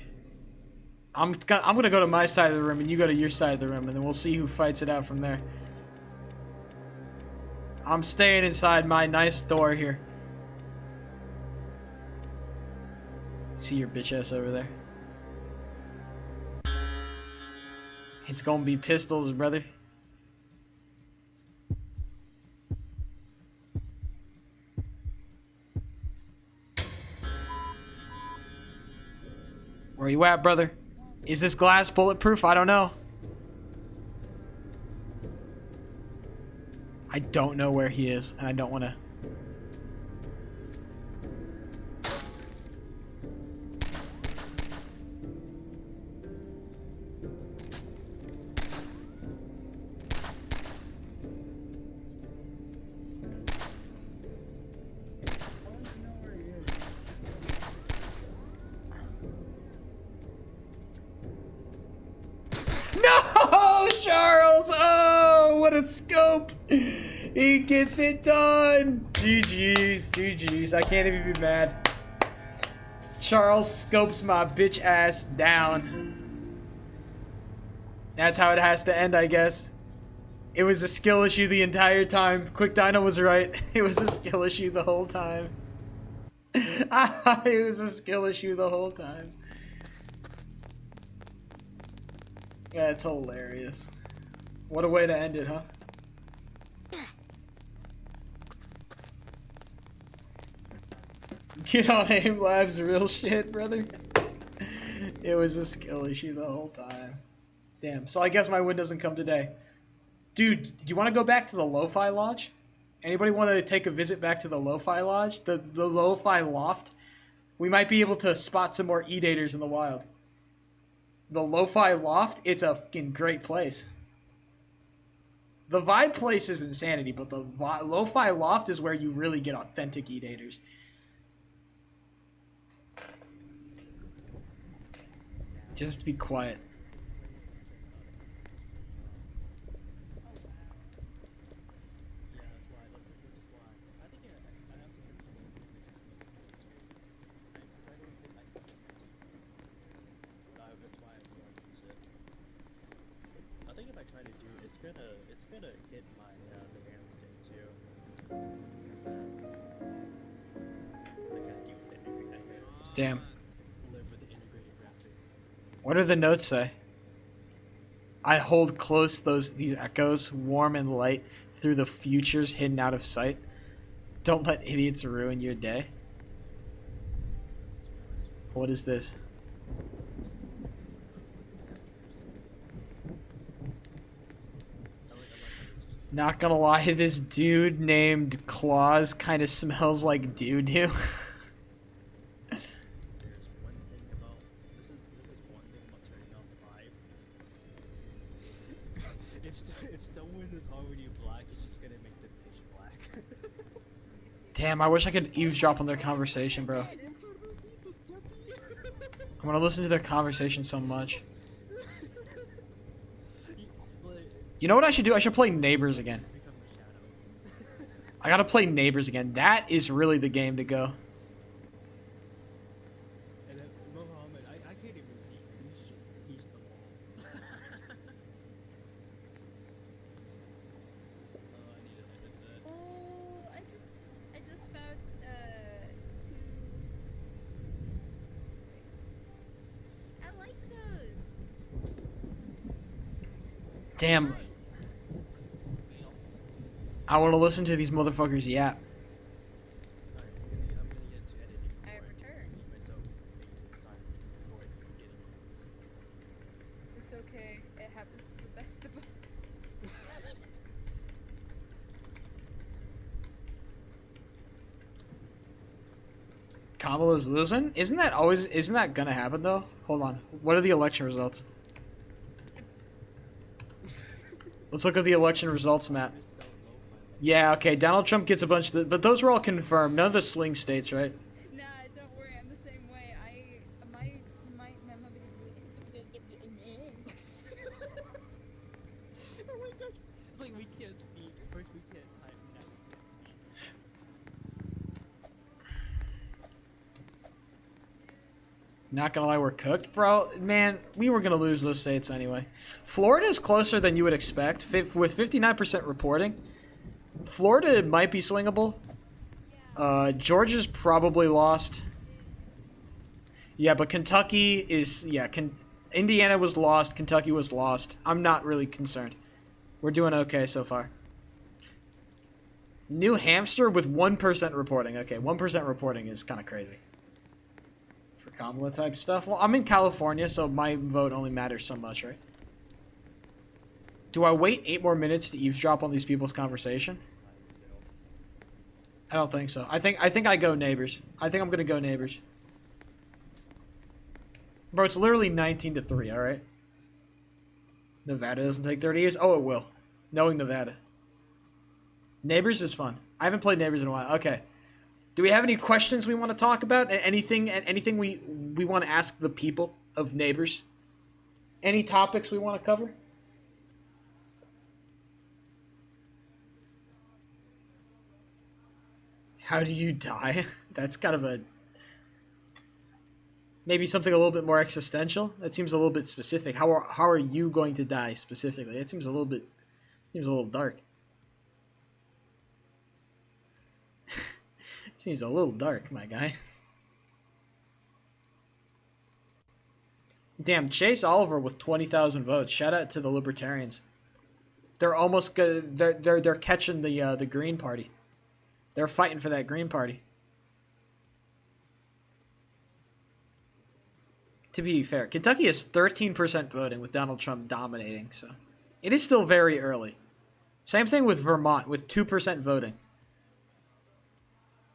I'm gonna go to my side of the room and you go to your side of the room, and then we'll see who fights it out from there. I'm staying inside my nice door here. See your bitch ass over there. It's gonna be pistols, brother. Where you at, brother? Is this glass bulletproof? I don't know. I don't know where he is, and I don't want to. I want to know where he is. No, Charles! Oh, what a scope! He gets it done! GG's. I can't even be mad. Charles scopes my bitch ass down. That's how it has to end, I guess. It was a skill issue the entire time. Quick Dino was right. It was a skill issue the whole time. It was a skill issue the whole time. That's hilarious. What a way to end it, huh? Get on Aim Labs real shit, brother. It was a skill issue the whole time. Damn, so I guess my win doesn't come today. Dude, do you want to go back to the Lo-Fi Lodge? Anybody want to take a visit back to the Lo-Fi Lodge? The Lo-Fi Loft? We might be able to spot some more Edators in the wild. The Lo-Fi Loft, it's a fucking great place. The Vibe place is insanity, but the Lo-Fi Loft is where you really get authentic Edators. Just have to be quiet. I think if I try to do, it's gonna hit my the RAM stick too. I gotta deal with it. Damn. Live with the integrated graphics. What do the notes say? I hold close these echoes, warm and light, through the futures hidden out of sight. Don't let idiots ruin your day. What is this? Not gonna lie, this dude named Claus kind of smells like doo-doo. There's one thing about this is one thing about turning off vibe. If someone is already black, it's just gonna make them pitch black. Damn, I wish I could eavesdrop on their conversation, bro. I want to listen to their conversation so much. You know what I should do? I should play Neighbors again. Become a shadow. I gotta play Neighbors again. That is really the game to go. And then Mohammed, I can't even see him. He's the wall. Oh, I need to edit that. Oh, I just found two. I like those. Damn. Why? I want to listen to these motherfuckers yap. Alright, I'm gonna get to editing. I before return. Keep myself thinking this time before I forget it. It's okay. It happens to the best of us. Kamala's losing? Isn't that gonna happen though? Hold on. What are the election results? Let's look at the election results, Matt. Just don't know if my Yeah, okay, Donald Trump gets a bunch of but those were all confirmed. None of the swing states, right? Nah, don't worry. I'm the same way. My mama. Oh my god. It's like we can't speak. First we can't type, now we can't speak. Not gonna lie, we're cooked, bro. Man, we were gonna lose those states anyway. Florida's closer than you would expect, with 59% reporting. Florida might be swingable. Georgia's probably lost. Yeah, but Kentucky is Indiana was lost. Kentucky was lost. I'm not really concerned. We're doing okay so far. New Hampshire with 1% reporting. Okay, 1% reporting is kind of crazy. For Kamala type stuff. Well, I'm in California, so my vote only matters so much, right? Do I wait 8 more minutes to eavesdrop on these people's conversation? I don't think so. I think I go Neighbors. I think I'm gonna go Neighbors. Bro, it's literally 19-3. All right. Nevada doesn't take 30 years. Oh, it will. Knowing Nevada. Neighbors is fun. I haven't played Neighbors in a while. Okay. Do we have any questions we want to talk about? Anything we want to ask the people of Neighbors? Any topics we want to cover? How do you die? That's kind of a... Maybe something a little bit more existential? That seems a little bit specific. How are you going to die specifically? It seems a little dark. Seems a little dark, my guy. Damn, Chase Oliver with 20,000 votes. Shout out to the Libertarians. They're almost good. They're catching the Green Party. They're fighting for that Green Party. To be fair, Kentucky is 13% voting with Donald Trump dominating, so it is still very early. Same thing with Vermont with 2% voting.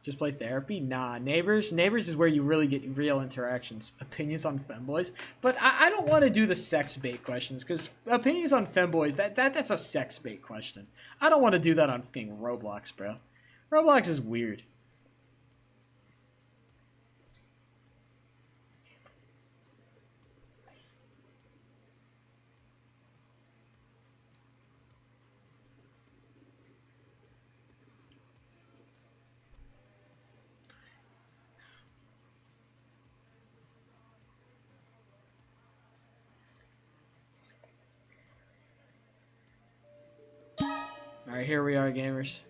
Just play therapy? Nah, Neighbors is where you really get real interactions. Opinions on femboys? But I don't want to do the sex bait questions, because opinions on femboys, that's a sex bait question. I don't want to do that on fucking Roblox, bro. Roblox is weird. Alright, here we are, gamers.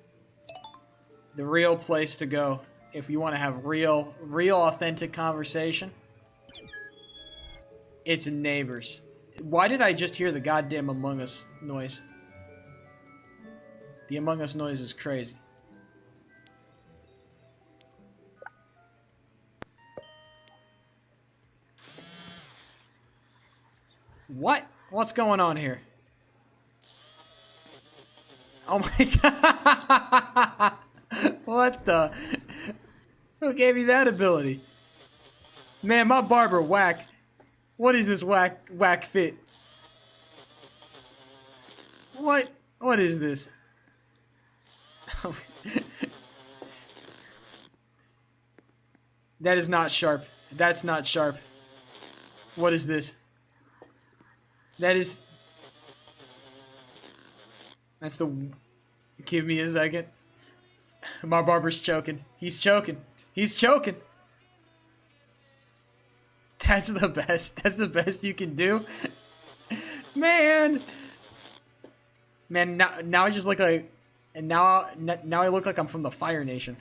The real place to go if you want to have real authentic conversation. It's Neighbors. Why did I just hear the goddamn Among Us noise? The Among Us noise is crazy. What? What's going on here? Oh my god! What the? Who gave you that ability? Man, my barber whack. What is this whack fit? What? What is this? That is not sharp. That's not sharp. What is this? That is... That's the... Give me a second. My barber's choking. He's choking. He's choking. That's the best. That's the best you can do. Man. Man, now I just look like... And now I look like I'm from the Fire Nation.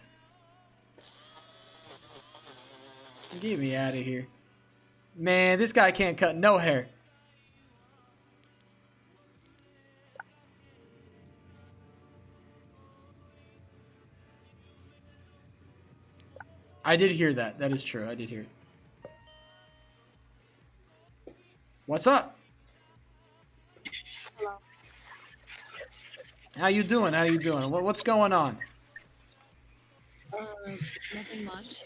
Get me out of here. Man, this guy can't cut no hair. I did hear that. That is true. I did hear it. What's up? Hello. How you doing? How you doing? What's going on? Nothing much.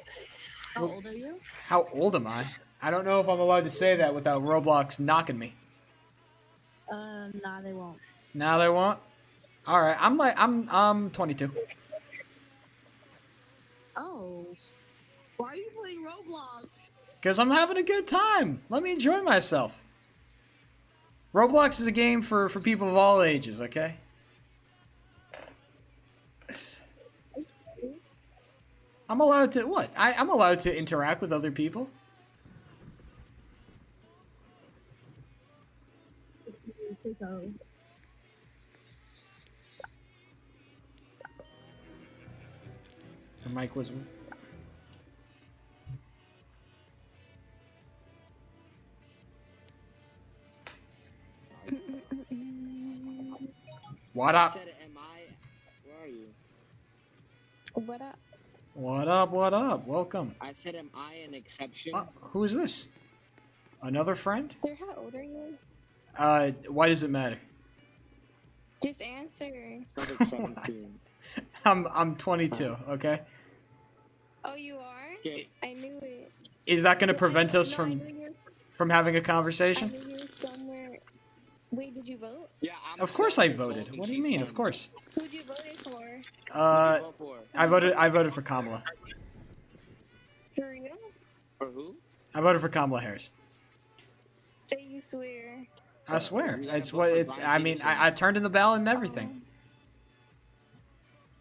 How old are you? How old am I? I don't know if I'm allowed to say that without Roblox knocking me. Nah, they won't. Now they won't. All right, I'm 22. Oh. Why are you playing Roblox? Cause I'm having a good time. Let me enjoy myself. Roblox is a game for people of all ages. Okay. I'm allowed to what? I'm allowed to interact with other people. The mic was. What up? I said, am I? Where are you? What up? What up? What up? Welcome. I said, am I an exception? Who is this? Another friend? Sir, how old are you? Why does it matter? Just answer. Another 17. I'm 22. Okay. Oh, you are? Okay. I knew it. Is that gonna prevent us No, I from knew you having a I conversation? knew you were somewhere. Wait, did you vote? Yeah, I'm Of course I 12 years old voted. and What do you she's mean? 10. Of course. Who'd you vote for? Who'd you vote for? I voted for Kamala. For real? For who? I voted for Kamala Harris. Say you swear. I swear. You gotta It's vote what for it's. Brian I mean, Peterson. I turned in the ballot and everything. Dang,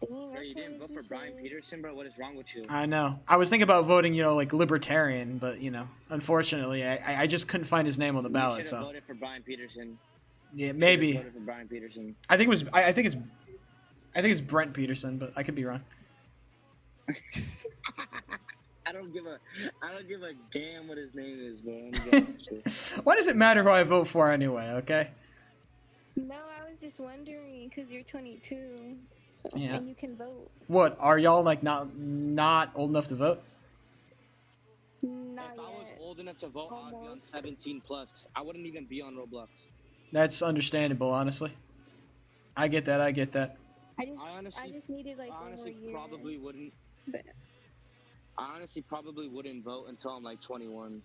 Bro, you okay, didn't vote for Brian Peterson, bro? What is wrong with you? I know. I was thinking about voting, like libertarian, but unfortunately, I just couldn't find his name on the ballot. You should have So voted for Brian Peterson. yeah, You maybe. should've voted for Brian Peterson. I think it was. I think it's Brent Peterson, but I could be wrong. I don't give a damn what his name is, man. Why does it matter who I vote for anyway? Okay. No, I was just wondering because you're 22. So, Yeah. And you can vote. What are y'all like? Not old enough to vote? Not If I was yet. old enough to vote, I'd be on Almost. 17 plus. I wouldn't even be on Roblox. That's understandable, honestly. I get that. I get that. I I honestly, just needed like I one more honestly year. probably wouldn't. But I honestly probably wouldn't vote until I'm like 21.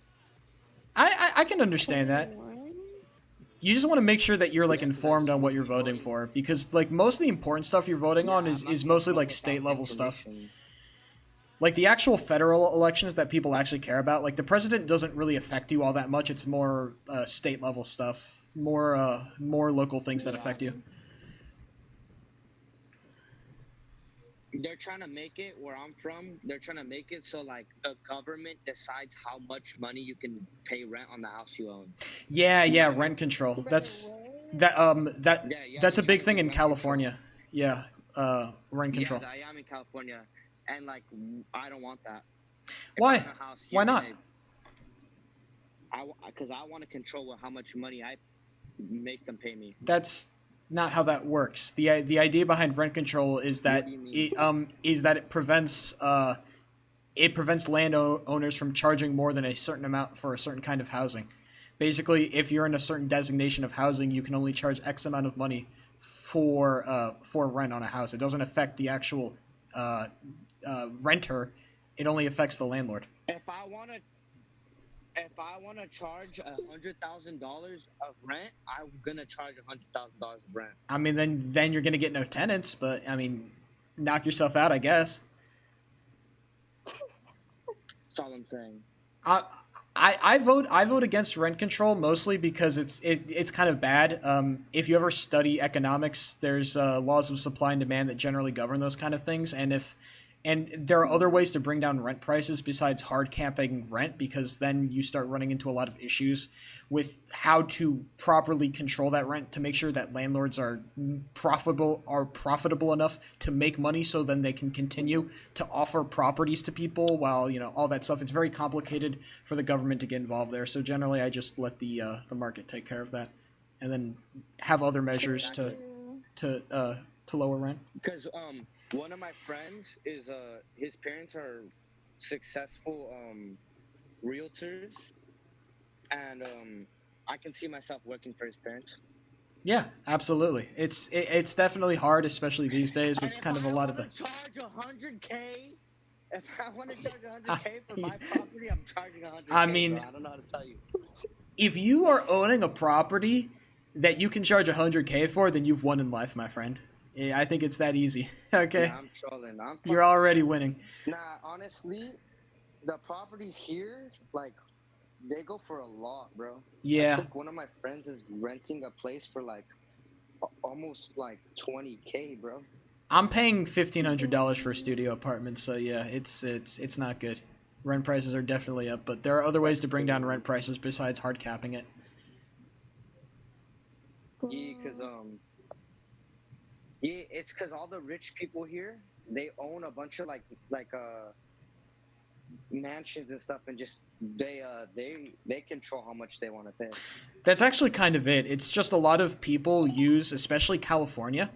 I can understand that. 21? You just want to make sure that you're like informed on what you're voting for, because like most of the important stuff you're voting on Yeah, is I'm not is gonna mostly vote like without state level stuff. information. Like the actual federal elections that people actually care about, like the president doesn't really affect you all that much. It's more state level stuff, more local things that Yeah. affect you. They're trying to make it where I'm from. They're trying to make it so like the government decides how much money you can pay rent on the house you own. Yeah, rent control. Bro, That's what? that Yeah, that's a they're big trying thing to in do rent California. Yeah, rent control. Yeah, I am in California, and like I don't want that. If Why? I own a house Why here not? in Because I want to control how much money I make them pay me. That's not how that works. The idea behind rent control is that What do you mean? it prevents landowners from charging more than a certain amount for a certain kind of housing. Basically, if you're in a certain designation of housing, you can only charge X amount of money for rent on a house. It doesn't affect the actual renter. It only affects the landlord. If I want to charge $100,000 of rent, I'm gonna charge $100,000 of rent. I mean, then you're gonna get no tenants. But I mean, knock yourself out, I guess. That's all I'm saying. I vote against rent control mostly because it's kind of bad. If you ever study economics, there's laws of supply and demand that generally govern those kind of things, and there are other ways to bring down rent prices besides hard capping rent, because then you start running into a lot of issues with how to properly control that rent to make sure that landlords are profitable enough to make money, so then they can continue to offer properties to people while, all that stuff. It's very complicated for the government to get involved there. So generally I just let the market take care of that, and then have other measures to lower rent. Because one of my friends is his parents are successful realtors, and I can see myself working for his parents. Yeah, absolutely. It's definitely hard, especially these days with kind of a lot of the. Charge $100K. If I want to charge $100K for my property, I'm charging $100K. I mean, bro. I don't know how to tell you. If you are owning a property that you can charge $100K for, then you've won in life, my friend. Yeah, I think it's that easy. Okay, Yeah, I'm trolling. you're already winning. Nah, honestly, the properties here, like, they go for a lot, bro. I Yeah, think one of my friends is renting a place for like almost like $20K, bro. I'm paying $1,500 for a studio apartment, so yeah, it's not good. Rent prices are definitely up, but there are other ways to bring down rent prices besides hard capping it. Yeah, it's because all the rich people here, they own a bunch of like mansions and stuff, and just they control how much they want to pay. That's actually kind of it. It's just a lot of people use, especially California.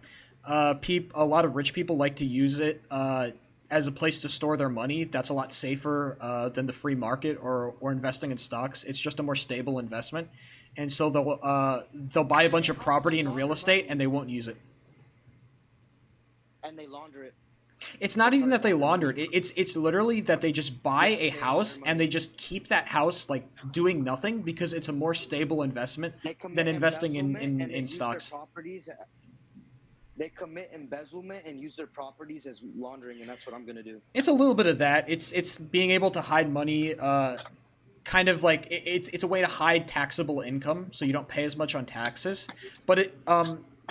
A lot of rich people like to use it as a place to store their money. That's a lot safer than the free market or investing in stocks. It's just a more stable investment, and so they'll buy a bunch of property and real estate and they won't use it. And they launder it. It's not even that they launder it. It's literally that they just buy a house and they just keep that house like doing nothing because it's a more stable investment than investing in stocks. They commit embezzlement and use their properties as laundering, and that's what I'm gonna do. It's a little bit of that. It's being able to hide money. Kind of like it's a way to hide taxable income, so you don't pay as much on taxes. But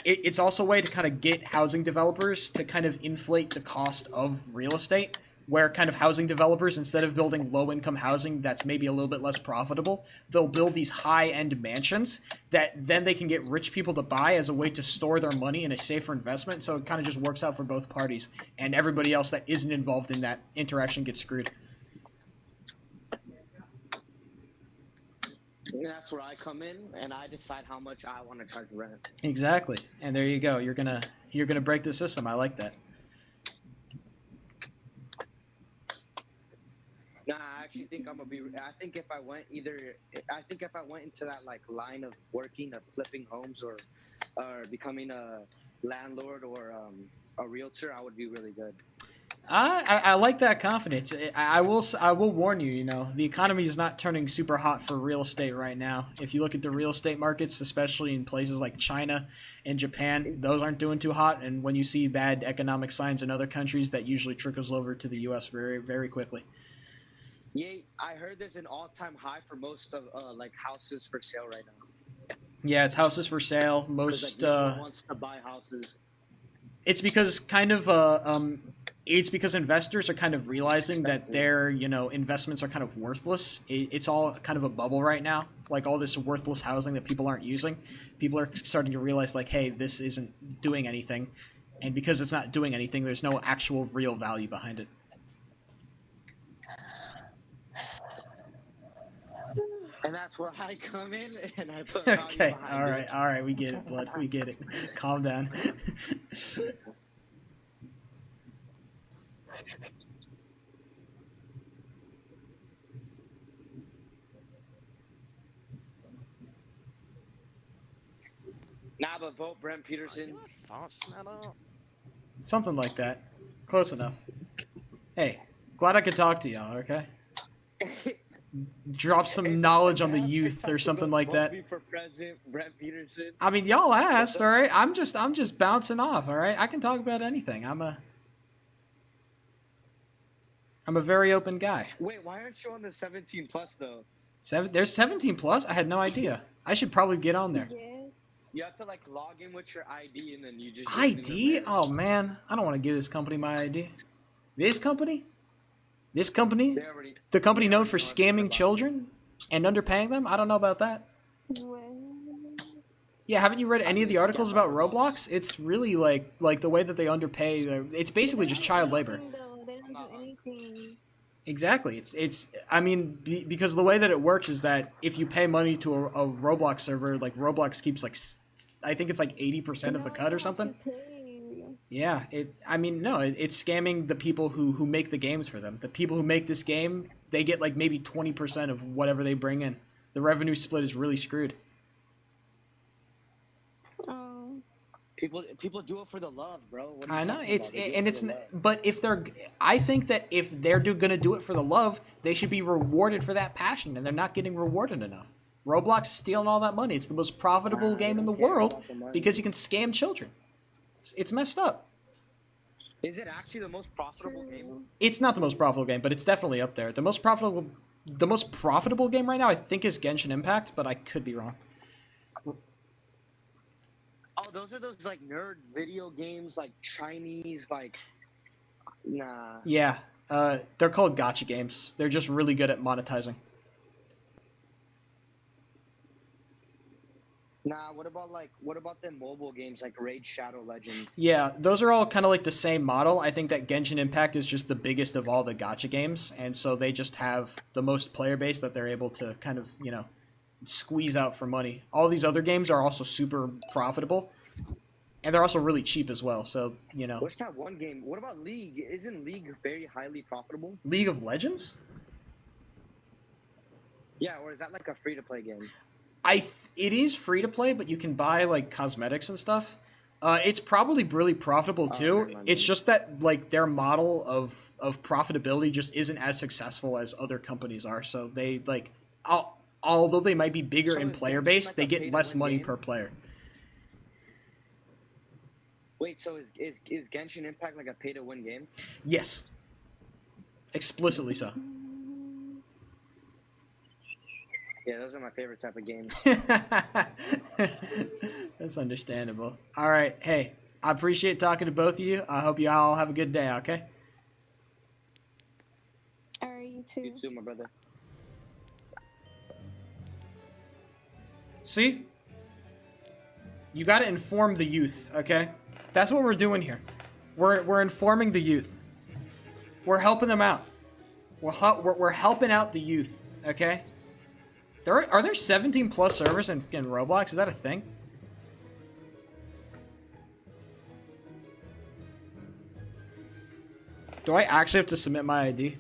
it's also a way to kind of get housing developers to kind of inflate the cost of real estate, where kind of housing developers, instead of building low-income housing that's maybe a little bit less profitable, they'll build these high-end mansions that then they can get rich people to buy as a way to store their money in a safer investment. So it kind of just works out for both parties, and everybody else that isn't involved in that interaction gets screwed. And that's where I come in, and I decide how much I want to charge rent. Exactly, and there you go. You're gonna break the system. I like that. Nah, I actually think I'm gonna be. I think if I went into that like line of working, of flipping homes, or becoming a landlord or a realtor, I would be really good. I like that confidence. I will warn you. The economy is not turning super hot for real estate right now. If you look at the real estate markets, especially in places like China and Japan, those aren't doing too hot. And when you see bad economic signs in other countries, that usually trickles over to the U.S. very, very quickly. Yeah, I heard there's an all-time high for most of like houses for sale right now. Yeah, it's houses for sale. Most no one wants to buy houses. It's because it's because investors are kind of realizing that their investments are kind of worthless. It's all kind of a bubble right now, like all this worthless housing that people aren't using. People are starting to realize like, hey, this isn't doing anything, and because it's not doing anything, there's no actual real value behind it. And that's where I come in, and I put value Okay, behind it. all right, we get it, blood. We get it. Calm down. Nah, but vote Brent Peterson. Something like that. Close enough. Hey, glad I could talk to y'all, okay? Drop some knowledge on the youth or something like that. Vote me for president, Brent Peterson. I mean, y'all asked, all right? I'm just bouncing off, all right? I can talk about anything. I'm a very open guy. Wait, why aren't you on the 17 plus though? There's 17 plus? I had no idea. I should probably get on there. Yes. You have to like log in with your ID and then you just ID? Oh man, I don't want to give this company my ID. This company? This company? They already, The company they known already for know everything scamming about children and underpaying them? I don't know about that. Well, Yeah, haven't you read any of the articles about Roblox? It's really like the way that they underpay. It's basically just child labor. though, they don't do anything. Exactly. It's. I mean, because the way that it works is that if you pay money to a Roblox server, like Roblox keeps like, I think it's like 80% of the cut or something. Yeah. I mean, no. It's scamming the people who make the games for them. The people who make this game, they get like maybe 20% of whatever they bring in. The revenue split is really screwed. Oh. People do it for the love, bro. What are you I know talking it's about? They do it and for it's the love. but if they're I think that if they're gonna do it for the love, they should be rewarded for that passion, and they're not getting rewarded enough. Roblox is stealing all that money. It's the most profitable Nah, game they in the don't care world about the money. because you can scam children. It's messed up. Is it actually the most profitable game? It's not the most profitable game, but it's definitely up there. The most profitable game right now, I think, is Genshin Impact, but I could be wrong. Oh, those are those like nerd video games, like Chinese, like. Nah. Yeah, they're called gotcha games. They're just really good at monetizing. Nah. What about the mobile games like Raid Shadow Legends? Yeah, those are all kind of like the same model. I think that Genshin Impact is just the biggest of all the gotcha games, and so they just have the most player base that they're able to kind of, squeeze out for money. All these other games are also super profitable, and they're also really cheap as well, so, What's that one game? What about League? Isn't League very highly profitable? League of Legends? Yeah, or is that like a free-to-play game? It is free to play, but you can buy, like, cosmetics and stuff. It's probably really profitable, too. never mind. It's just that, like, their model of profitability just isn't as successful as other companies are, so they, like... Although they might be bigger So in is player Genshin base, like they a get less pay-to-win money game? per player. Wait, so is Genshin Impact like a pay-to-win game? Yes. Explicitly so. Yeah, those are my favorite type of games. That's understandable. All right. Hey, I appreciate talking to both of you. I hope you all have a good day, okay? Alright, you too. You too, my brother. See? You got to inform the youth, okay? That's what we're doing here. We're informing the youth. We're helping them out. We're helping out the youth, okay? Are there 17 plus servers in Roblox? Is that a thing? Do I actually have to submit my ID?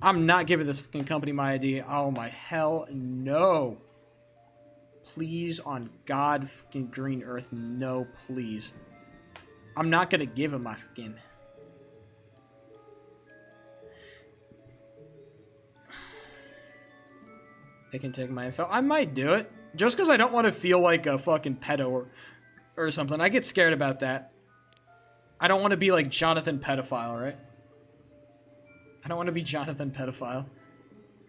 I'm not giving this fucking company my ID. Oh my hell no. Please, on God fucking green earth, no, please. I'm not gonna give him my fucking... They can take my info. I might do it. Just because I don't want to feel like a fucking pedo or something. I get scared about that. I don't want to be like Jonathan Pedophile, right? I don't want to be Jonathan Pedophile,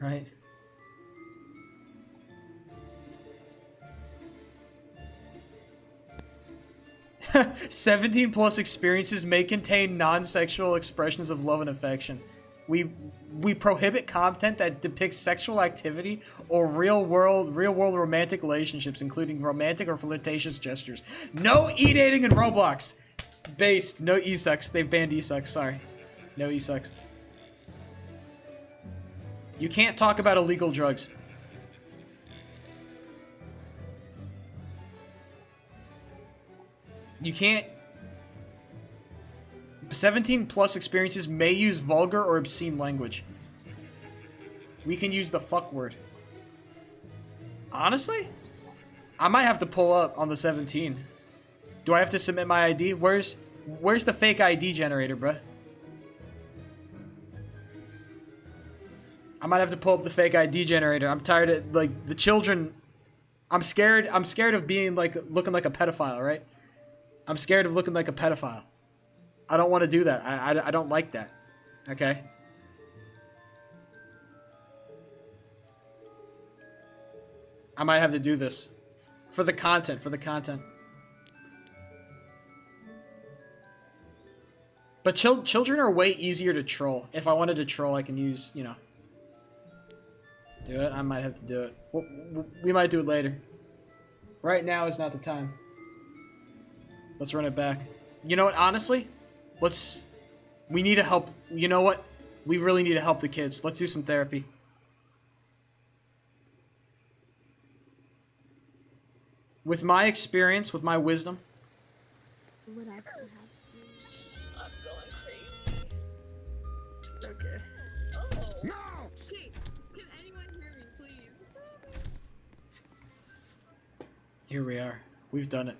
right? "17 plus experiences may contain non-sexual expressions of love and affection. We prohibit content that depicts sexual activity or real world romantic relationships, including romantic or flirtatious gestures. No e-dating in Roblox. Based. No e-sex. They've banned e-sex. Sorry. No e-sex." You can't talk about illegal drugs. You can't. 17 plus experiences may use vulgar or obscene language. We can use the fuck word. Honestly? I might have to pull up on the 17. Do I have to submit my ID? Where's the fake ID generator, bruh? I might have to pull up the fake ID generator. I'm tired of, like, the children. I'm scared of being, like, looking like a pedophile, right? I'm scared of looking like a pedophile. I don't want to do that. I don't like that. Okay? I might have to do this. For the content, But children are way easier to troll. If I wanted to troll, I can use, you know. Do it. I might have to do it. We might do it later. Right now is not the time. Let's run it back. You know what? Honestly, we need to help. You know what? We really need to help the kids. Let's do some therapy. With my experience, with my wisdom. What else do you have? I'm going crazy. Okay. Oh. No! Okay, can anyone hear me, please? Here we are. We've done it.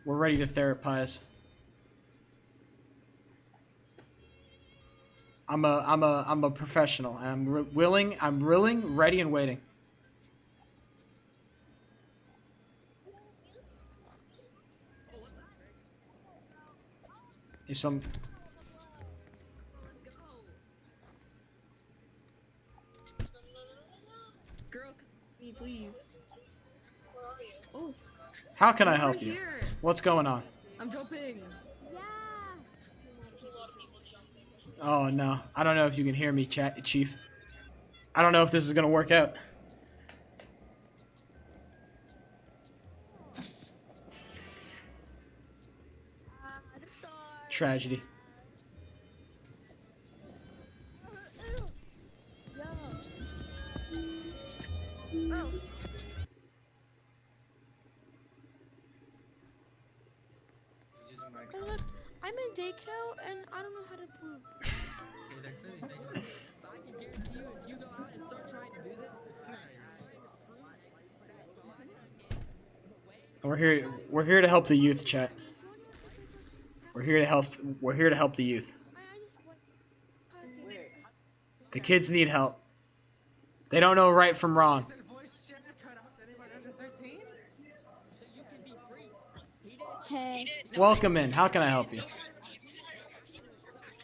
We're ready to therapize. I'm a professional, and I'm willing, ready, and waiting. Is some. Girl, me, please. Oh, How can I over help you? here. What's going on? I'm jumping. Oh no, I don't know if you can hear me, Chief. I don't know if this is gonna work out. Tragedy. Look, I'm in daycare and I don't know how to poop. We're here to help the youth, chat. We're here to help the youth. The kids need help. They don't know right from wrong. Hey, Welcome in. How can I help you?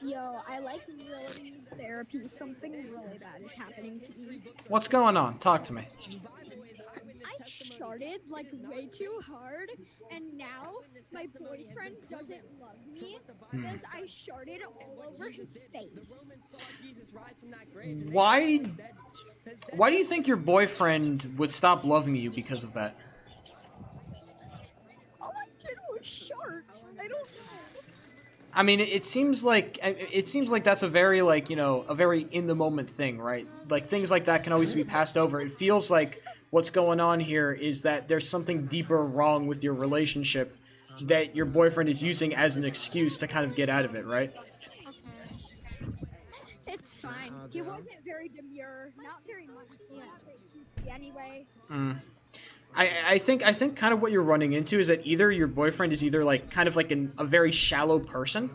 yo, I like really need therapy. Something really bad is happening to me. What's going on? Talk to me. I started like way too hard, and now my boyfriend doesn't love me because I sharted all over his face. Why do you think your boyfriend would stop loving you because of that? All I did was shart. I don't know. I mean, it seems like that's a very, like, you know, a very in the moment thing, right? Like, things like that can always be passed over. It feels like what's going on here is that there's something deeper wrong with your relationship that your boyfriend is using as an excuse to kind of get out of it, right? It's fine. He wasn't very demure, not very much. Not very cute anyway. I think kind of what you're running into is that either your boyfriend is either like kind of like a very shallow person,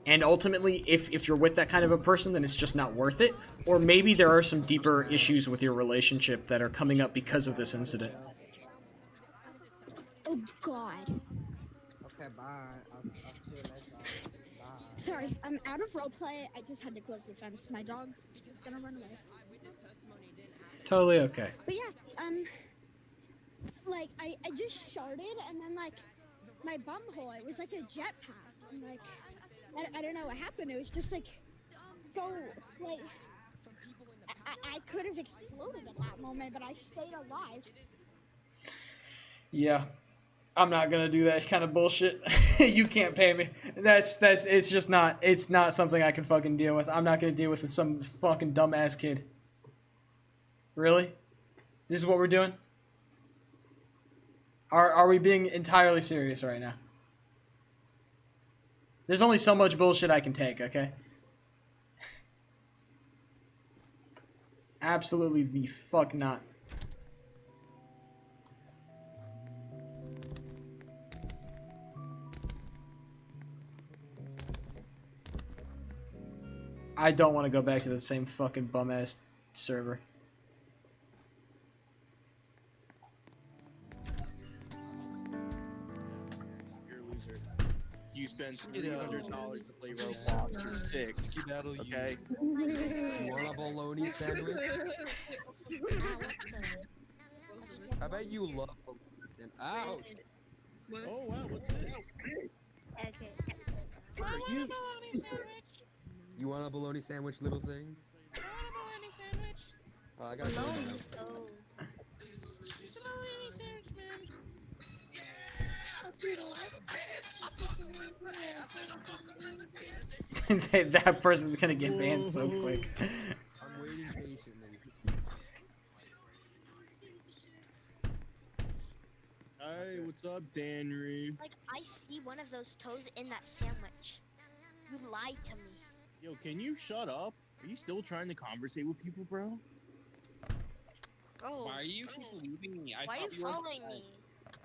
and ultimately if you're with that kind of a person, then it's just not worth it, or maybe there are some deeper issues with your relationship that are coming up because of this incident. Oh God. Okay, bye. I'll see you later. Bye. Sorry, I'm out of roleplay. I just had to close the fence. My dog is gonna run away. Totally okay. But yeah, like I just sharted and then like my bum hole, it was like a jetpack. And like I don't know what happened. It was just like so like I could have exploded at that moment, but I stayed alive. Yeah. I'm not gonna do that kind of bullshit. You can't pay me. It's not something I can fucking deal with. I'm not gonna deal with some fucking dumbass kid. Really? This is what we're doing? Are we being entirely serious right now? There's only so much bullshit I can take, okay? Absolutely the fuck not. I don't want to go back to the same fucking bum-ass server. You're a loser. You spend $300 to play Roblox. You're sick. Skedaddle, Okay. you want a bologna sandwich? I bet you love bologna sandwich. Ouch! Oh wow, what's this? Okay. What are you? You want a bologna sandwich, little thing? Oh, I got Oh. That person's gonna get banned so quick. I'm waiting patiently. Hey, what's up, Danry? Like, I see one of those toes in that sandwich. You lied to me. Yo, can you shut up? Are you still trying to conversate with people, bro? Bro, Why are you people leaving me? why are you following me?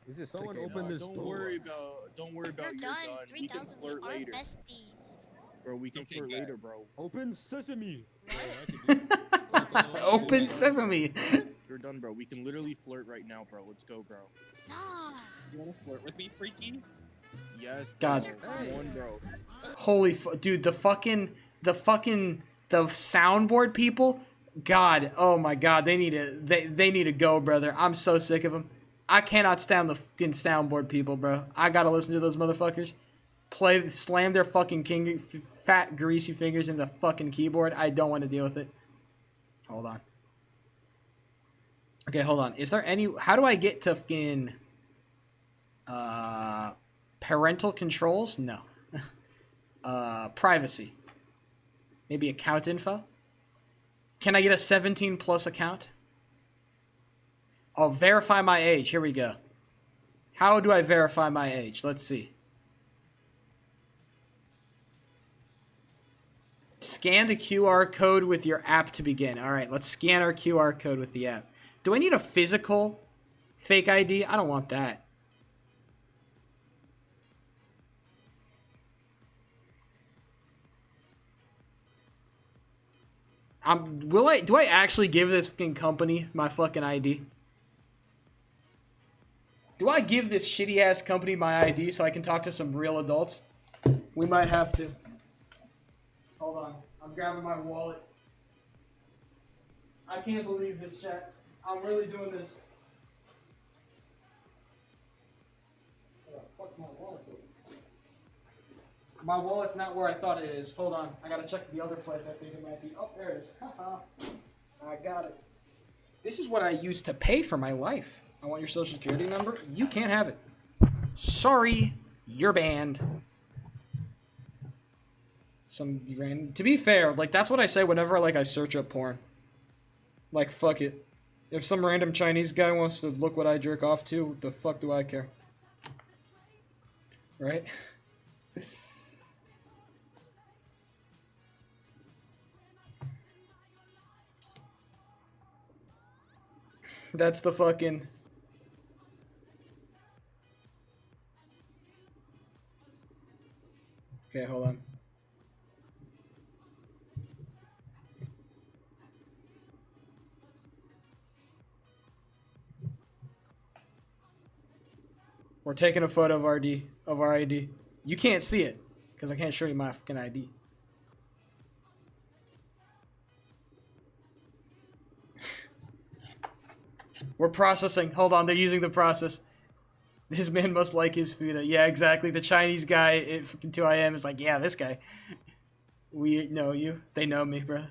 Is this someone Okay, open dog, this don't door? worry about. Don't worry about. We're You're done. We can 3,000. We flirt are later, besties. bro. We can Okay, flirt good. later, bro. Open sesame! Open sesame. You're done, bro. We can literally flirt right now, bro. Let's go, bro. Nah. You wanna flirt with me, freaky? Yes, God. bro. Come on, bro. Holy dude, the soundboard people. God, oh my God, they need to go, brother. I'm so sick of them. I cannot stand the fucking soundboard people, bro. I gotta listen to those motherfuckers slam their fucking fat greasy fingers in the fucking keyboard. I don't want to deal with it. Hold on. Okay, hold on. Is there any? How do I get to fucking parental controls? No. Privacy. Maybe account info. Can I get a 17 plus account? I'll verify my age. Here we go. How do I verify my age? Let's see. Scan the QR code with your app to begin. All right, let's scan our QR code with the app. Do I need a physical fake ID? I don't want that. Do I actually give this fucking company my fucking ID? Do I give this shitty ass company my ID so I can talk to some real adults? We might have to. Hold on. I'm grabbing my wallet. I can't believe this, chat. I'm really doing this. Oh, fuck my wallet. My wallet's not where I thought it is. Hold on. I gotta check the other place I think it might be. Oh, there it is. Haha. I got it. This is what I use to pay for my life. I want your social security number. You can't have it. Sorry. You're banned. Some random. To be fair, like that's what I say whenever like I search up porn. Like fuck it. If some random Chinese guy wants to look what I jerk off to, what the fuck do I care? Right? That's the fucking. Okay, hold on. We're taking a photo of our ID. You can't see it because I can't show you my fucking ID. We're processing. Hold on, they're using the process. This man must like his food. Yeah, exactly. The Chinese guy at fucking 2IM is like, yeah, this guy. We know you. They know me, bro.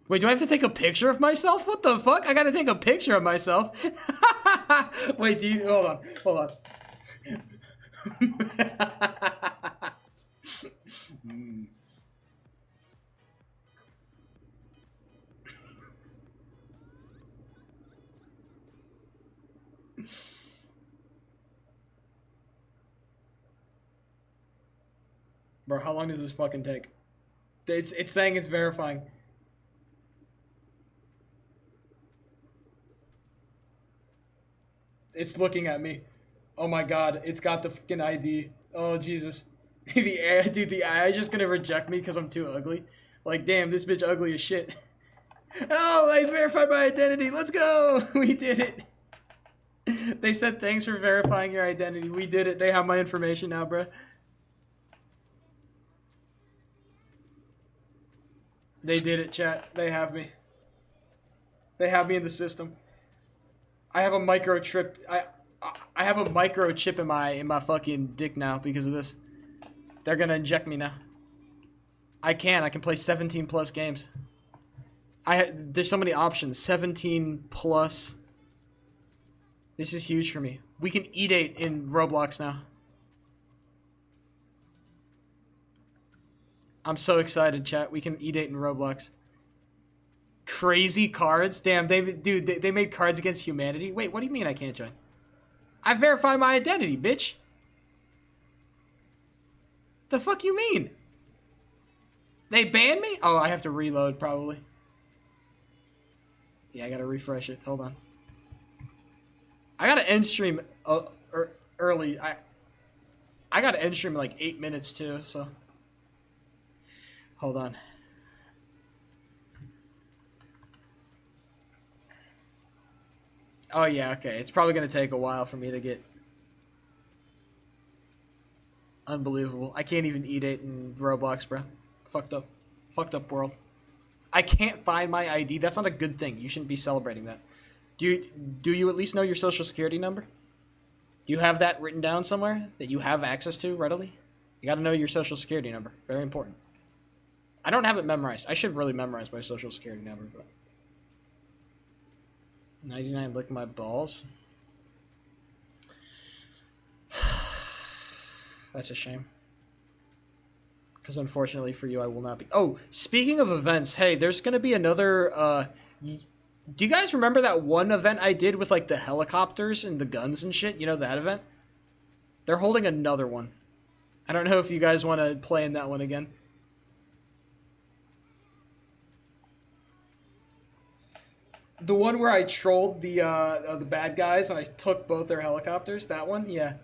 Wait, do I have to take a picture of myself? What the fuck? I gotta take a picture of myself. Wait, do you... Hold on. Hold on. Bro, how long does this fucking take? It's saying it's verifying. It's looking at me. Oh my god, it's got the fucking ID. Oh Jesus. The AI, dude, the AI is just gonna reject me because I'm too ugly. Like, damn, this bitch ugly as shit. Oh, I verified my identity. Let's go. We did it. They said thanks for verifying your identity. We did it. They have my information now, bruh. They did it, chat. They have me. They have me in the system. I have a microchip. I have a microchip in my fucking dick now because of this. They're gonna inject me now. I can play 17 plus games. There's so many options. 17 plus. This is huge for me. We can E-date in Roblox now. I'm so excited, chat. We can E-date in Roblox. Crazy cards? Damn, they made Cards Against Humanity? Wait, what do you mean I can't join? I verified my identity, bitch. The fuck you mean? They banned me? Oh, I have to reload, probably. Yeah, I gotta refresh it. Hold on. I gotta end stream early. I gotta end stream in like 8 minutes, too, so... Hold on. Oh, yeah, okay. It's probably going to take a while for me to get... Unbelievable. I can't even E-date in Roblox, bro. Fucked up. Fucked up world. I can't find my ID. That's not a good thing. You shouldn't be celebrating that. Do you at least know your social security number? Do you have that written down somewhere that you have access to readily? You got to know your social security number. Very important. I don't have it memorized. I should really memorize my social security number, but... 99 lick my balls. That's a shame. Because unfortunately for you, I will not be... Oh, speaking of events, hey, there's going to be another... Do you guys remember that one event I did with, like, the helicopters and the guns and shit? You know that event? They're holding another one. I don't know if you guys want to play in that one again. The one where I trolled the bad guys and I took both their helicopters? That one? Yeah.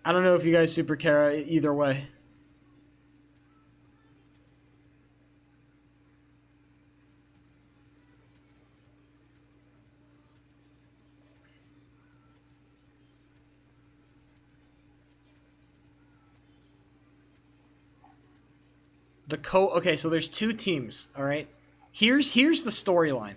I don't know if you guys super care either way. Okay, so there's two teams, all right? Here's the storyline.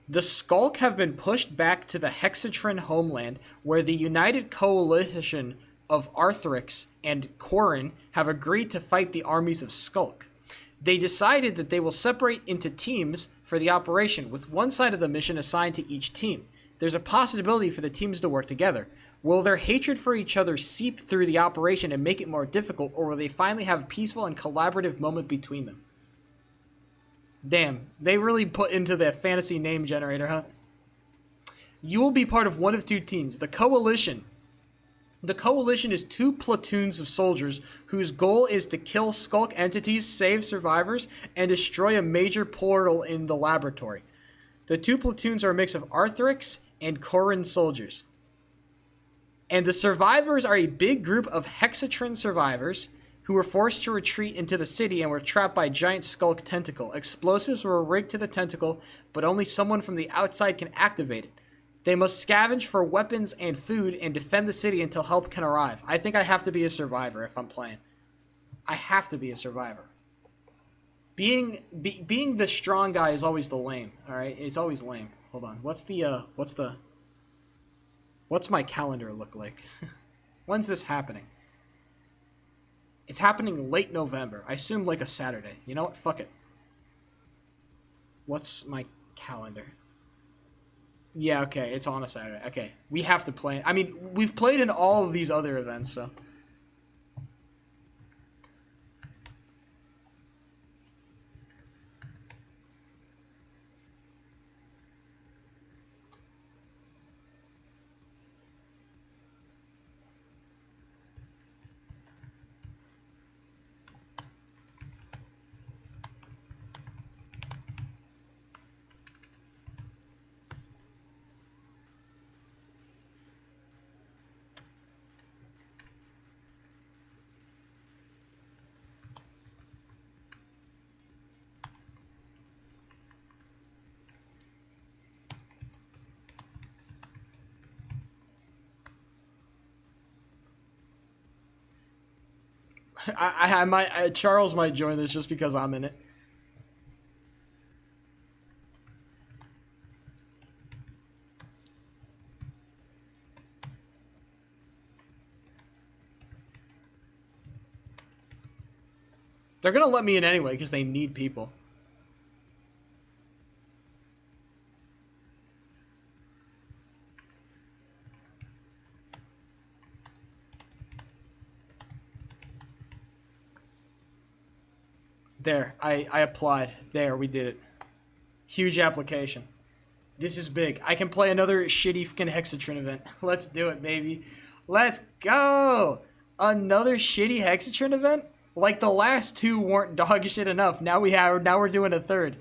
The Skulk have been pushed back to the Hexatron homeland, where the United Coalition of Arthrix and Corin have agreed to fight the armies of Skulk. They decided that they will separate into teams for the operation, with one side of the mission assigned to each team. There's a possibility for the teams to work together. Will their hatred for each other seep through the operation and make it more difficult, or will they finally have a peaceful and collaborative moment between them? Damn, they really put into the fantasy name generator, huh? You will be part of one of two teams. The Coalition. The Coalition is 2 platoons of soldiers whose goal is to kill Skulk entities, save survivors, and destroy a major portal in the laboratory. The 2 platoons are a mix of Arthrix and Corin soldiers. And the survivors are a big group of Hexatron survivors who were forced to retreat into the city and were trapped by a giant Skulk tentacle. Explosives were rigged to the tentacle, but only someone from the outside can activate it. They must scavenge for weapons and food and defend the city until help can arrive. I think I have to be a survivor if I'm playing. I have to be a survivor. Being the strong guy is always the lame, alright? It's always lame. Hold on. What's my calendar look like? When's this happening? It's happening late November. I assume like a Saturday. You know what? Fuck it. What's my calendar? Yeah, okay. It's on a Saturday. Okay. We have to play. I mean, we've played in all of these other events, so... I might Charles might join this just because I'm in it. They're gonna let me in anyway because they need people. There, I applied. There, we did it. Huge application. This is big. I can play another shitty fucking Hexatron event. Let's do it, baby. Let's go! Another shitty Hexatron event? Like the last two weren't dog shit enough. Now we're doing a third.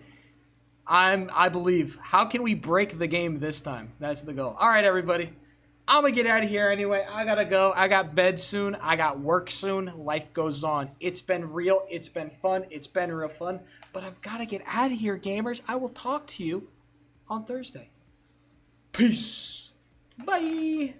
I believe. How can we break the game this time? That's the goal. All right, everybody. I'm gonna get out of here anyway. I gotta go. I got bed soon. I got work soon. Life goes on. It's been real. It's been fun. It's been real fun. But I've gotta get out of here, gamers. I will talk to you on Thursday. Peace. Bye.